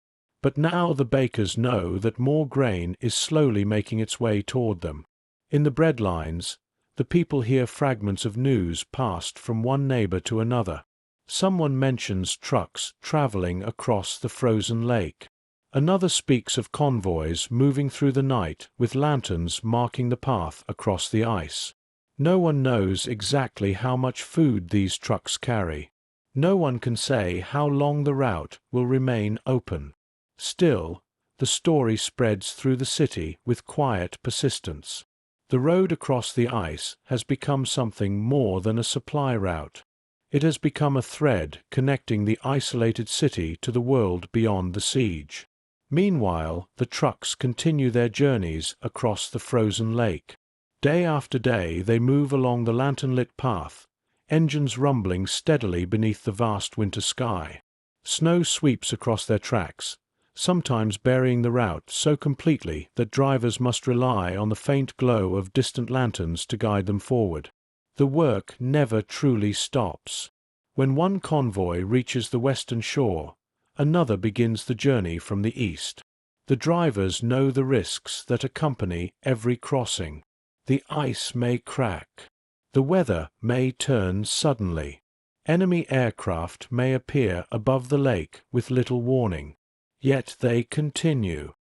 But now the bakers know that more grain is slowly making its way toward them. In the bread lines, the people hear fragments of news passed from one neighbor to another. Someone mentions trucks traveling across the frozen lake. Another speaks of convoys moving through the night with lanterns marking the path across the ice. No one knows exactly how much food these trucks carry. No one can say how long the route will remain open. Still, the story spreads through the city with quiet persistence. The road across the ice has become something more than a supply route. It has become a thread connecting the isolated city to the world beyond the siege. Meanwhile, the trucks continue their journeys across the frozen lake. Day after day they move along the lantern-lit path, engines rumbling steadily beneath the vast winter sky. Snow sweeps across their tracks, sometimes burying the route so completely that drivers must rely on the faint glow of distant lanterns to guide them forward. The work never truly stops. When one convoy reaches the western shore, another begins the journey from the east. The drivers know the risks that accompany every crossing. The ice may crack. The weather may turn suddenly. Enemy aircraft may appear above the lake with little warning. Yet they continue,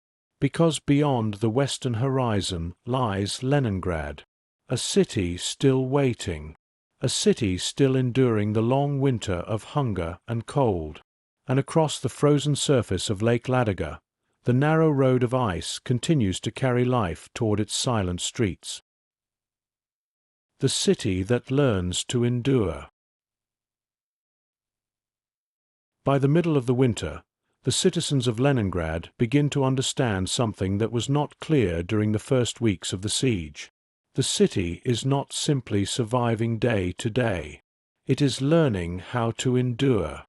because beyond the western horizon lies Leningrad, a city still waiting, a city still enduring the long winter of hunger and cold. And across the frozen surface of Lake Ladoga, the narrow road of ice continues to carry life toward its silent streets. The city that learns to endure. By the middle of the winter, the citizens of Leningrad begin to understand something that was not clear during the first weeks of the siege. The city is not simply surviving day to day. It is learning how to endure.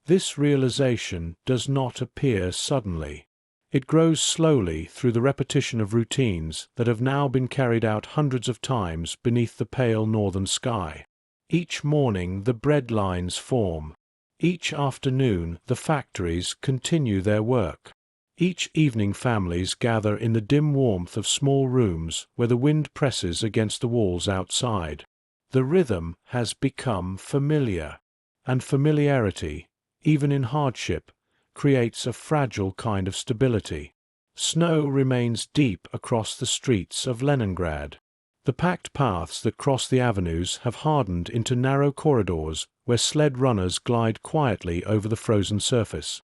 This realization does not appear suddenly. It grows slowly through the repetition of routines that have now been carried out hundreds of times beneath the pale northern sky. Each morning the bread lines form. Each afternoon the factories continue their work. Each evening families gather in the dim warmth of small rooms where the wind presses against the walls outside. The rhythm has become familiar, and familiarity, even in hardship, creates a fragile kind of stability. Snow remains deep across the streets of Leningrad. The packed paths that cross the avenues have hardened into narrow corridors where sled runners glide quietly over the frozen surface.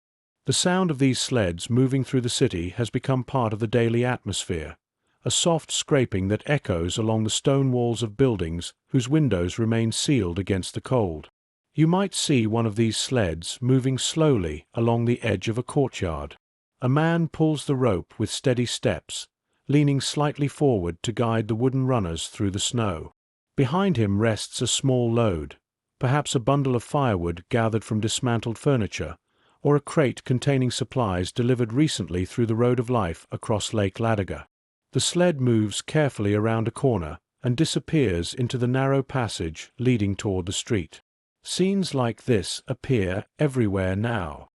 The sound of these sleds moving through the city has become part of the daily atmosphere, a soft scraping that echoes along the stone walls of buildings whose windows remain sealed against the cold. You might see one of these sleds moving slowly along the edge of a courtyard. A man pulls the rope with steady steps, leaning slightly forward to guide the wooden runners through the snow. Behind him rests a small load, perhaps a bundle of firewood gathered from dismantled furniture, or a crate containing supplies delivered recently through the road of life across Lake Ladoga. The sled moves carefully around a corner and disappears into the narrow passage leading toward the street. Scenes like this appear everywhere now.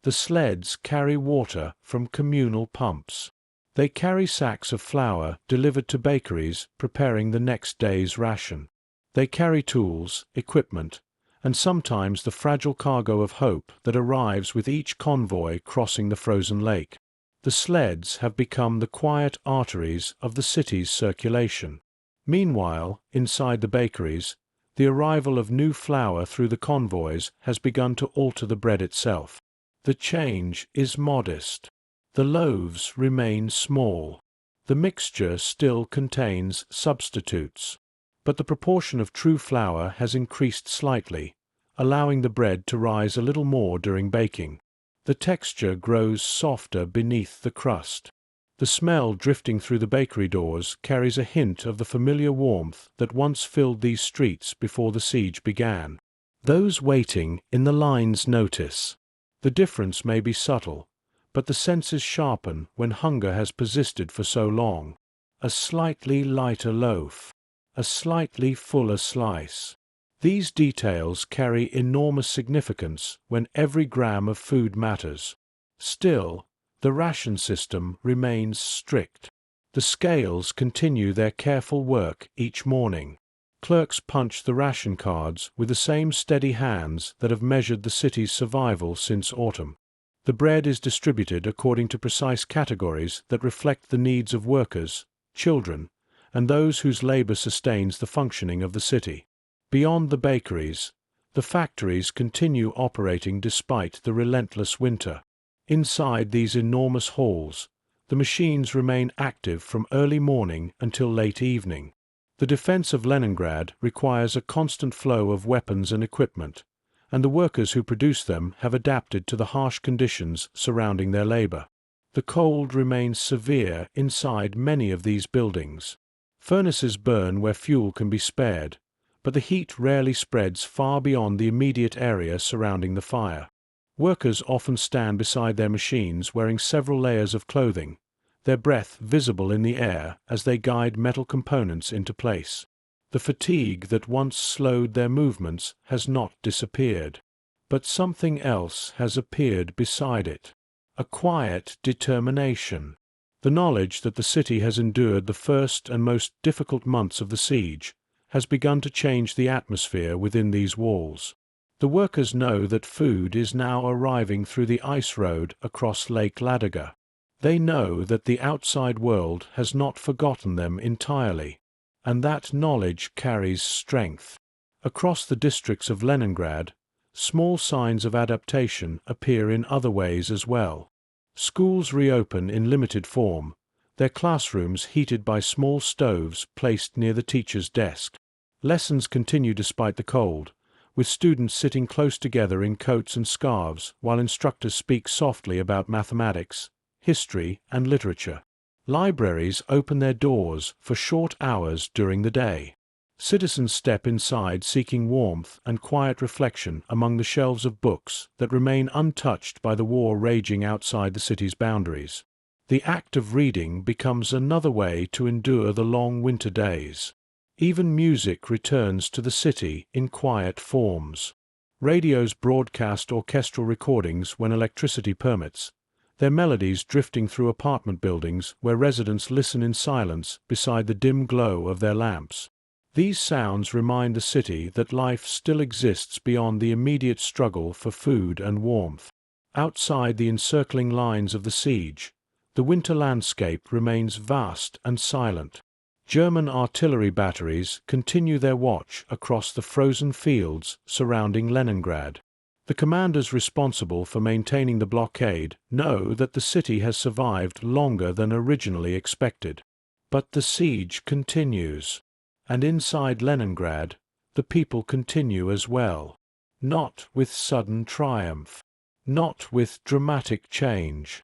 The sleds carry water from communal pumps. They carry sacks of flour delivered to bakeries preparing the next day's ration. They carry tools, equipment, and sometimes the fragile cargo of hope that arrives with each convoy crossing the frozen lake. The sleds have become the quiet arteries of the city's circulation. Meanwhile, inside the bakeries, the arrival of new flour through the convoys has begun to alter the bread itself. The change is modest. The loaves remain small. The mixture still contains substitutes. But the proportion of true flour has increased slightly, allowing the bread to rise a little more during baking. The texture grows softer beneath the crust. The smell drifting through the bakery doors carries a hint of the familiar warmth that once filled these streets before the siege began. Those waiting in the lines notice. The difference may be subtle, but the senses sharpen when hunger has persisted for so long. A slightly lighter loaf, a slightly fuller slice. These details carry enormous significance when every gram of food matters. Still, the ration system remains strict. The scales continue their careful work each morning. Clerks punch the ration cards with the same steady hands that have measured the city's survival since autumn. The bread is distributed according to precise categories that reflect the needs of workers, children, and those whose labor sustains the functioning of the city. Beyond the bakeries, the factories continue operating despite the relentless winter. Inside these enormous halls, the machines remain active from early morning until late evening. The defense of Leningrad requires a constant flow of weapons and equipment, and the workers who produce them have adapted to the harsh conditions surrounding their labor. The cold remains severe inside many of these buildings. Furnaces burn where fuel can be spared, but the heat rarely spreads far beyond the immediate area surrounding the fire. Workers often stand beside their machines wearing several layers of clothing, their breath visible in the air as they guide metal components into place. The fatigue that once slowed their movements has not disappeared, but something else has appeared beside it. A quiet determination. The knowledge that the city has endured the first and most difficult months of the siege has begun to change the atmosphere within these walls. The workers know that food is now arriving through the ice road across Lake Ladoga. They know that the outside world has not forgotten them entirely, and that knowledge carries strength. Across the districts of Leningrad, small signs of adaptation appear in other ways as well. Schools reopen in limited form, their classrooms heated by small stoves placed near the teacher's desk. Lessons continue despite the cold, with students sitting close together in coats and scarves while instructors speak softly about mathematics, history, and literature. Libraries open their doors for short hours during the day. Citizens step inside seeking warmth and quiet reflection among the shelves of books that remain untouched by the war raging outside the city's boundaries. The act of reading becomes another way to endure the long winter days. Even music returns to the city in quiet forms. Radios broadcast orchestral recordings when electricity permits, their melodies drifting through apartment buildings where residents listen in silence beside the dim glow of their lamps. These sounds remind the city that life still exists beyond the immediate struggle for food and warmth. Outside the encircling lines of the siege, the winter landscape remains vast and silent. German artillery batteries continue their watch across the frozen fields surrounding Leningrad. The commanders responsible for maintaining the blockade know that the city has survived longer than originally expected. But the siege continues. And inside Leningrad, the people continue as well. Not with sudden triumph, not with dramatic change,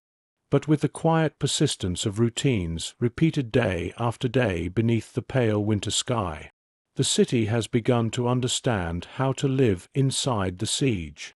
but with the quiet persistence of routines repeated day after day beneath the pale winter sky. The city has begun to understand how to live inside the siege.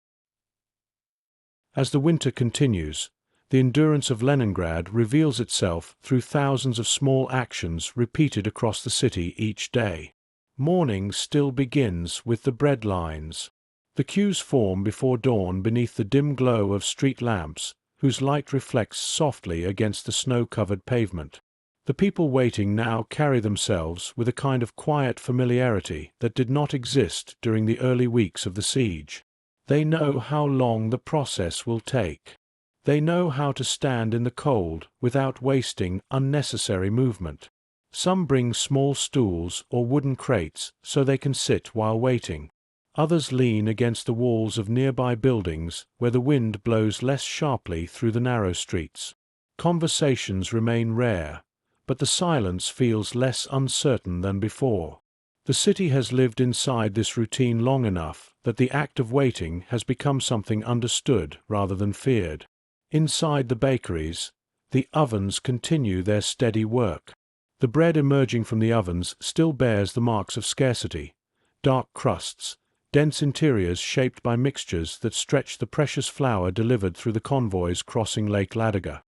As the winter continues, the endurance of Leningrad reveals itself through thousands of small actions repeated across the city each day. Morning still begins with the bread lines. The queues form before dawn beneath the dim glow of street lamps, whose light reflects softly against the snow-covered pavement. The people waiting now carry themselves with a kind of quiet familiarity that did not exist during the early weeks of the siege. They know how long the process will take. They know how to stand in the cold without wasting unnecessary movement. Some bring small stools or wooden crates so they can sit while waiting. Others lean against the walls of nearby buildings where the wind blows less sharply through the narrow streets. Conversations remain rare, but the silence feels less uncertain than before. The city has lived inside this routine long enough that the act of waiting has become something understood rather than feared. Inside the bakeries, the ovens continue their steady work. The bread emerging from the ovens still bears the marks of scarcity, dark crusts, dense interiors shaped by mixtures that stretch the precious flour delivered through the convoys crossing Lake Ladoga.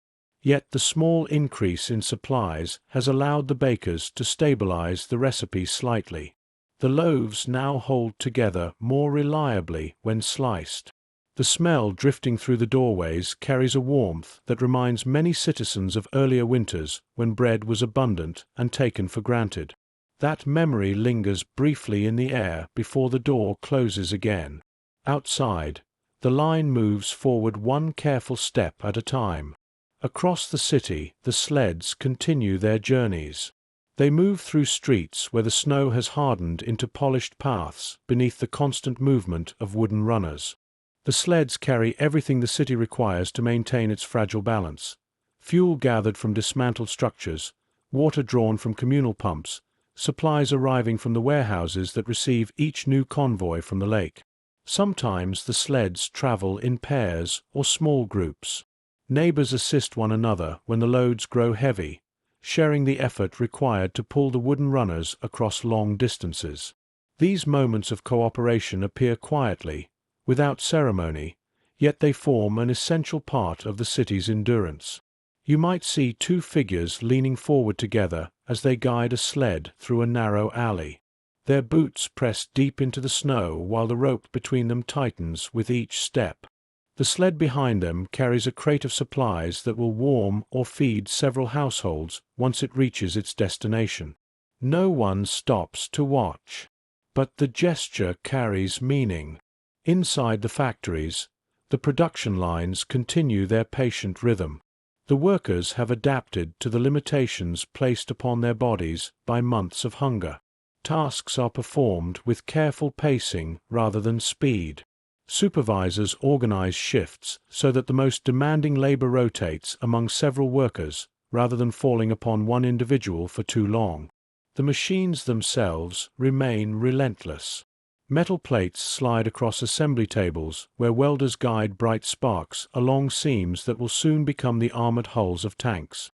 Yet the small increase in supplies has allowed the bakers to stabilize the recipe slightly. The loaves now hold together more reliably when sliced. The smell drifting through the doorways carries a warmth that reminds many citizens of earlier winters when bread was abundant and taken for granted. That memory lingers briefly in the air before the door closes again. Outside, the line moves forward one careful step at a time. Across the city, the sleds continue their journeys. They move through streets where the snow has hardened into polished paths beneath the constant movement of wooden runners. The sleds carry everything the city requires to maintain its fragile balance: fuel gathered from dismantled structures, water drawn from communal pumps, supplies arriving from the warehouses that receive each new convoy from the lake. Sometimes the sleds travel in pairs or small groups. Neighbors assist one another when the loads grow heavy, sharing the effort required to pull the wooden runners across long distances. These moments of cooperation appear quietly, without ceremony, yet they form an essential part of the city's endurance. You might see two figures leaning forward together as they guide a sled through a narrow alley. Their boots press deep into the snow while the rope between them tightens with each step. The sled behind them carries a crate of supplies that will warm or feed several households once it reaches its destination. No one stops to watch. But the gesture carries meaning. Inside the factories, the production lines continue their patient rhythm. The workers have adapted to the limitations placed upon their bodies by months of hunger. Tasks are performed with careful pacing rather than speed. Supervisors organize shifts so that the most demanding labor rotates among several workers rather than falling upon one individual for too long. The machines themselves remain relentless. Metal plates slide across assembly tables where welders guide bright sparks along seams that will soon become the armored hulls of tanks.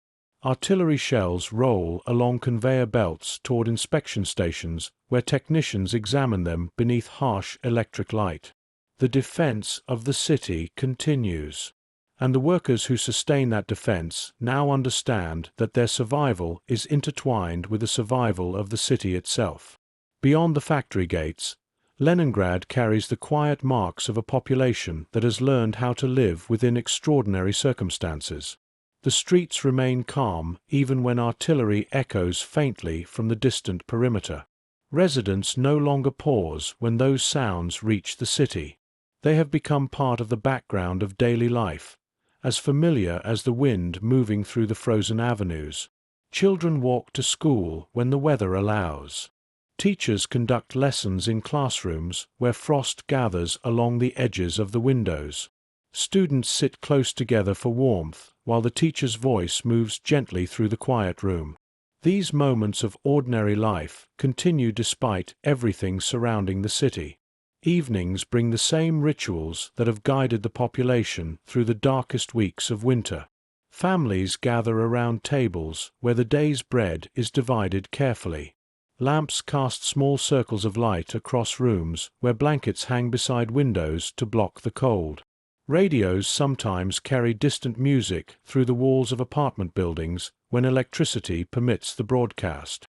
Artillery shells roll along conveyor belts toward inspection stations where technicians examine them beneath harsh electric light. The defense of the city continues, and the workers who sustain that defense now understand that their survival is intertwined with the survival of the city itself. Beyond the factory gates, Leningrad carries the quiet marks of a population that has learned how to live within extraordinary circumstances. The streets remain calm even when artillery echoes faintly from the distant perimeter. Residents no longer pause when those sounds reach the city. They have become part of the background of daily life, as familiar as the wind moving through the frozen avenues. Children walk to school when the weather allows. Teachers conduct lessons in classrooms where frost gathers along the edges of the windows. Students sit close together for warmth while the teacher's voice moves gently through the quiet room. These moments of ordinary life continue despite everything surrounding the city. Evenings bring the same rituals that have guided the population through the darkest weeks of winter. Families gather around tables where the day's bread is divided carefully. Lamps cast small circles of light across rooms where blankets hang beside windows to block the cold. Radios sometimes carry distant music through the walls of apartment buildings when electricity permits the broadcast.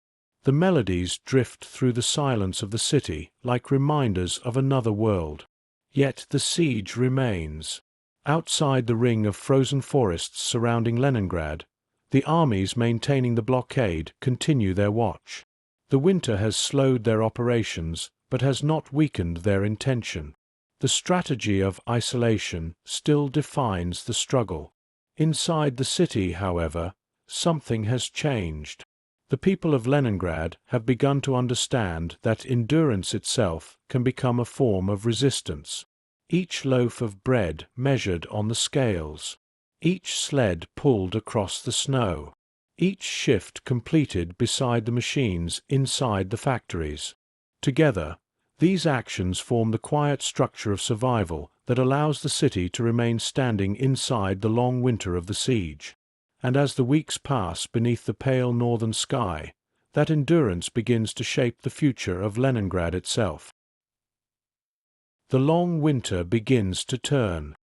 The melodies drift through the silence of the city like reminders of another world. Yet the siege remains. Outside the ring of frozen forests surrounding Leningrad, the armies maintaining the blockade continue their watch. The winter has slowed their operations, but has not weakened their intention. The strategy of isolation still defines the struggle. Inside the city, however, something has changed. The people of Leningrad have begun to understand that endurance itself can become a form of resistance. Each loaf of bread measured on the scales. Each sled pulled across the snow. Each shift completed beside the machines inside the factories. Together, these actions form the quiet structure of survival that allows the city to remain standing inside the long winter of the siege. And as the weeks pass beneath the pale northern sky, that endurance begins to shape the future of Leningrad itself. The long winter begins to turn.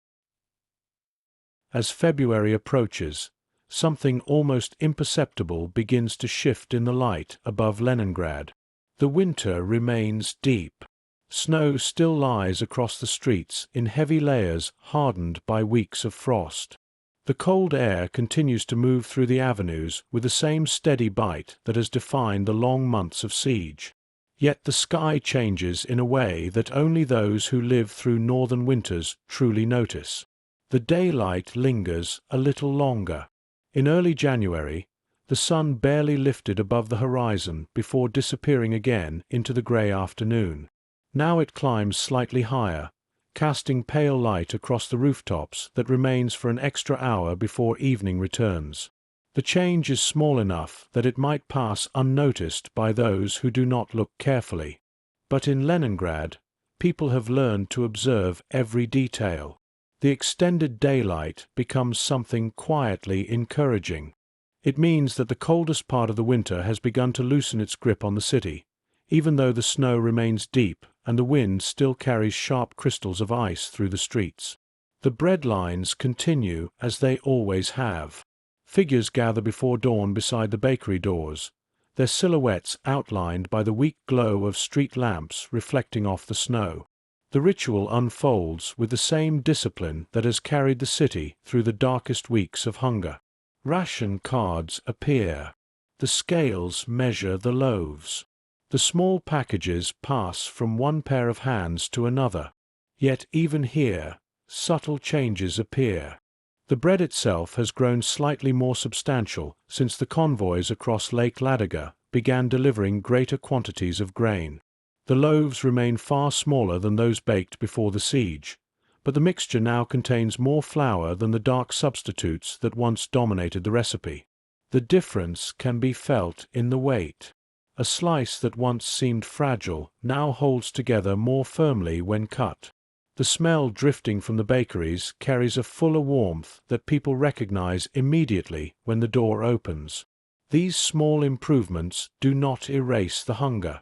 As February approaches, something almost imperceptible begins to shift in the light above Leningrad. The winter remains deep. Snow still lies across the streets in heavy layers hardened by weeks of frost. The cold air continues to move through the avenues with the same steady bite that has defined the long months of siege. Yet the sky changes in a way that only those who live through northern winters truly notice. The daylight lingers a little longer. In early January, The sun barely lifted above the horizon before disappearing again into the grey afternoon. Now it climbs slightly higher, casting pale light across the rooftops that remains for an extra hour before evening returns. The change is small enough that it might pass unnoticed by those who do not look carefully. But in Leningrad, people have learned to observe every detail. The extended daylight becomes something quietly encouraging. It means that the coldest part of the winter has begun to loosen its grip on the city, even though the snow remains deep and the wind still carries sharp crystals of ice through the streets. The bread lines continue as they always have. Figures gather before dawn beside the bakery doors, their silhouettes outlined by the weak glow of street lamps reflecting off the snow. The ritual unfolds with the same discipline that has carried the city through the darkest weeks of hunger. Ration cards appear. The scales measure the loaves. The small packages pass from one pair of hands to another. Yet even here, subtle changes appear. The bread itself has grown slightly more substantial since the convoys across Lake Ladoga began delivering greater quantities of grain. The loaves remain far smaller than those baked before the siege, but the mixture now contains more flour than the dark substitutes that once dominated the recipe. The difference can be felt in the weight. A slice that once seemed fragile now holds together more firmly when cut. The smell drifting from the bakeries carries a fuller warmth that people recognize immediately when the door opens. These small improvements do not erase the hunger,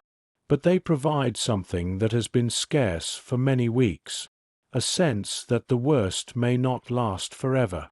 but they provide something that has been scarce for many weeks. A sense that the worst may not last forever.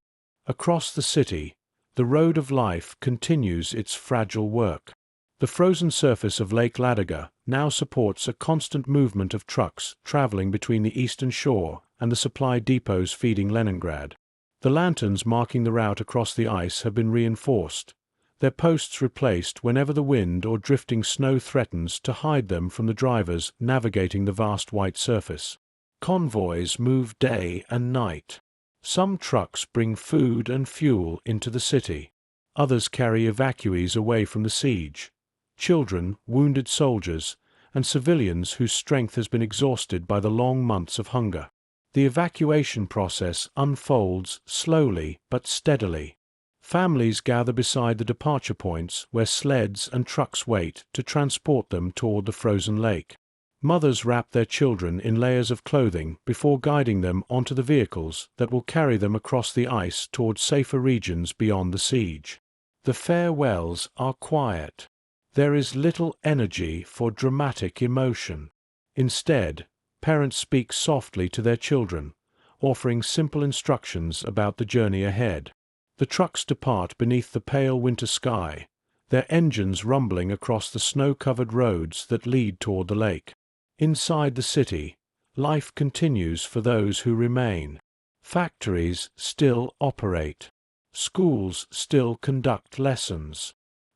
Across the city, the road of life continues its fragile work. The frozen surface of Lake Ladoga now supports a constant movement of trucks traveling between the eastern shore and the supply depots feeding Leningrad. The lanterns marking the route across the ice have been reinforced, their posts replaced whenever the wind or drifting snow threatens to hide them from the drivers navigating the vast white surface. Convoys move day and night. Some trucks bring food and fuel into the city. Others carry evacuees away from the siege. Children, wounded soldiers, and civilians whose strength has been exhausted by the long months of hunger. The evacuation process unfolds slowly but steadily. Families gather beside the departure points where sleds and trucks wait to transport them toward the frozen lake. Mothers wrap their children in layers of clothing before guiding them onto the vehicles that will carry them across the ice toward safer regions beyond the siege. The farewells are quiet. There is little energy for dramatic emotion. Instead, parents speak softly to their children, offering simple instructions about the journey ahead. The trucks depart beneath the pale winter sky, their engines rumbling across the snow-covered roads that lead toward the lake. Inside the city, life continues for those who remain. Factories still operate. Schools still conduct lessons.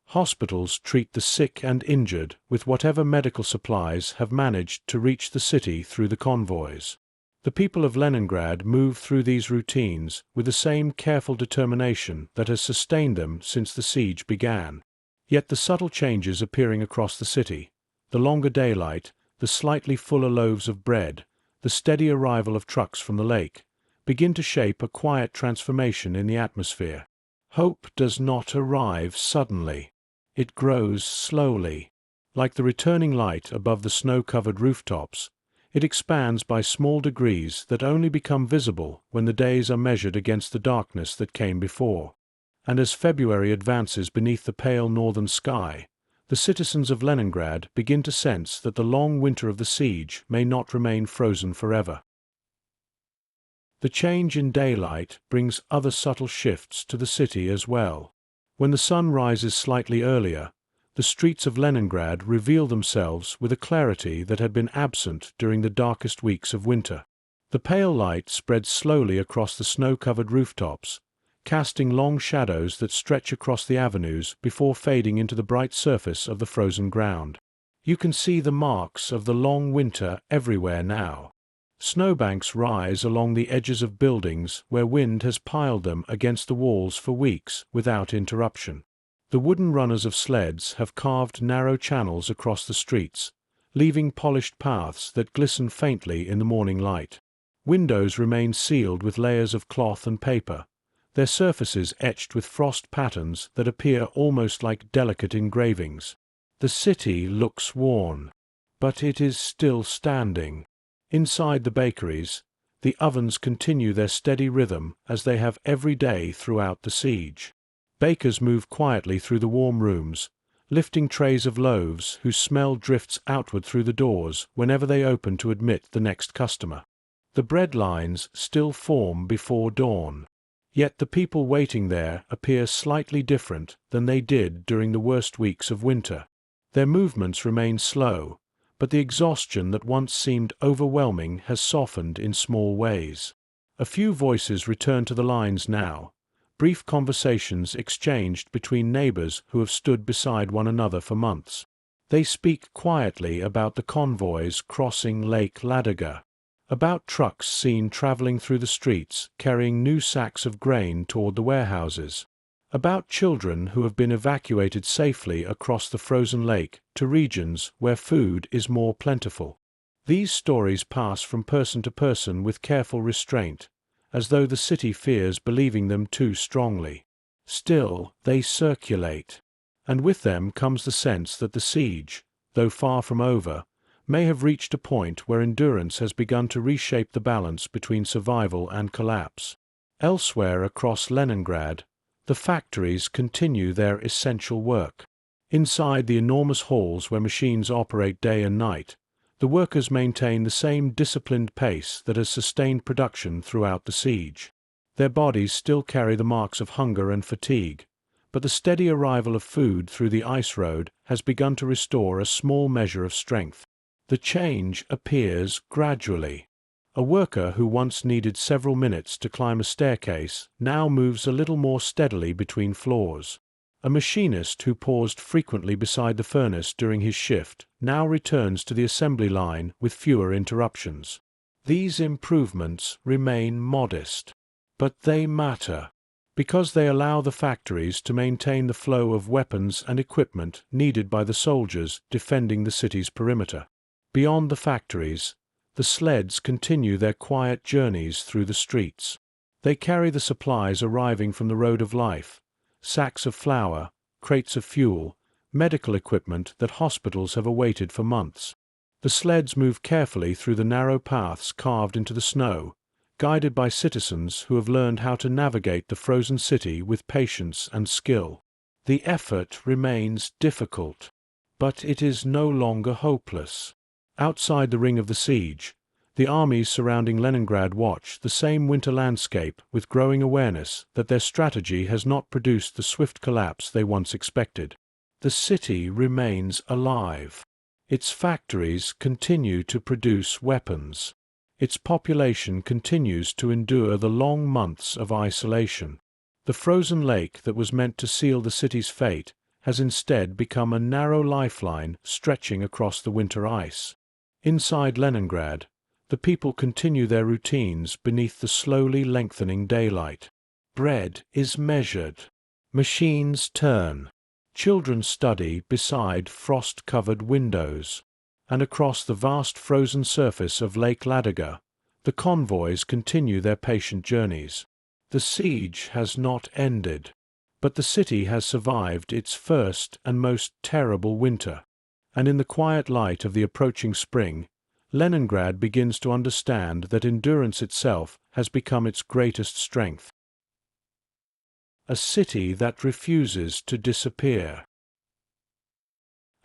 Hospitals treat the sick and injured with whatever medical supplies have managed to reach the city through the convoys. The people of Leningrad move through these routines with the same careful determination that has sustained them since the siege began. Yet the subtle changes appearing across the city, the longer daylight, the slightly fuller loaves of bread, the steady arrival of trucks from the lake, begin to shape a quiet transformation in the atmosphere. Hope does not arrive suddenly. It grows slowly. Like the returning light above the snow-covered rooftops, it expands by small degrees that only become visible when the days are measured against the darkness that came before. And as February advances beneath the pale northern sky, the citizens of Leningrad begin to sense that the long winter of the siege may not remain frozen forever. The change in daylight brings other subtle shifts to the city as well. When the sun rises slightly earlier, the streets of Leningrad reveal themselves with a clarity that had been absent during the darkest weeks of winter. The pale light spreads slowly across the snow-covered rooftops, casting long shadows that stretch across the avenues before fading into the bright surface of the frozen ground. You can see the marks of the long winter everywhere now. Snowbanks rise along the edges of buildings where wind has piled them against the walls for weeks without interruption. The wooden runners of sleds have carved narrow channels across the streets, leaving polished paths that glisten faintly in the morning light. Windows remain sealed with layers of cloth and paper, their surfaces etched with frost patterns that appear almost like delicate engravings. The city looks worn, but it is still standing. Inside the bakeries, the ovens continue their steady rhythm as they have every day throughout the siege. Bakers move quietly through the warm rooms, lifting trays of loaves whose smell drifts outward through the doors whenever they open to admit the next customer. The bread lines still form before dawn. Yet the people waiting there appear slightly different than they did during the worst weeks of winter. Their movements remain slow, but the exhaustion that once seemed overwhelming has softened in small ways. A few voices return to the lines now, brief conversations exchanged between neighbors who have stood beside one another for months. They speak quietly about the convoys crossing Lake Ladoga, about trucks seen traveling through the streets carrying new sacks of grain toward the warehouses, about children who have been evacuated safely across the frozen lake to regions where food is more plentiful. These stories pass from person to person with careful restraint, as though the city fears believing them too strongly. Still, they circulate, and with them comes the sense that the siege, though far from over, may have reached a point where endurance has begun to reshape the balance between survival and collapse. Elsewhere across Leningrad, the factories continue their essential work. Inside the enormous halls where machines operate day and night, the workers maintain the same disciplined pace that has sustained production throughout the siege. Their bodies still carry the marks of hunger and fatigue, but the steady arrival of food through the ice road has begun to restore a small measure of strength. The change appears gradually. A worker who once needed several minutes to climb a staircase now moves a little more steadily between floors. A machinist who paused frequently beside the furnace during his shift now returns to the assembly line with fewer interruptions. These improvements remain modest, but they matter, because they allow the factories to maintain the flow of weapons and equipment needed by the soldiers defending the city's perimeter. Beyond the factories, the sleds continue their quiet journeys through the streets. They carry the supplies arriving from the road of life, sacks of flour, crates of fuel, medical equipment that hospitals have awaited for months. The sleds move carefully through the narrow paths carved into the snow, guided by citizens who have learned how to navigate the frozen city with patience and skill. The effort remains difficult, but it is no longer hopeless. Outside the ring of the siege, the armies surrounding Leningrad watch the same winter landscape with growing awareness that their strategy has not produced the swift collapse they once expected. The city remains alive. Its factories continue to produce weapons. Its population continues to endure the long months of isolation. The frozen lake that was meant to seal the city's fate has instead become a narrow lifeline stretching across the winter ice. Inside Leningrad, the people continue their routines beneath the slowly lengthening daylight. Bread is measured. Machines turn. Children study beside frost-covered windows. And across the vast frozen surface of Lake Ladoga, the convoys continue their patient journeys. The siege has not ended, but the city has survived its first and most terrible winter. And in the quiet light of the approaching spring, Leningrad begins to understand that endurance itself has become its greatest strength. A city that refuses to disappear.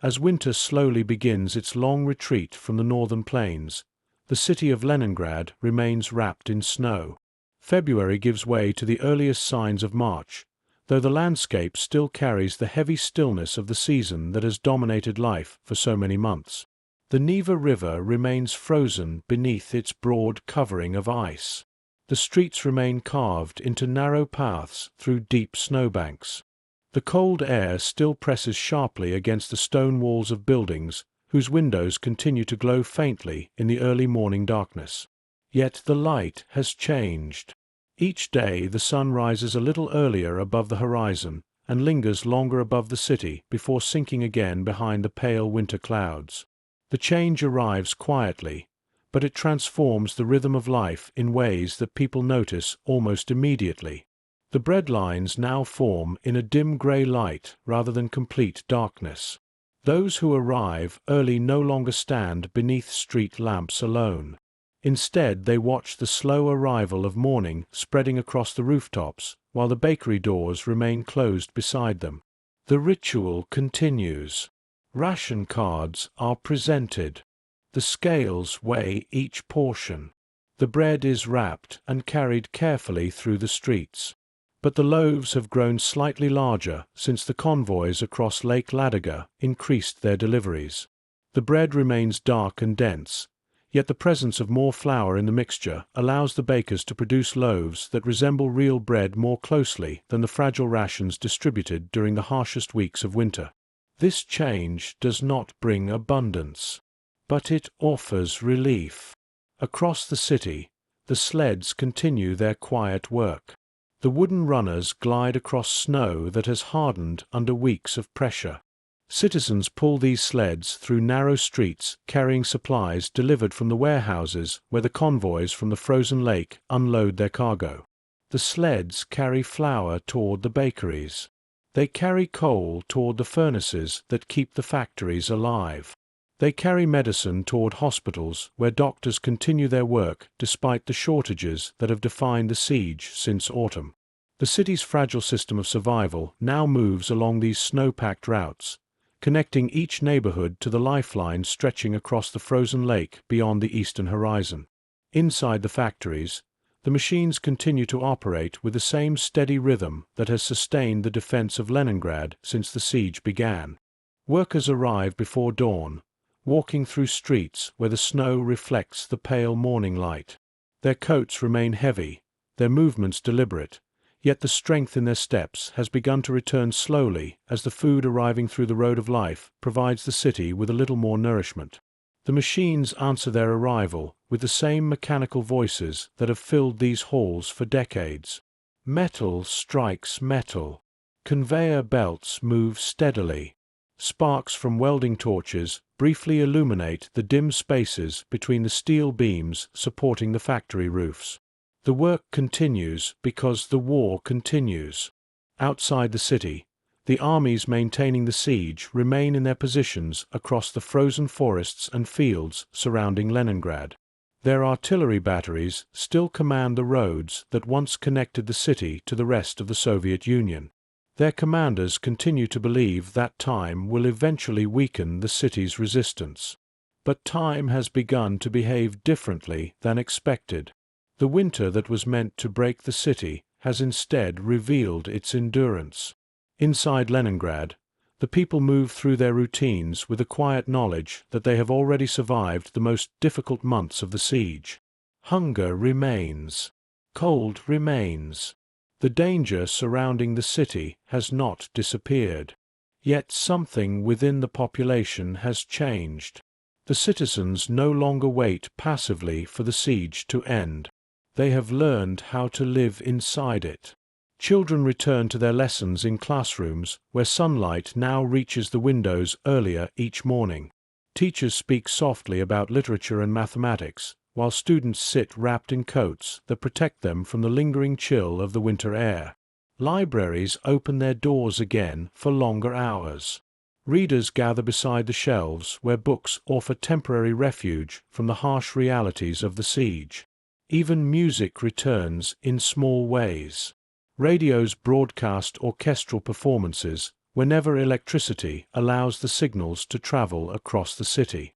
As winter slowly begins its long retreat from the northern plains, the city of Leningrad remains wrapped in snow. February gives way to the earliest signs of March, though the landscape still carries the heavy stillness of the season that has dominated life for so many months. The Neva River remains frozen beneath its broad covering of ice. The streets remain carved into narrow paths through deep snowbanks. The cold air still presses sharply against the stone walls of buildings whose windows continue to glow faintly in the early morning darkness. Yet the light has changed. Each day the sun rises a little earlier above the horizon and lingers longer above the city before sinking again behind the pale winter clouds. The change arrives quietly, but it transforms the rhythm of life in ways that people notice almost immediately. The bread lines now form in a dim grey light rather than complete darkness. Those who arrive early no longer stand beneath street lamps alone. Instead, they watch the slow arrival of morning spreading across the rooftops, while the bakery doors remain closed beside them. The ritual continues. Ration cards are presented. The scales weigh each portion. The bread is wrapped and carried carefully through the streets. But the loaves have grown slightly larger since the convoys across Lake Ladoga increased their deliveries. The bread remains dark and dense, yet the presence of more flour in the mixture allows the bakers to produce loaves that resemble real bread more closely than the fragile rations distributed during the harshest weeks of winter. This change does not bring abundance, but it offers relief. Across the city, the sleds continue their quiet work. The wooden runners glide across snow that has hardened under weeks of pressure. Citizens pull these sleds through narrow streets carrying supplies delivered from the warehouses where the convoys from the frozen lake unload their cargo. The sleds carry flour toward the bakeries. They carry coal toward the furnaces that keep the factories alive. They carry medicine toward hospitals where doctors continue their work despite the shortages that have defined the siege since autumn. The city's fragile system of survival now moves along these snow-packed routes, connecting each neighborhood to the lifeline stretching across the frozen lake beyond the eastern horizon. Inside the factories, the machines continue to operate with the same steady rhythm that has sustained the defense of Leningrad since the siege began. Workers arrive before dawn, walking through streets where the snow reflects the pale morning light. Their coats remain heavy, their movements deliberate, yet the strength in their steps has begun to return slowly as the food arriving through the road of life provides the city with a little more nourishment. The machines answer their arrival with the same mechanical voices that have filled these halls for decades. Metal strikes metal. Conveyor belts move steadily. Sparks from welding torches briefly illuminate the dim spaces between the steel beams supporting the factory roofs. The work continues because the war continues. Outside the city, the armies maintaining the siege remain in their positions across the frozen forests and fields surrounding Leningrad. Their artillery batteries still command the roads that once connected the city to the rest of the Soviet Union. Their commanders continue to believe that time will eventually weaken the city's resistance. But time has begun to behave differently than expected. The winter that was meant to break the city has instead revealed its endurance. Inside Leningrad, the people move through their routines with a quiet knowledge that they have already survived the most difficult months of the siege. Hunger remains. Cold remains. The danger surrounding the city has not disappeared. Yet something within the population has changed. The citizens no longer wait passively for the siege to end. They have learned how to live inside it. Children return to their lessons in classrooms where sunlight now reaches the windows earlier each morning. Teachers speak softly about literature and mathematics, while students sit wrapped in coats that protect them from the lingering chill of the winter air. Libraries open their doors again for longer hours. Readers gather beside the shelves where books offer temporary refuge from the harsh realities of the siege. Even music returns in small ways. Radios broadcast orchestral performances whenever electricity allows the signals to travel across the city.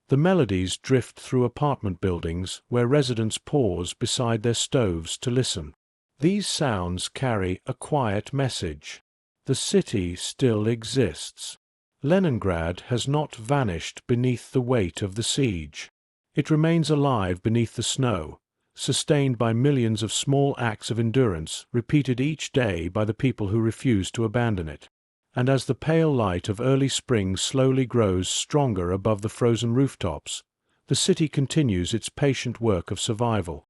The melodies drift through apartment buildings where residents pause beside their stoves to listen. These sounds carry a quiet message. The city still exists. Leningrad has not vanished beneath the weight of the siege. It remains alive beneath the snow, sustained by millions of small acts of endurance repeated each day by the people who refuse to abandon it. And as the pale light of early spring slowly grows stronger above the frozen rooftops, the city continues its patient work of survival.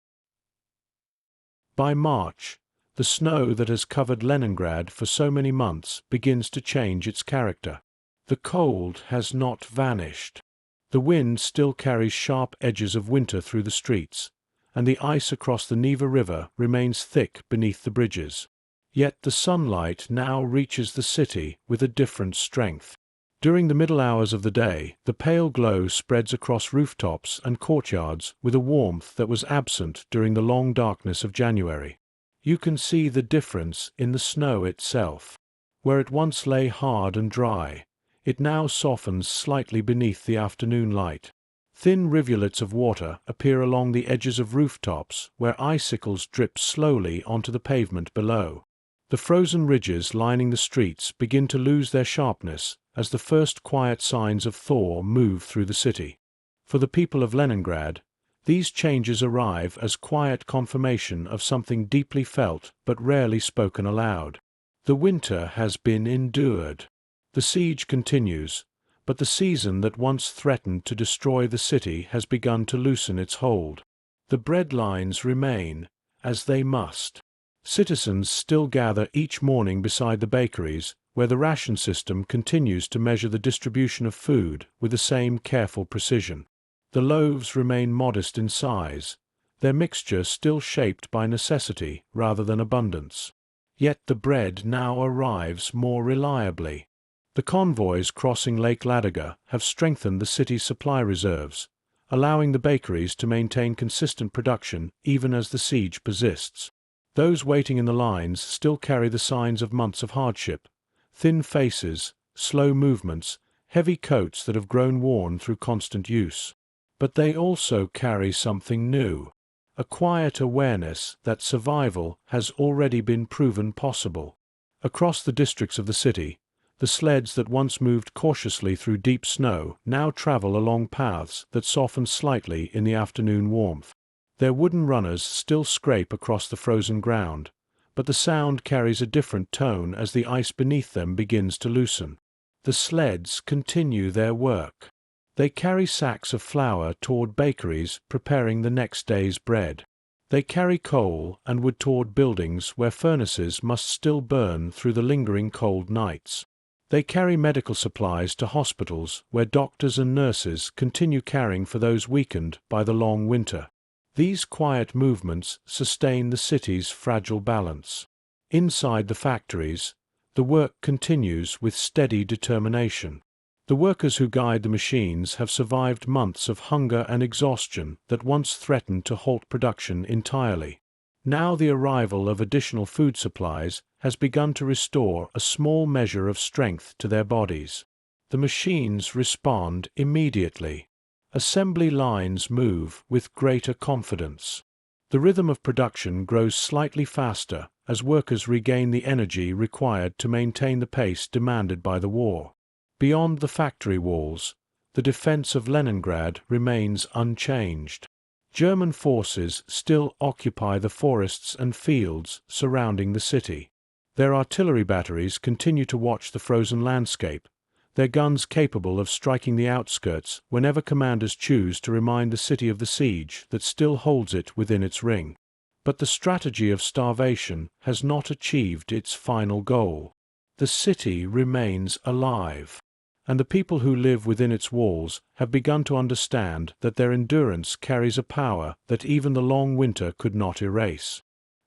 By March, The snow that has covered Leningrad for so many months begins to change its character. The cold has not vanished. The wind still carries sharp edges of winter through the streets, and the ice across the Neva River remains thick beneath the bridges. Yet the sunlight now reaches the city with a different strength. During the middle hours of the day, the pale glow spreads across rooftops and courtyards with a warmth that was absent during the long darkness of January. You can see the difference in the snow itself. Where it once lay hard and dry, it now softens slightly beneath the afternoon light. Thin rivulets of water appear along the edges of rooftops where icicles drip slowly onto the pavement below. The frozen ridges lining the streets begin to lose their sharpness as the first quiet signs of thaw move through the city. For the people of Leningrad, these changes arrive as quiet confirmation of something deeply felt but rarely spoken aloud. The winter has been endured. The siege continues, but the season that once threatened to destroy the city has begun to loosen its hold. The bread lines remain, as they must. Citizens still gather each morning beside the bakeries, where the ration system continues to measure the distribution of food with the same careful precision. The loaves remain modest in size, their mixture still shaped by necessity rather than abundance. Yet the bread now arrives more reliably. The convoys crossing Lake Ladoga have strengthened the city's supply reserves, allowing the bakeries to maintain consistent production even as the siege persists. Those waiting in the lines still carry the signs of months of hardship: thin faces, slow movements, heavy coats that have grown worn through constant use. But they also carry something new, a quiet awareness that survival has already been proven possible. Across the districts of the city, the sleds that once moved cautiously through deep snow now travel along paths that soften slightly in the afternoon warmth. Their wooden runners still scrape across the frozen ground, but the sound carries a different tone as the ice beneath them begins to loosen. The sleds continue their work. They carry sacks of flour toward bakeries preparing the next day's bread. They carry coal and wood toward buildings where furnaces must still burn through the lingering cold nights. They carry medical supplies to hospitals where doctors and nurses continue caring for those weakened by the long winter. These quiet movements sustain the city's fragile balance. Inside the factories, the work continues with steady determination. The workers who guide the machines have survived months of hunger and exhaustion that once threatened to halt production entirely. Now the arrival of additional food supplies has begun to restore a small measure of strength to their bodies. The machines respond immediately. Assembly lines move with greater confidence. The rhythm of production grows slightly faster as workers regain the energy required to maintain the pace demanded by the war. Beyond the factory walls, the defense of Leningrad remains unchanged. German forces still occupy the forests and fields surrounding the city. Their artillery batteries continue to watch the frozen landscape, their guns capable of striking the outskirts whenever commanders choose to remind the city of the siege that still holds it within its ring. But the strategy of starvation has not achieved its final goal. The city remains alive, and the people who live within its walls have begun to understand that their endurance carries a power that even the long winter could not erase.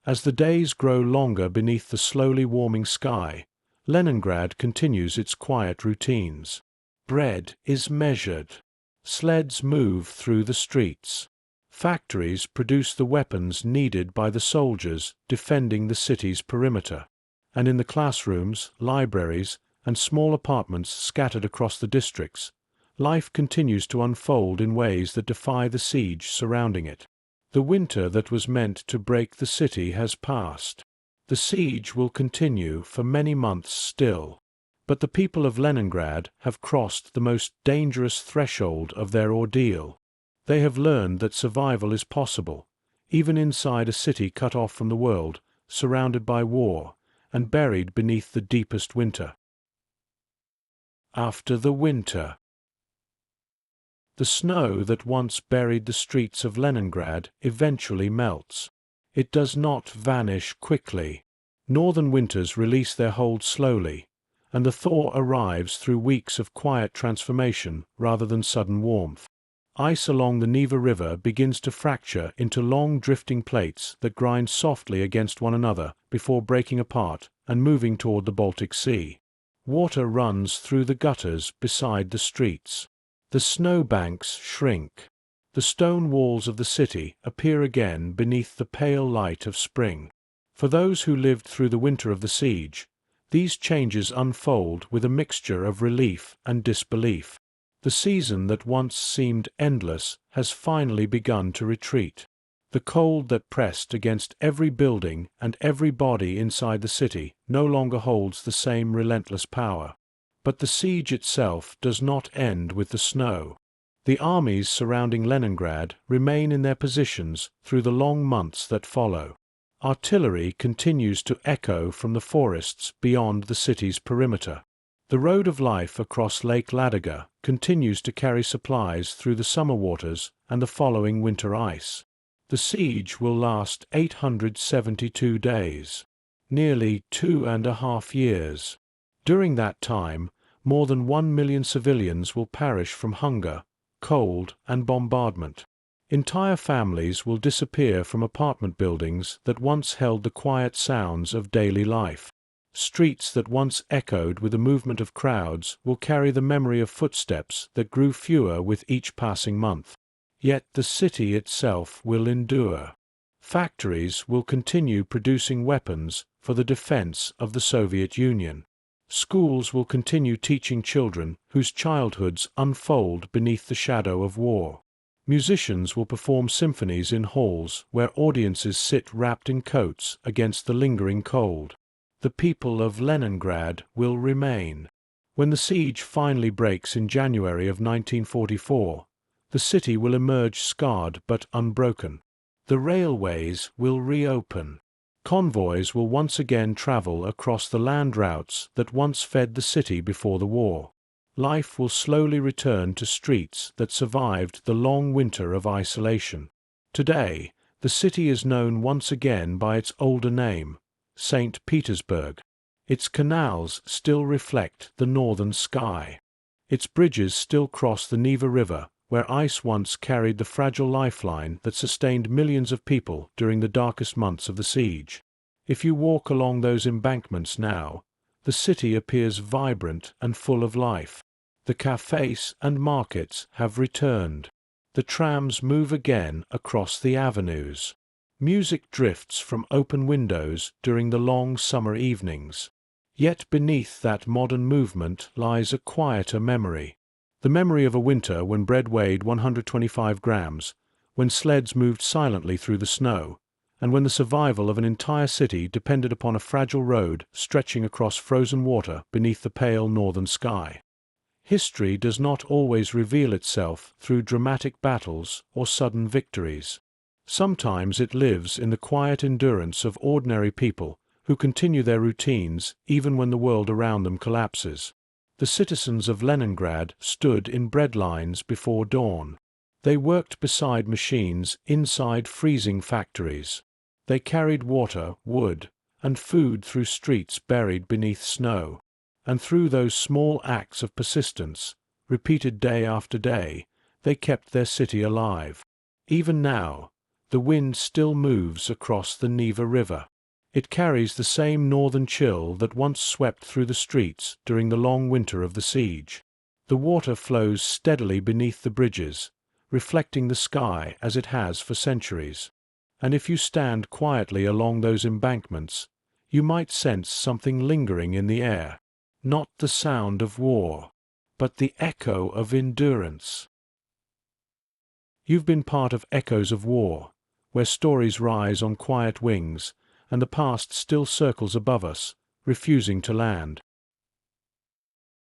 As the days grow longer beneath the slowly warming sky, Leningrad continues its quiet routines. Bread is measured. Sleds move through the streets. Factories produce the weapons needed by the soldiers defending the city's perimeter. And in the classrooms, libraries, and small apartments scattered across the districts, life continues to unfold in ways that defy the siege surrounding it. The winter that was meant to break the city has passed. The siege will continue for many months still. But the people of Leningrad have crossed the most dangerous threshold of their ordeal. They have learned that survival is possible, even inside a city cut off from the world, surrounded by war, and buried beneath the deepest winter. After the winter. The snow that once buried the streets of Leningrad eventually melts. it does not vanish quickly. Northern winters release their hold slowly, and the thaw arrives through weeks of quiet transformation rather than sudden warmth. Ice along the Neva River begins to fracture into long drifting plates that grind softly against one another before breaking apart and moving toward the Baltic Sea. Water runs through the gutters beside the streets. The snowbanks shrink. The stone walls of the city appear again beneath the pale light of spring. For those who lived through the winter of the siege, these changes unfold with a mixture of relief and disbelief. The season that once seemed endless has finally begun to retreat. The cold that pressed against every building and every body inside the city no longer holds the same relentless power. But the siege itself does not end with the snow. The armies surrounding Leningrad remain in their positions through the long months that follow. Artillery continues to echo from the forests beyond the city's perimeter. The road of life across Lake Ladoga continues to carry supplies through the summer waters and the following winter ice. The siege will last 872 days, nearly 2.5 years. During that time, more than 1 million civilians will perish from hunger, cold, and bombardment. Entire families will disappear from apartment buildings that once held the quiet sounds of daily life. Streets that once echoed with the movement of crowds will carry the memory of footsteps that grew fewer with each passing month. Yet the city itself will endure. Factories will continue producing weapons for the defense of the Soviet Union. Schools will continue teaching children whose childhoods unfold beneath the shadow of war. Musicians will perform symphonies in halls where audiences sit wrapped in coats against the lingering cold. The people of Leningrad will remain. When the siege finally breaks in January of 1944, the city will emerge scarred but unbroken. The railways will reopen. Convoys will once again travel across the land routes that once fed the city before the war. Life will slowly return to streets that survived the long winter of isolation. Today, the city is known once again by its older name, St. Petersburg. Its canals still reflect the northern sky. Its bridges still cross the Neva River, where ice once carried the fragile lifeline that sustained millions of people during the darkest months of the siege. If you walk along those embankments now, the city appears vibrant and full of life. The cafes and markets have returned. The trams move again across the avenues. Music drifts from open windows during the long summer evenings. Yet beneath that modern movement lies a quieter memory. The memory of a winter when bread weighed 125 grams, when sleds moved silently through the snow, and when the survival of an entire city depended upon a fragile road stretching across frozen water beneath the pale northern sky. History does not always reveal itself through dramatic battles or sudden victories. Sometimes it lives in the quiet endurance of ordinary people who continue their routines even when the world around them collapses. The citizens of Leningrad stood in bread lines before dawn. They worked beside machines inside freezing factories. They carried water, wood, and food through streets buried beneath snow. And through those small acts of persistence, repeated day after day, they kept their city alive. Even now, the wind still moves across the Neva River. It carries the same northern chill that once swept through the streets during the long winter of the siege. The water flows steadily beneath the bridges, reflecting the sky as it has for centuries. And if you stand quietly along those embankments, you might sense something lingering in the air. Not the sound of war, but the echo of endurance. You've been part of echoes of war, where stories rise on quiet wings, and the past still circles above us, refusing to land.